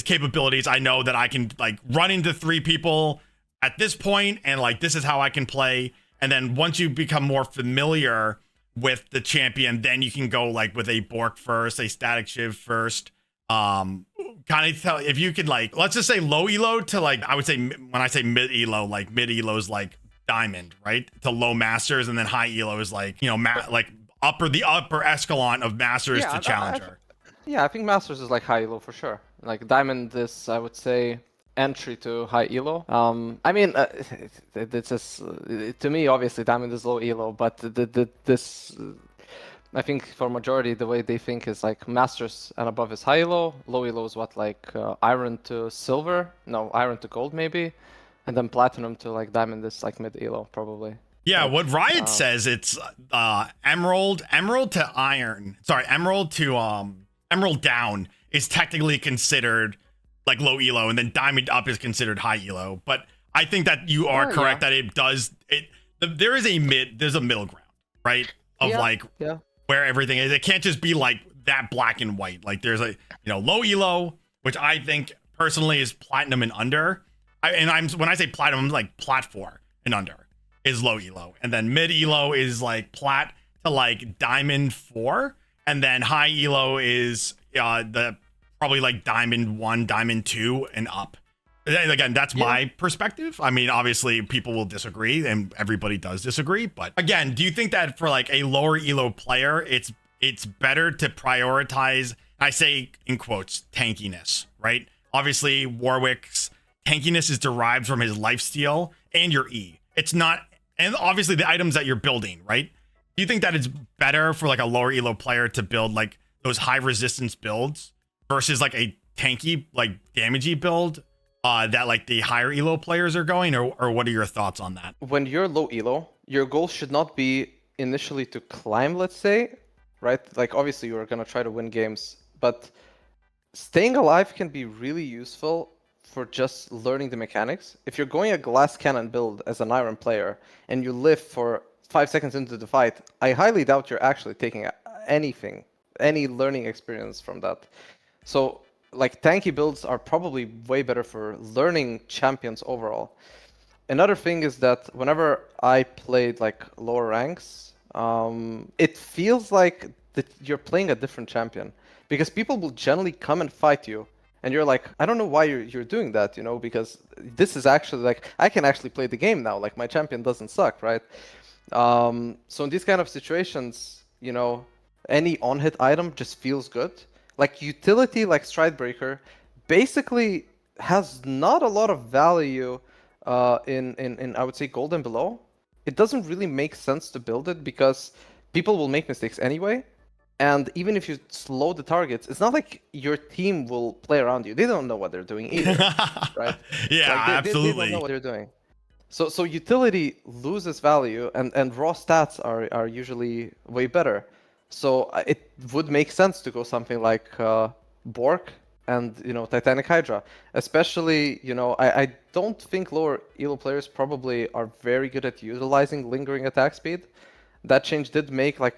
[SPEAKER 1] capabilities. I know that I can like run into 3 people at this point, and like this is how I can play. And then once you become more familiar with the champion, then you can go like with a Bork first, a Static Shiv first. Kind of tell if you could like, let's just say low elo to like, I would say when I say mid elo, like mid elo is like Diamond, right? To low Masters, and then high elo is like, like the upper escalon of Masters to Challenger.
[SPEAKER 6] I think Masters is like high elo for sure. Like Diamond is, I would say, entry to high elo. I mean, it's just to me, obviously Diamond is low elo, but this I think for majority the way they think is like Masters and above is high elo. Low elo is what, like Iron to Silver, no, Iron to Gold maybe, and then Platinum to like Diamond is like mid elo probably.
[SPEAKER 1] Yeah, what Riot says, it's Emerald to Iron. Sorry, Emerald to Emerald down is technically considered like low elo, and then Diamond up is considered high elo. But I think that you are correct that there's a middle ground, right? Of where everything is. It can't just be like that black and white. Like there's a low elo, which I think personally is platinum and under. When I say platinum, I'm like plat 4 and under is low elo, and then mid elo is like plat to like diamond 4, and then high elo is probably like Diamond 1, Diamond 2, and up. Again, that's my perspective. I mean, obviously, people will disagree, and everybody does disagree. But again, do you think that for like a lower elo player, it's better to prioritize, I say in quotes, tankiness, right? Obviously, Warwick's tankiness is derived from his lifesteal and your E. It's not, and obviously the items that you're building, right? Do you think that it's better for like a lower elo player to build like those high resistance builds versus like a tanky, like damagey build that like the higher elo players are going, or what are your thoughts on that?
[SPEAKER 6] When you're low elo, your goal should not be initially to climb, let's say, right? Like obviously you're gonna try to win games, but staying alive can be really useful for just learning the mechanics. If you're going a glass cannon build as an Iron player and you live for 5 seconds into the fight, I highly doubt you're actually taking any learning experience from that. So like tanky builds are probably way better for learning champions overall. Another thing is that whenever I played like lower ranks, it feels like that you're playing a different champion, because people will generally come and fight you, and you're like, I don't know why you're doing that, because this is actually like, I can actually play the game now, like my champion doesn't suck, right? So in these kind of situations, you know, any on-hit item just feels good. Like utility, like Stridebreaker, basically has not a lot of value in I would say gold and below. It doesn't really make sense to build it because people will make mistakes anyway. And even if you slow the targets, it's not like your team will play around you. They don't know what they're doing either, right?
[SPEAKER 1] Yeah,
[SPEAKER 6] Like,
[SPEAKER 1] absolutely.
[SPEAKER 6] They don't know what they're doing. So utility loses value, and raw stats are usually way better. So it would make sense to go something like Bork and Titanic Hydra, especially I don't think lower elo players probably are very good at utilizing lingering attack speed. That change did make like.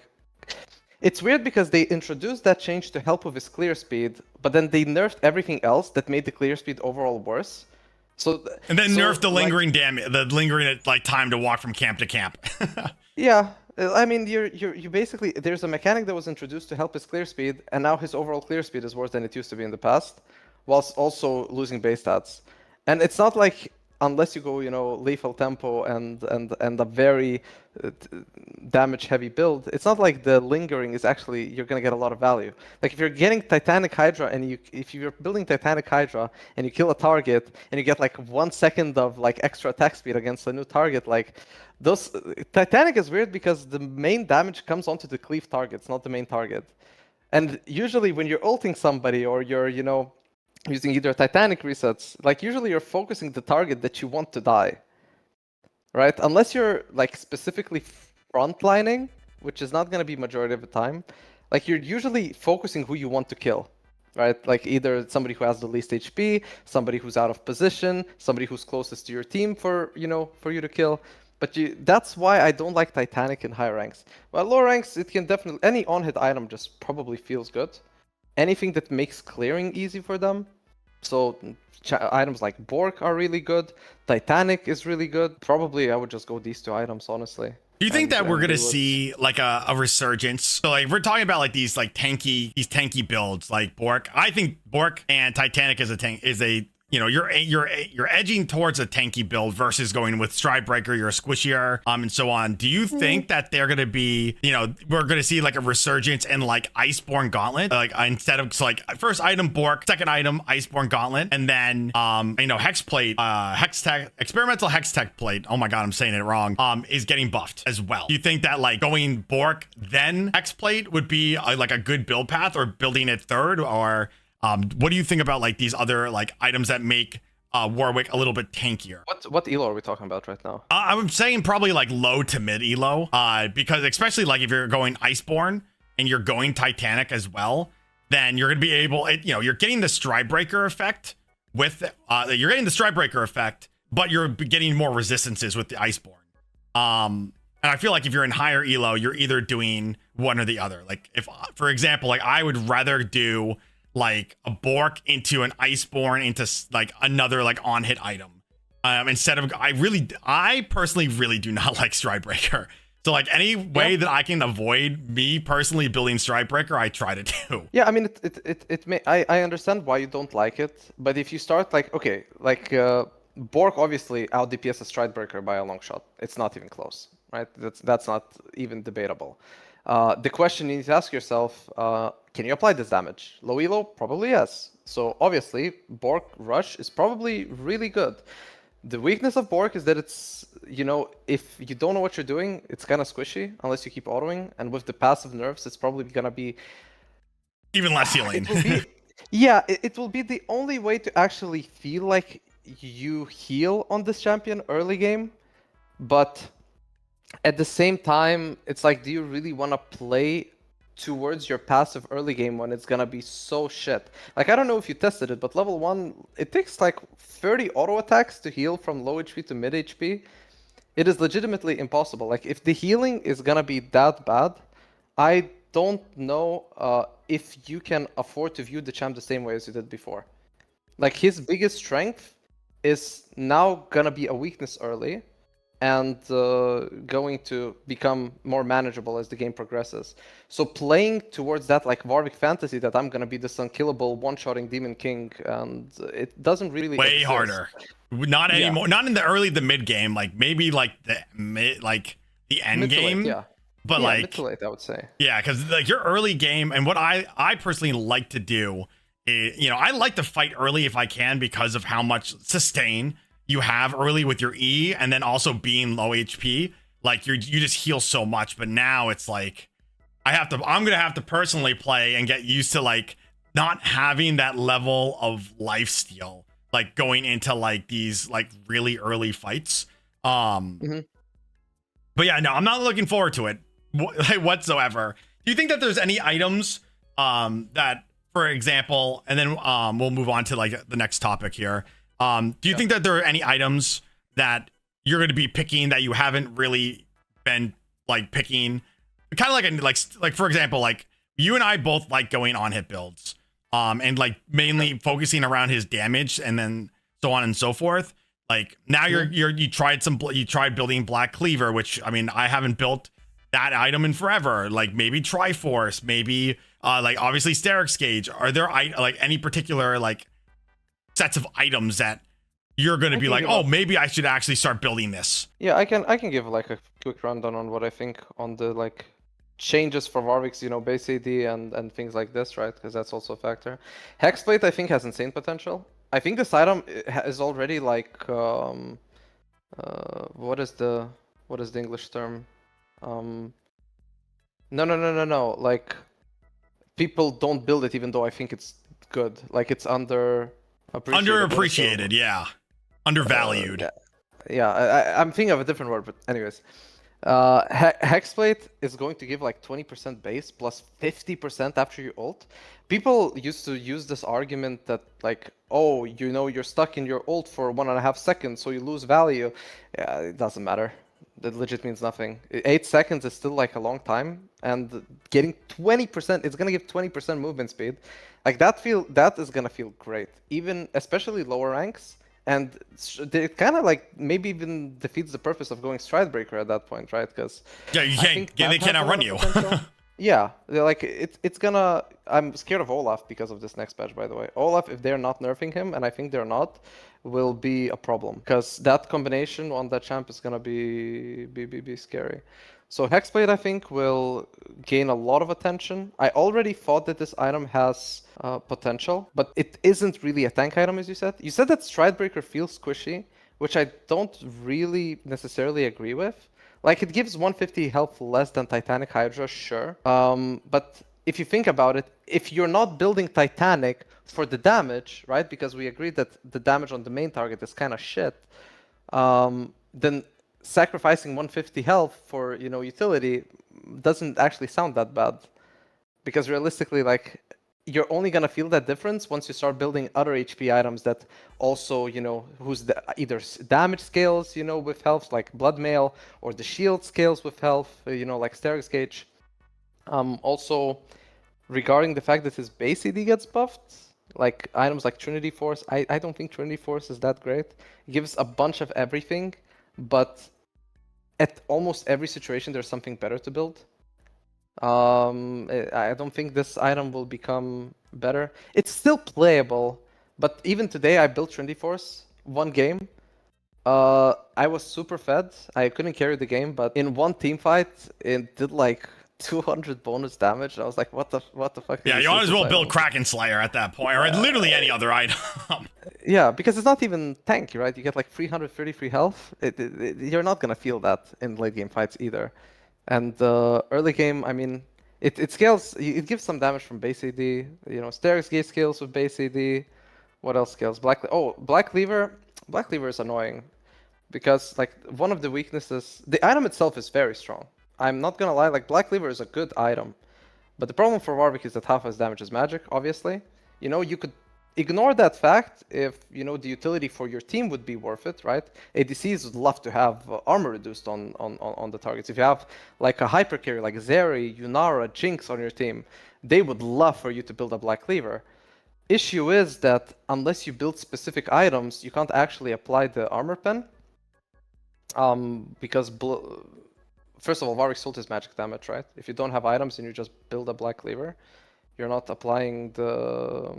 [SPEAKER 6] It's weird because they introduced that change to help with his clear speed, but then they nerfed everything else that made the clear speed overall worse.
[SPEAKER 1] And then nerfed the lingering damage, the lingering like time to walk from camp to camp.
[SPEAKER 6] Yeah, I mean you basically there's a mechanic that was introduced to help his clear speed, and now his overall clear speed is worse than it used to be in the past, whilst also losing base stats. And it's not like unless you go lethal tempo and a very damage heavy build, it's not like the lingering is actually you're gonna get a lot of value. Like if you're getting Titanic Hydra and if you're building Titanic Hydra and you kill a target and you get like 1 second of like extra attack speed against a new target, like those Titanic is weird because the main damage comes onto the cleave targets, not the main target. And usually when you're ulting somebody or you're using either Titanic resets, like usually you're focusing the target that you want to die, right? Unless you're like specifically frontlining, which is not going to be majority of the time, like you're usually focusing who you want to kill, right? Like either somebody who has the least HP, somebody who's out of position, somebody who's closest to your team for you to kill. But that's why I don't like Titanic in high ranks. Well, low ranks, it can definitely, any on-hit item just probably feels good. Anything that makes clearing easy for them. So items like Bork are really good. Titanic is really good. Probably I would just go these 2 items, honestly.
[SPEAKER 1] Do you think that we're gonna see like a resurgence? So like we're talking about like these tanky builds like Bork. I think Bork and Titanic is a you're edging towards a tanky build versus going with Stridebreaker, you're a squishier, and so on. Do you think that they're gonna be, we're gonna see like a resurgence in like Iceborne Gauntlet, like instead of first item Bork, second item Iceborne Gauntlet, and then Hex Plate, experimental Hex Tech Plate. Oh my god, I'm saying it wrong. Is getting buffed as well. Do you think that like going Bork then Hex Plate would be like a good build path, or building it third, or what do you think about like these other like items that make Warwick a little bit tankier?
[SPEAKER 6] What elo are we talking about right now?
[SPEAKER 1] I'm saying probably like low to mid elo, because especially like if you're going Iceborne and you're going Titanic as well, then you're gonna be able, you're getting the Stridebreaker effect with, but you're getting more resistances with the Iceborne. And I feel like if you're in higher elo, you're either doing one or the other. Like if, for example, like I would rather do like a Bork into an Iceborne into like another like on-hit item, instead of I personally really do not like Stridebreaker. So like any way that I can avoid me personally building Stridebreaker, I try to do.
[SPEAKER 6] Yeah, I mean it may, I understand why you don't like it, but if you start like okay, like Bork obviously out DPS a Stridebreaker by a long shot. It's not even close, right? That's not even debatable. The question you need to ask yourself, can you apply this damage? Low elo? Probably yes. So obviously, Bork Rush is probably really good. The weakness of Bork is that it's, if you don't know what you're doing, it's kind of squishy unless you keep autoing. And with the passive nerfs, it's probably going to be...
[SPEAKER 1] even less healing.
[SPEAKER 6] It will be the only way to actually feel like you heal on this champion early game. But at the same time, it's like, do you really want to play towards your passive early game when it's gonna be so shit? Like, I don't know if you tested it, but level 1, it takes like 30 auto attacks to heal from low HP to mid HP. It is legitimately impossible. Like, if the healing is gonna be that bad, I don't know if you can afford to view the champ the same way as you did before. Like, his biggest strength is now gonna be a weakness early, and going to become more manageable as the game progresses. So playing towards that like Warwick fantasy that I'm gonna be this unkillable one-shotting Demon King, and it doesn't really
[SPEAKER 1] way
[SPEAKER 6] exist.
[SPEAKER 1] Harder. Not anymore. Not in the early, the mid game. Like maybe like the end game. But
[SPEAKER 6] Yeah,
[SPEAKER 1] like
[SPEAKER 6] mid to late, I would say.
[SPEAKER 1] yeah, because like your early game and what I personally like to do is, I like to fight early if I can because of how much sustain you have early with your E, and then also being low HP. Like you just heal so much. But now it's like I'm gonna have to personally play and get used to like not having that level of life steal, like going into like these like really early fights.
[SPEAKER 6] Mhm.
[SPEAKER 1] But yeah, no, I'm not looking forward to it whatsoever. Do you think that there's any items that, for example, and then we'll move on to like the next topic here. Do you think that there are any items that you're going to be picking that you haven't really been like picking? Kind of like for example, like you and I both like going on hit builds, and like mainly focusing around his damage and then so on and so forth. Like now you tried building Black Cleaver, which I mean I haven't built that item in forever. Like maybe Triforce, maybe like obviously Sterix Gauge. Are there like any particular like sets of items that you're gonna be like, oh, maybe I should actually start building this?
[SPEAKER 6] Yeah, I can give like a quick rundown on what I think on the like changes for Warwick's, base AD and things like this, right? Because that's also a factor. Hexblade I think has insane potential. I think this item is already like what is the English term? No. Like people don't build it even though I think it's good. Like it's
[SPEAKER 1] Underappreciated, yeah. Undervalued.
[SPEAKER 6] I'm thinking of a different word, but anyways. Hexblade is going to give like 20% base plus 50% after you ult. People used to use this argument that like, oh, you're stuck in your ult for 1.5 seconds, so you lose value. Yeah, it doesn't matter. That legit means nothing. 8 seconds is still like a long time, and getting 20%, it's gonna give 20% movement speed. Like that is gonna feel great, even especially lower ranks. And it kind of like maybe even defeats the purpose of going Stridebreaker at that point, right? Because
[SPEAKER 1] they can't outrun you.
[SPEAKER 6] Yeah, they're like it's gonna. I'm scared of Olaf because of this next patch, by the way. Olaf, if they're not nerfing him, and I think they're not, will be a problem because that combination on that champ is gonna be scary. So Hexblade, I think, will gain a lot of attention. I already thought that this item has potential, but it isn't really a tank item, as you said. You said that Stridebreaker feels squishy, which I don't really necessarily agree with. Like, it gives 150 health less than Titanic Hydra, sure. But if you think about it, if you're not building Titanic for the damage, right? Because we agreed that the damage on the main target is kind of shit, then sacrificing 150 health for utility doesn't actually sound that bad, because realistically, like, you're only gonna feel that difference once you start building other HP items that also whose either damage scales with health, like Blood Mail, or the shield scales with health, like Sterix Gauge. Also, regarding the fact that his base AD gets buffed, like items like Trinity Force, I don't think Trinity Force is that great. It gives a bunch of everything, but at almost every situation there's something better to build. I don't think this item will become better. It's still playable, but even today I built Trinity Force one game. I was super fed. I couldn't carry the game, but in one team fight it did like 200 bonus damage. I was like, what the fuck?
[SPEAKER 1] Yeah, you might as well build Kraken Slayer at that point, or literally any other item.
[SPEAKER 6] Yeah, because it's not even tanky, right? You get like 333 health. You're not gonna feel that in late game fights either. And early game, I mean, it scales. It gives some damage from base AD. Sterix Gauge scales with base AD. What else scales? Black Cleaver. Black Cleaver is annoying because like one of the weaknesses, the item itself is very strong. I'm not gonna lie, like Black Cleaver is a good item, but the problem for Warwick is that half his damage is magic. Obviously, you could ignore that fact if the utility for your team would be worth it, right? ADCs would love to have armor reduced on the targets. If you have like a hyper carry like Zeri, Yunara, Jinx on your team, they would love for you to build a Black Cleaver. Issue is that unless you build specific items, you can't actually apply the armor pen. Because first of all, Warwick Salt is magic damage, right? If you don't have items and you just build a Black Cleaver, you're not applying the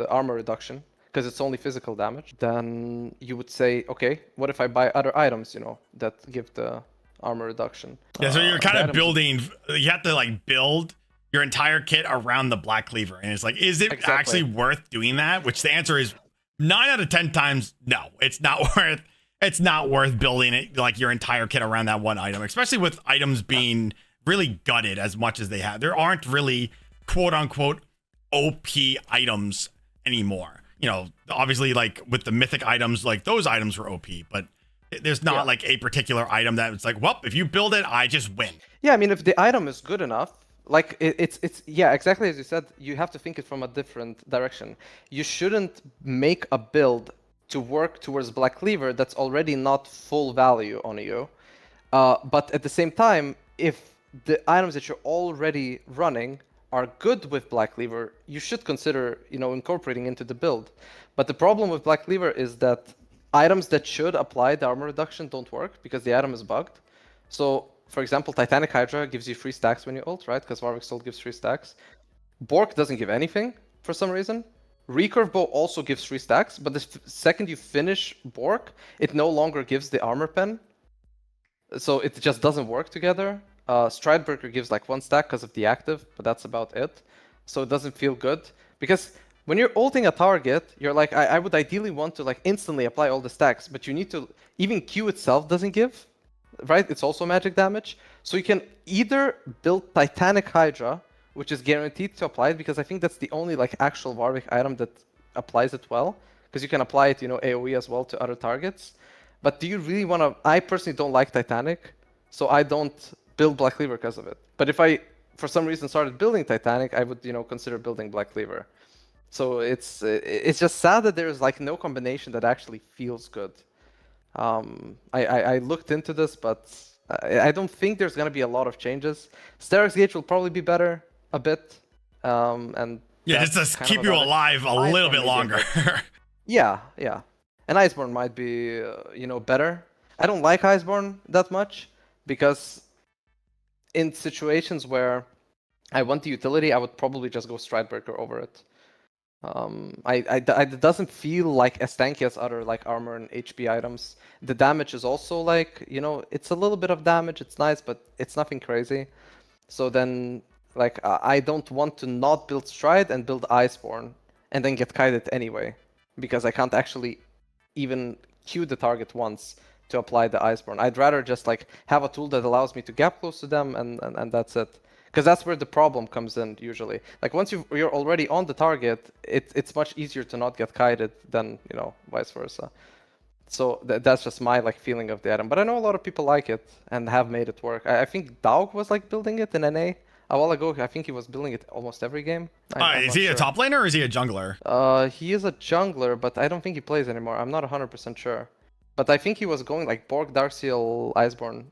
[SPEAKER 6] armor reduction because it's only physical damage. Then you would say, okay, what if I buy other items, that give the armor reduction.
[SPEAKER 1] Yeah, so you're kind of
[SPEAKER 6] items-
[SPEAKER 1] building. You have to like build your entire kit around the Black Cleaver, and it's like, is it
[SPEAKER 6] Exactly.
[SPEAKER 1] actually worth doing that? Which the answer is 9 out of 10 times, no. It's not worth. It's not worth building it like your entire kit around that one item, especially with items being really gutted as much as they have. There aren't really quote unquote OP items anymore. You know, obviously, like with the mythic items, like those items were OP, but there's not like a particular item that it's like, well, if you build it, I just win.
[SPEAKER 6] Yeah, I mean, if the item is good enough, like it's yeah, exactly as you said, you have to think it from a different direction. You shouldn't make a build to work towards Black Cleaver that's already not full value on you. But at the same time, if the items that you're already running are good with Black Cleaver, you should consider, you know, incorporating into the build. But the problem with Black Cleaver is that items that should apply the armor reduction don't work because the item is bugged. So, for example, Titanic Hydra gives you 3 stacks when you ult, right? Because Warwick still gives 3 stacks. Bork doesn't give anything for some reason. Recurve Bow also gives 3 stacks, but the second you finish Bork, it no longer gives the armor pen. So it just doesn't work together. Stridebreaker gives like 1 stack because of the active, but that's about it. So it doesn't feel good. Because when you're ulting a target, you're like, I would ideally want to like instantly apply all the stacks, but you need to, even Q itself doesn't give, right? It's also magic damage. So you can either build Titanic Hydra, which is guaranteed to apply it, because I think that's the only like actual Warwick item that applies it well, because you can apply it, you know, AoE as well to other targets. But do you really want to? I personally don't like Titanic, so I don't build Black Cleaver because of it. But if I, for some reason, started building Titanic, I would, you know, consider building Black Cleaver. So it's just sad that there's like no combination that actually feels good. I looked into this, but I don't think there's gonna be a lot of changes. Sterak's Gauge will probably be better a bit, and
[SPEAKER 1] Yeah, just to keep you alive a little bit longer.
[SPEAKER 6] Yeah. And Iceborne might be, you know, better. I don't like Iceborne that much because in situations where I want the utility, I would probably just go Stridebreaker over it. It doesn't feel like as tanky as other like armor and HP items. The damage is also like, you know, it's a little bit of damage. It's nice, but it's nothing crazy. So then, like, I don't want to not build Stride and build Iceborne and then get kited anyway, because I can't actually even Q the target once to apply the Iceborne. I'd rather just like have a tool that allows me to gap close to them and that's it. Because that's where the problem comes in usually. Like once you're already on the target, it's much easier to not get kited than, you know, vice versa. So that's just my like feeling of the item. But I know a lot of people like it and have made it work. I think Daug was like building it in NA a while ago. I think he was building it almost every game.
[SPEAKER 1] Is he a top laner or is he a jungler?
[SPEAKER 6] He is a jungler, but I don't think he plays anymore. I'm not 100% sure. But I think he was going like Borg, Darkseal, Iceborne.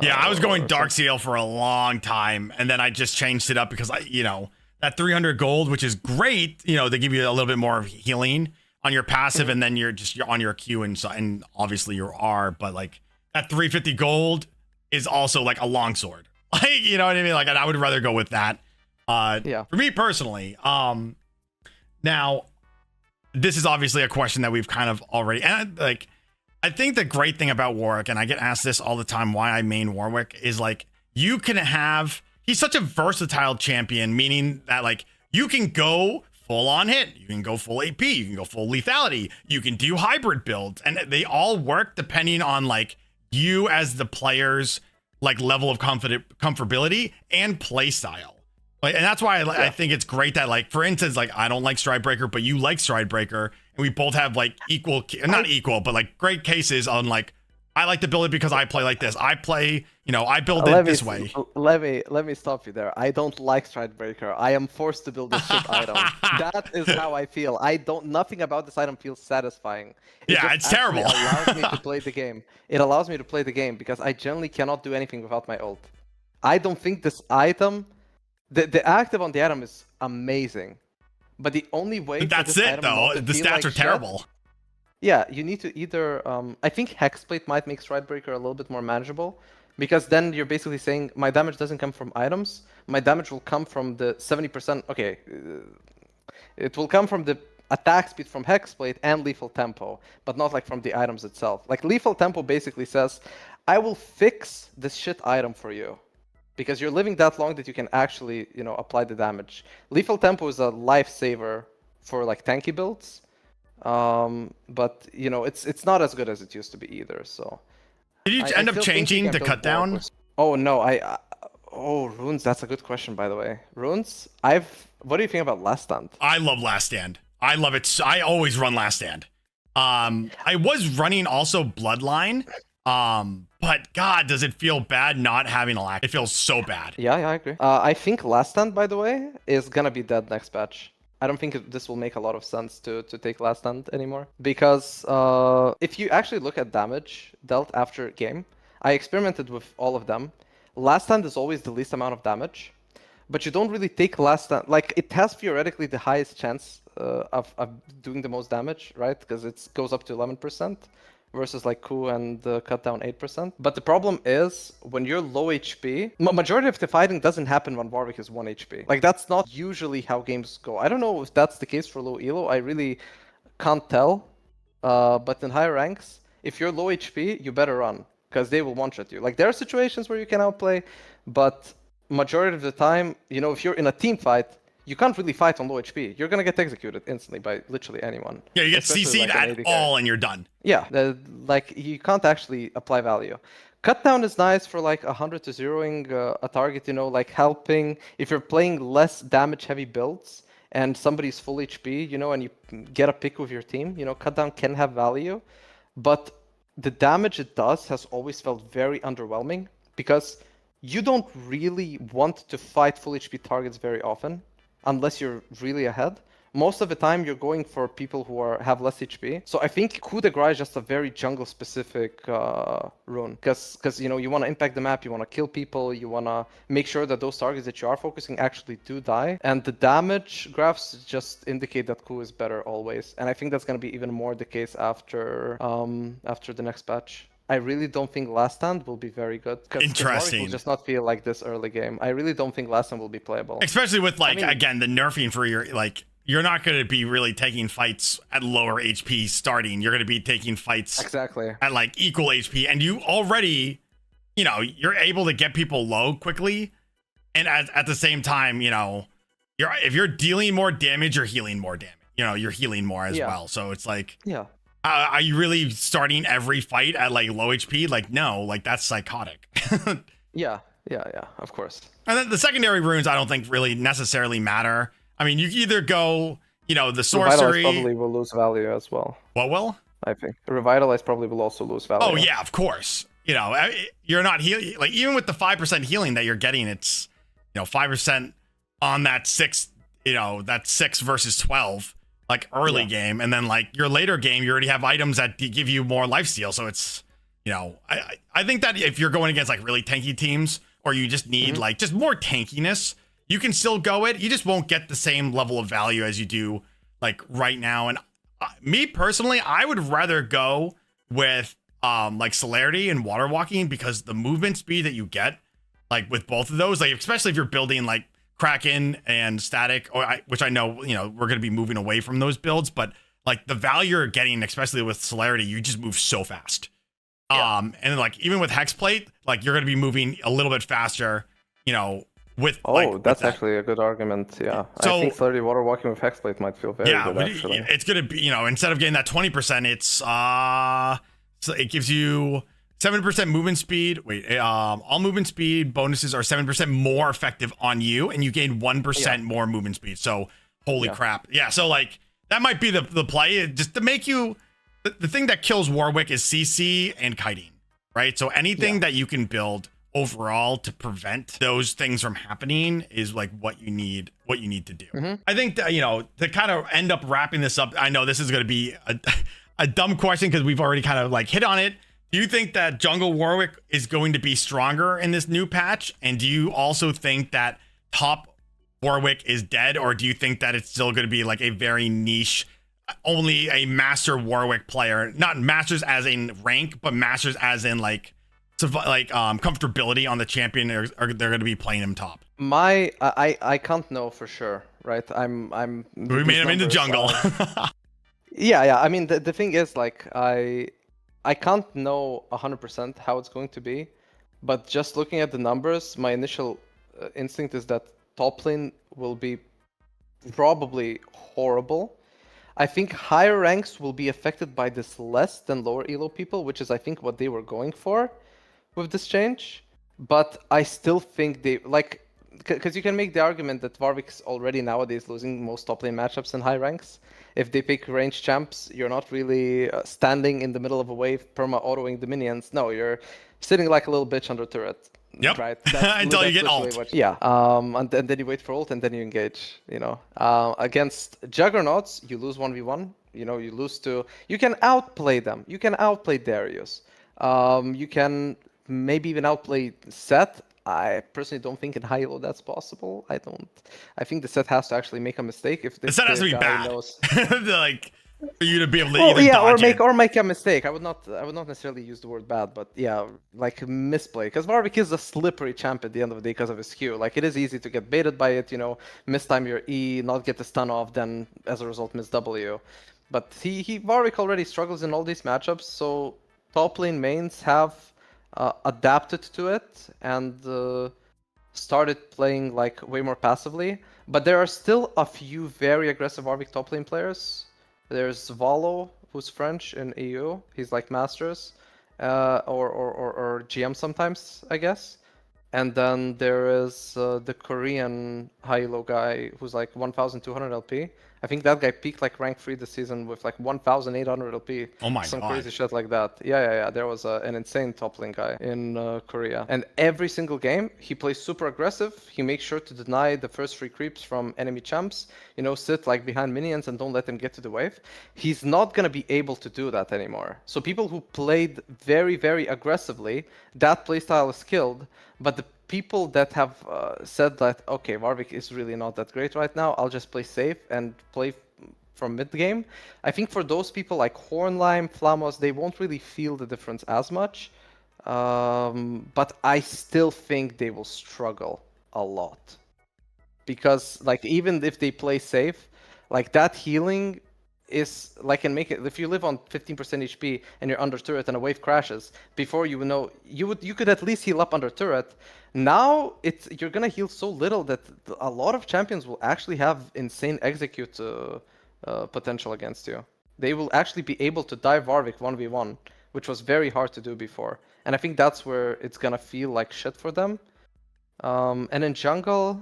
[SPEAKER 1] Yeah, I was going Darkseal for a long time, and then I just changed it up because you know, that 300 gold, which is great, you know, they give you a little bit more healing on your passive, and then you're on your Q and obviously your R, but like that 350 gold is also like a longsword. Like, you know what I mean? Like, I would rather go with that.
[SPEAKER 6] Yeah.
[SPEAKER 1] For me personally, now this is obviously a question that we've kind of already, and like, I think the great thing about Warwick, and I get asked this all the time, why I main Warwick, is like, you can have, he's such a versatile champion, meaning that like, you can go full on hit, you can go full AP, you can go full lethality, you can do hybrid builds, and they all work depending on like you as the player's like level of comfortability and play style. Like, and that's why I think it's great that like, for instance, like I don't like Stridebreaker, but you like Stridebreaker, and we both have like equal, not equal, but like great cases on like, I like to build it because I play like this. I play, you know, I build it this way.
[SPEAKER 6] Let me stop you there. I don't like Stridebreaker. I am forced to build this shit item. That is how I feel. Nothing about this item feels satisfying.
[SPEAKER 1] It's terrible.
[SPEAKER 6] It allows me to play the game. It allows me to play the game because I generally cannot do anything without my ult. I don't think this item, the active on the item is amazing, but the only way.
[SPEAKER 1] But that's it though. The stats are terrible.
[SPEAKER 6] Yeah, you need to either, I think Hexplate might make Stridebreaker a little bit more manageable, because then you're basically saying, my damage doesn't come from items, my damage will come from the 70%, okay, it will come from the attack speed from Hexplate and lethal tempo, but not like from the items itself. Like lethal tempo basically says, I will fix this shit item for you. Because you're living that long that you can actually, you know, apply the damage. Lethal Tempo is a lifesaver for like tanky builds. But you know, it's not as good as it used to be either, so.
[SPEAKER 1] Did you end up changing the cut down?
[SPEAKER 6] Oh no, oh, runes, that's a good question, by the way. Runes, what do you think about Last Stand?
[SPEAKER 1] I love Last Stand. I love it. I always run Last Stand. I was running also Bloodline. But God, does it feel bad not having a lack? It feels so bad.
[SPEAKER 6] Yeah, I agree. I think Last Stand, by the way, is gonna be dead next patch. I don't think this will make a lot of sense to take Last Stand anymore. Because if you actually look at damage dealt after game, I experimented with all of them. Last Stand is always the least amount of damage, but you don't really take Last Stand. Like, it has theoretically the highest chance of doing the most damage, right? Because it goes up to 11%. Versus like Ku and cut down 8%. But the problem is when you're low HP, majority of the fighting doesn't happen when Warwick is 1 HP. Like, that's not usually how games go. I don't know if that's the case for low elo. I really can't tell. But in higher ranks, if you're low HP, you better run because they will one-shot you. Like, there are situations where you can outplay, but majority of the time, you know, if you're in a team fight, you can't really fight on low HP. You're gonna get executed instantly by literally anyone.
[SPEAKER 1] Yeah, you get CC'd at all and you're done.
[SPEAKER 6] Yeah, like you can't actually apply value. Cut down is nice for like 100 to zeroing a target, you know, like helping if you're playing less damage heavy builds and somebody's full HP, you know, and you get a pick with your team, you know, cut down can have value, but the damage it does has always felt very underwhelming because you don't really want to fight full HP targets very often. Unless you're really ahead. Most of the time, you're going for people who have less HP. So I think Coup de Grace is just a very jungle-specific rune. Because you know, you want to impact the map, you want to kill people, you want to make sure that those targets that you are focusing actually do die. And the damage graphs just indicate that Coup is better always. And I think that's going to be even more the case after the next patch. I really don't think Last Stand will be very good.
[SPEAKER 1] Interesting.
[SPEAKER 6] It will just not feel like this early game. I really don't think Last Stand will be playable.
[SPEAKER 1] Especially with like, again, the nerfing for your, like, you're not going to be really taking fights at lower HP starting. You're going to be taking fights
[SPEAKER 6] exactly
[SPEAKER 1] at like equal HP. And you already, you know, you're able to get people low quickly. And at the same time, you know, if you're dealing more damage, you're healing more damage. You know, you're healing more as well. So it's like,
[SPEAKER 6] yeah.
[SPEAKER 1] Are you really starting every fight at like low HP? Like, no, like that's psychotic.
[SPEAKER 6] Yeah, of course.
[SPEAKER 1] And then the secondary runes, I don't think really necessarily matter. I mean, you either go, you know, the sorcery.
[SPEAKER 6] Revitalize probably will lose value as well.
[SPEAKER 1] What will?
[SPEAKER 6] I think Revitalize probably will also lose value.
[SPEAKER 1] Oh yeah, of course. You know, you're not healing. Like even with the 5% healing that you're getting, it's, you know, 5% on that 6. You know, that 6 versus 12. Like early game, and then like your later game, you already have items that give you more lifesteal. So it's, you know, I think that if you're going against like really tanky teams, or you just need like just more tankiness, you can still go it. You just won't get the same level of value as you do like right now. And me personally, I would rather go with like celerity and water walking because the movement speed that you get like with both of those, like especially if you're building like Kraken and Static, which I know, you know, we're going to be moving away from those builds, but like the value you're getting, especially with celerity, you just move so fast. Yeah. And like even with Hexplate, like you're going to be moving a little bit faster, you know, with
[SPEAKER 6] that's actually a good argument. Yeah. So, I think 30 water walking with Hexplate might feel very good actually.
[SPEAKER 1] It's going to be, you know, instead of getting that 20%, it's so it gives you 7% movement speed. All movement speed bonuses are 7% more effective on you, and you gain 1% more movement speed. So, holy crap. Yeah, so like, that might be the play. Just to make you... The thing that kills Warwick is CC and kiting, right? So, anything that you can build overall to prevent those things from happening is like what you need to do. I think that, you know, to kind of end up wrapping this up, I know this is going to be a dumb question because we've already kind of like hit on it. Do you think that Jungle Warwick is going to be stronger in this new patch? And do you also think that top Warwick is dead? Or do you think that it's still going to be like a very niche, only a master Warwick player, not masters as in rank, but masters as in like comfortability on the champion, or they're going to be playing him top?
[SPEAKER 6] I can't know for sure, right? We
[SPEAKER 1] made him into jungle.
[SPEAKER 6] Yeah. I mean, the thing is, like, I can't know 100% how it's going to be, but just looking at the numbers, my initial instinct is that top lane will be probably horrible. I think higher ranks will be affected by this less than lower elo people, which is I think what they were going for with this change. But I still think they like, because you can make the argument that Warwick's already nowadays losing most top lane matchups in high ranks. If they pick range champs, you're not really standing in the middle of a wave perma autoing the minions. No, you're sitting like a little bitch under turret.
[SPEAKER 1] Yep.
[SPEAKER 6] Right.
[SPEAKER 1] Until you get
[SPEAKER 6] literally
[SPEAKER 1] ult.
[SPEAKER 6] Yeah. And then you wait for ult and then you engage. You know. Against Juggernauts, you lose 1v1. You know, you lose to. You can outplay them. You can outplay Darius. You can maybe even outplay Seth. I personally don't think in high elo that's possible. I think the set has to actually make a mistake if
[SPEAKER 1] The set has to be bad.
[SPEAKER 6] knows.
[SPEAKER 1] Like for you to be able to
[SPEAKER 6] Oh
[SPEAKER 1] either
[SPEAKER 6] yeah,
[SPEAKER 1] dodge
[SPEAKER 6] or make a mistake. I would not necessarily use the word bad, but yeah, like misplay. Because Warwick is a slippery champ at the end of the day because of his Q. Like it is easy to get baited by it, you know, misstime your E, not get the stun off, then as a result miss W. But Warwick already struggles in all these matchups, so top lane mains have adapted to it and started playing like way more passively. But there are still a few very aggressive Warwick top lane players. There's Valo, who's French in EU. He's like Masters, or GM sometimes, I guess. And then there is the Korean high-elo guy who's like 1,200 LP. I think that guy peaked like rank 3 this season with like 1,800 LP.
[SPEAKER 1] Oh my
[SPEAKER 6] Some
[SPEAKER 1] God.
[SPEAKER 6] crazy shit like that. Yeah. There was an insane top lane guy in Korea. And every single game, he plays super aggressive. He makes sure to deny the first 3 creeps from enemy champs. You know, sit like behind minions and don't let them get to the wave. He's not going to be able to do that anymore. So people who played very, very aggressively, that playstyle is killed. But the people that have said that, okay, Warwick is really not that great right now, I'll just play safe and play from mid game. I think for those people like Hornlime, Flamos, they won't really feel the difference as much. But I still think they will struggle a lot. Because like even if they play safe, like that healing is like, and make it, if you live on 15% HP and you're under turret and a wave crashes, before you know, you could at least heal up under turret. Now you're gonna heal so little that a lot of champions will actually have insane execute potential against you. They will actually be able to dive Warwick 1v1, which was very hard to do before. And I think that's where it's gonna feel like shit for them. And in jungle,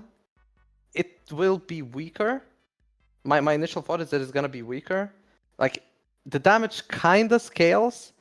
[SPEAKER 6] it will be weaker. My initial thought is that it's gonna be weaker. Like the damage kinda scales,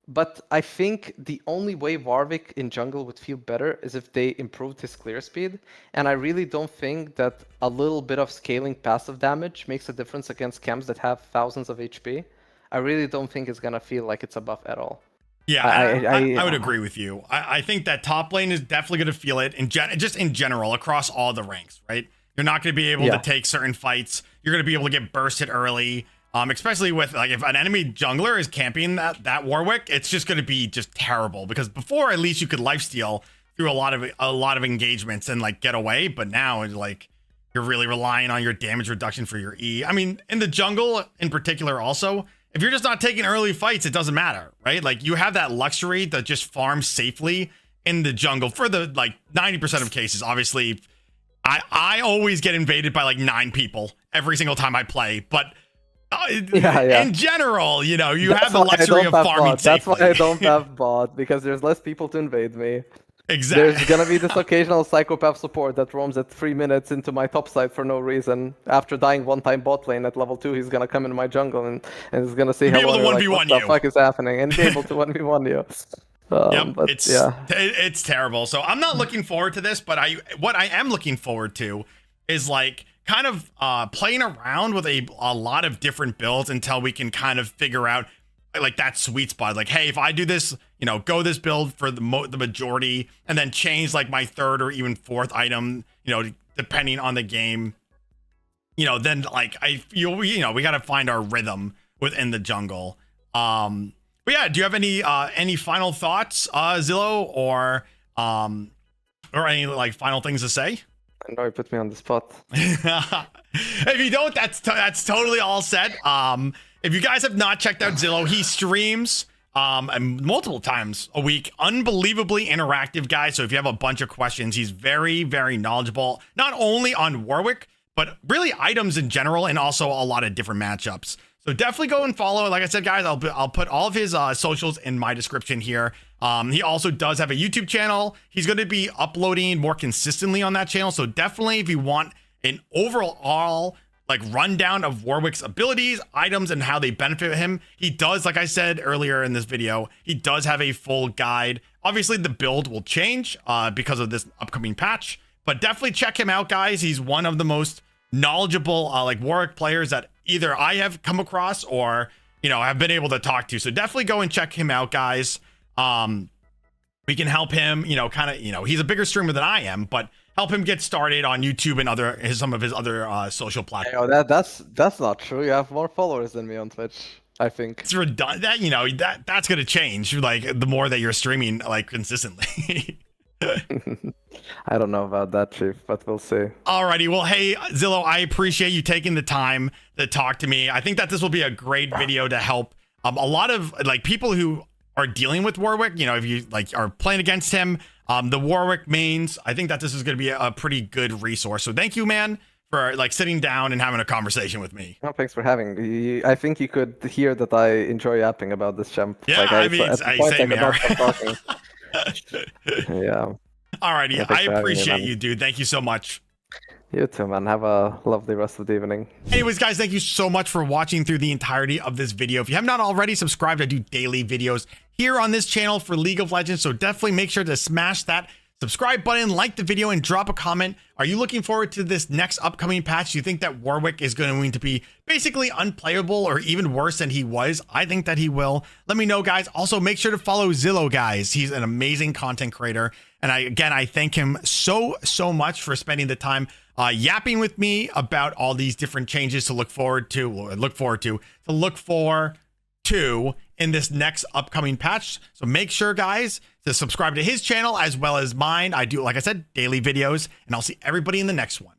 [SPEAKER 6] but I think the only way Warwick in jungle would feel better is if they improved his clear speed. And I really don't think that a little bit of scaling passive damage makes a difference against camps that have thousands of HP. I really don't think it's gonna feel like it's a buff at all.
[SPEAKER 1] Yeah, I would agree with you. I think that top lane is definitely going to feel it just in general across all the ranks, right? You're not going to be able to take certain fights. You're going to be able to get bursted early, especially with like if an enemy jungler is camping that Warwick, it's just going to be just terrible. Because before, at least you could lifesteal through a lot of engagements and like get away, but now it's like you're really relying on your damage reduction for your E. I mean, in the jungle in particular, also. If you're just not taking early fights, it doesn't matter, right? Like you have that luxury to just farm safely in the jungle for the like 90% of cases. Obviously, I always get invaded by like 9 people every single time I play, but in general, you know, you have the luxury of farming safely.
[SPEAKER 6] That's why I don't have bot, because there's less people to invade me.
[SPEAKER 1] Exactly.
[SPEAKER 6] There's gonna be this occasional psychopath support that roams at 3 minutes into my top side for no reason. After dying one time bot lane at level 2, he's gonna come into my jungle and he's gonna say hello.
[SPEAKER 1] Be able to 1v1
[SPEAKER 6] what the fuck is happening? And be able to 1v1 you. But
[SPEAKER 1] it's terrible. So I'm not looking forward to this, but what I am looking forward to is like kind of playing around with a lot of different builds until we can kind of figure out like that sweet spot. Like, hey, if I do this, you know, go this build for the majority and then change like my 3rd or even 4th item, you know, depending on the game, you know, then like you know, we got to find our rhythm within the jungle. But yeah, do you have any final thoughts, Zillow, or any like final things to say?
[SPEAKER 6] I know you put me on the spot.
[SPEAKER 1] If you don't, that's totally all set. If you guys have not checked out Zillow, he streams and multiple times a week. Unbelievably interactive guy. So if you have a bunch of questions, he's very, very knowledgeable, not only on Warwick, but really items in general, and also a lot of different matchups. So definitely go and follow. Like I said, guys, I'll put all of his socials in my description here. He also does have a YouTube channel. He's going to be uploading more consistently on that channel. So definitely, if you want an overall like rundown of Warwick's abilities, items, and how they benefit him, he does, like I said earlier in this video, he does have a full guide. Obviously, the build will change because of this upcoming patch, but definitely check him out, guys. He's one of the most knowledgeable like Warwick players that either I have come across or, you know, have been able to talk to. So definitely go and check him out, guys. We can help him, you know, kind of, you know, he's a bigger streamer than I am, but help him get started on YouTube and some of his other social platforms.
[SPEAKER 6] Oh, that's not true. You have more followers than me on Twitch, I think.
[SPEAKER 1] It's redundant. That, you know, that's gonna change like the more that you're streaming like consistently.
[SPEAKER 6] I don't know about that, Chief, but we'll see.
[SPEAKER 1] Alrighty, well, hey Zillow, I appreciate you taking the time to talk to me. I think that this will be a great video to help a lot of like people who are dealing with Warwick. You know, if you like are playing against him, the Warwick mains, I think that this is going to be a pretty good resource. So thank you, man, for like sitting down and having a conversation with me.
[SPEAKER 6] Oh, thanks for having me. I think you could hear that I enjoy yapping about this champ.
[SPEAKER 1] Yeah,
[SPEAKER 6] like,
[SPEAKER 1] I mean,
[SPEAKER 6] at the point,
[SPEAKER 1] same
[SPEAKER 6] I
[SPEAKER 1] here.
[SPEAKER 6] could not stop talking. Yeah.
[SPEAKER 1] Alrighty,
[SPEAKER 6] Yeah,
[SPEAKER 1] I
[SPEAKER 6] thanks for having me,
[SPEAKER 1] appreciate
[SPEAKER 6] man.
[SPEAKER 1] you, dude. Thank you so much.
[SPEAKER 6] You too, man. Have a lovely rest of the evening.
[SPEAKER 1] Anyways, guys, thank you so much for watching through the entirety of this video. If you have not already subscribed, I do daily videos here on this channel for League of Legends, so definitely make sure to smash that subscribe button, like the video, and drop a comment. Are you looking forward to this next upcoming patch? Do you think that Warwick is going to be basically unplayable or even worse than he was? I think that he will. Let me know, guys. Also, make sure to follow Zillow, guys. He's an amazing content creator. And I thank him so much for spending the time yapping with me about all these different changes to look forward to in this next upcoming patch. So make sure, guys, to subscribe to his channel as well as mine. I do, like I said, daily videos, and I'll see everybody in the next one.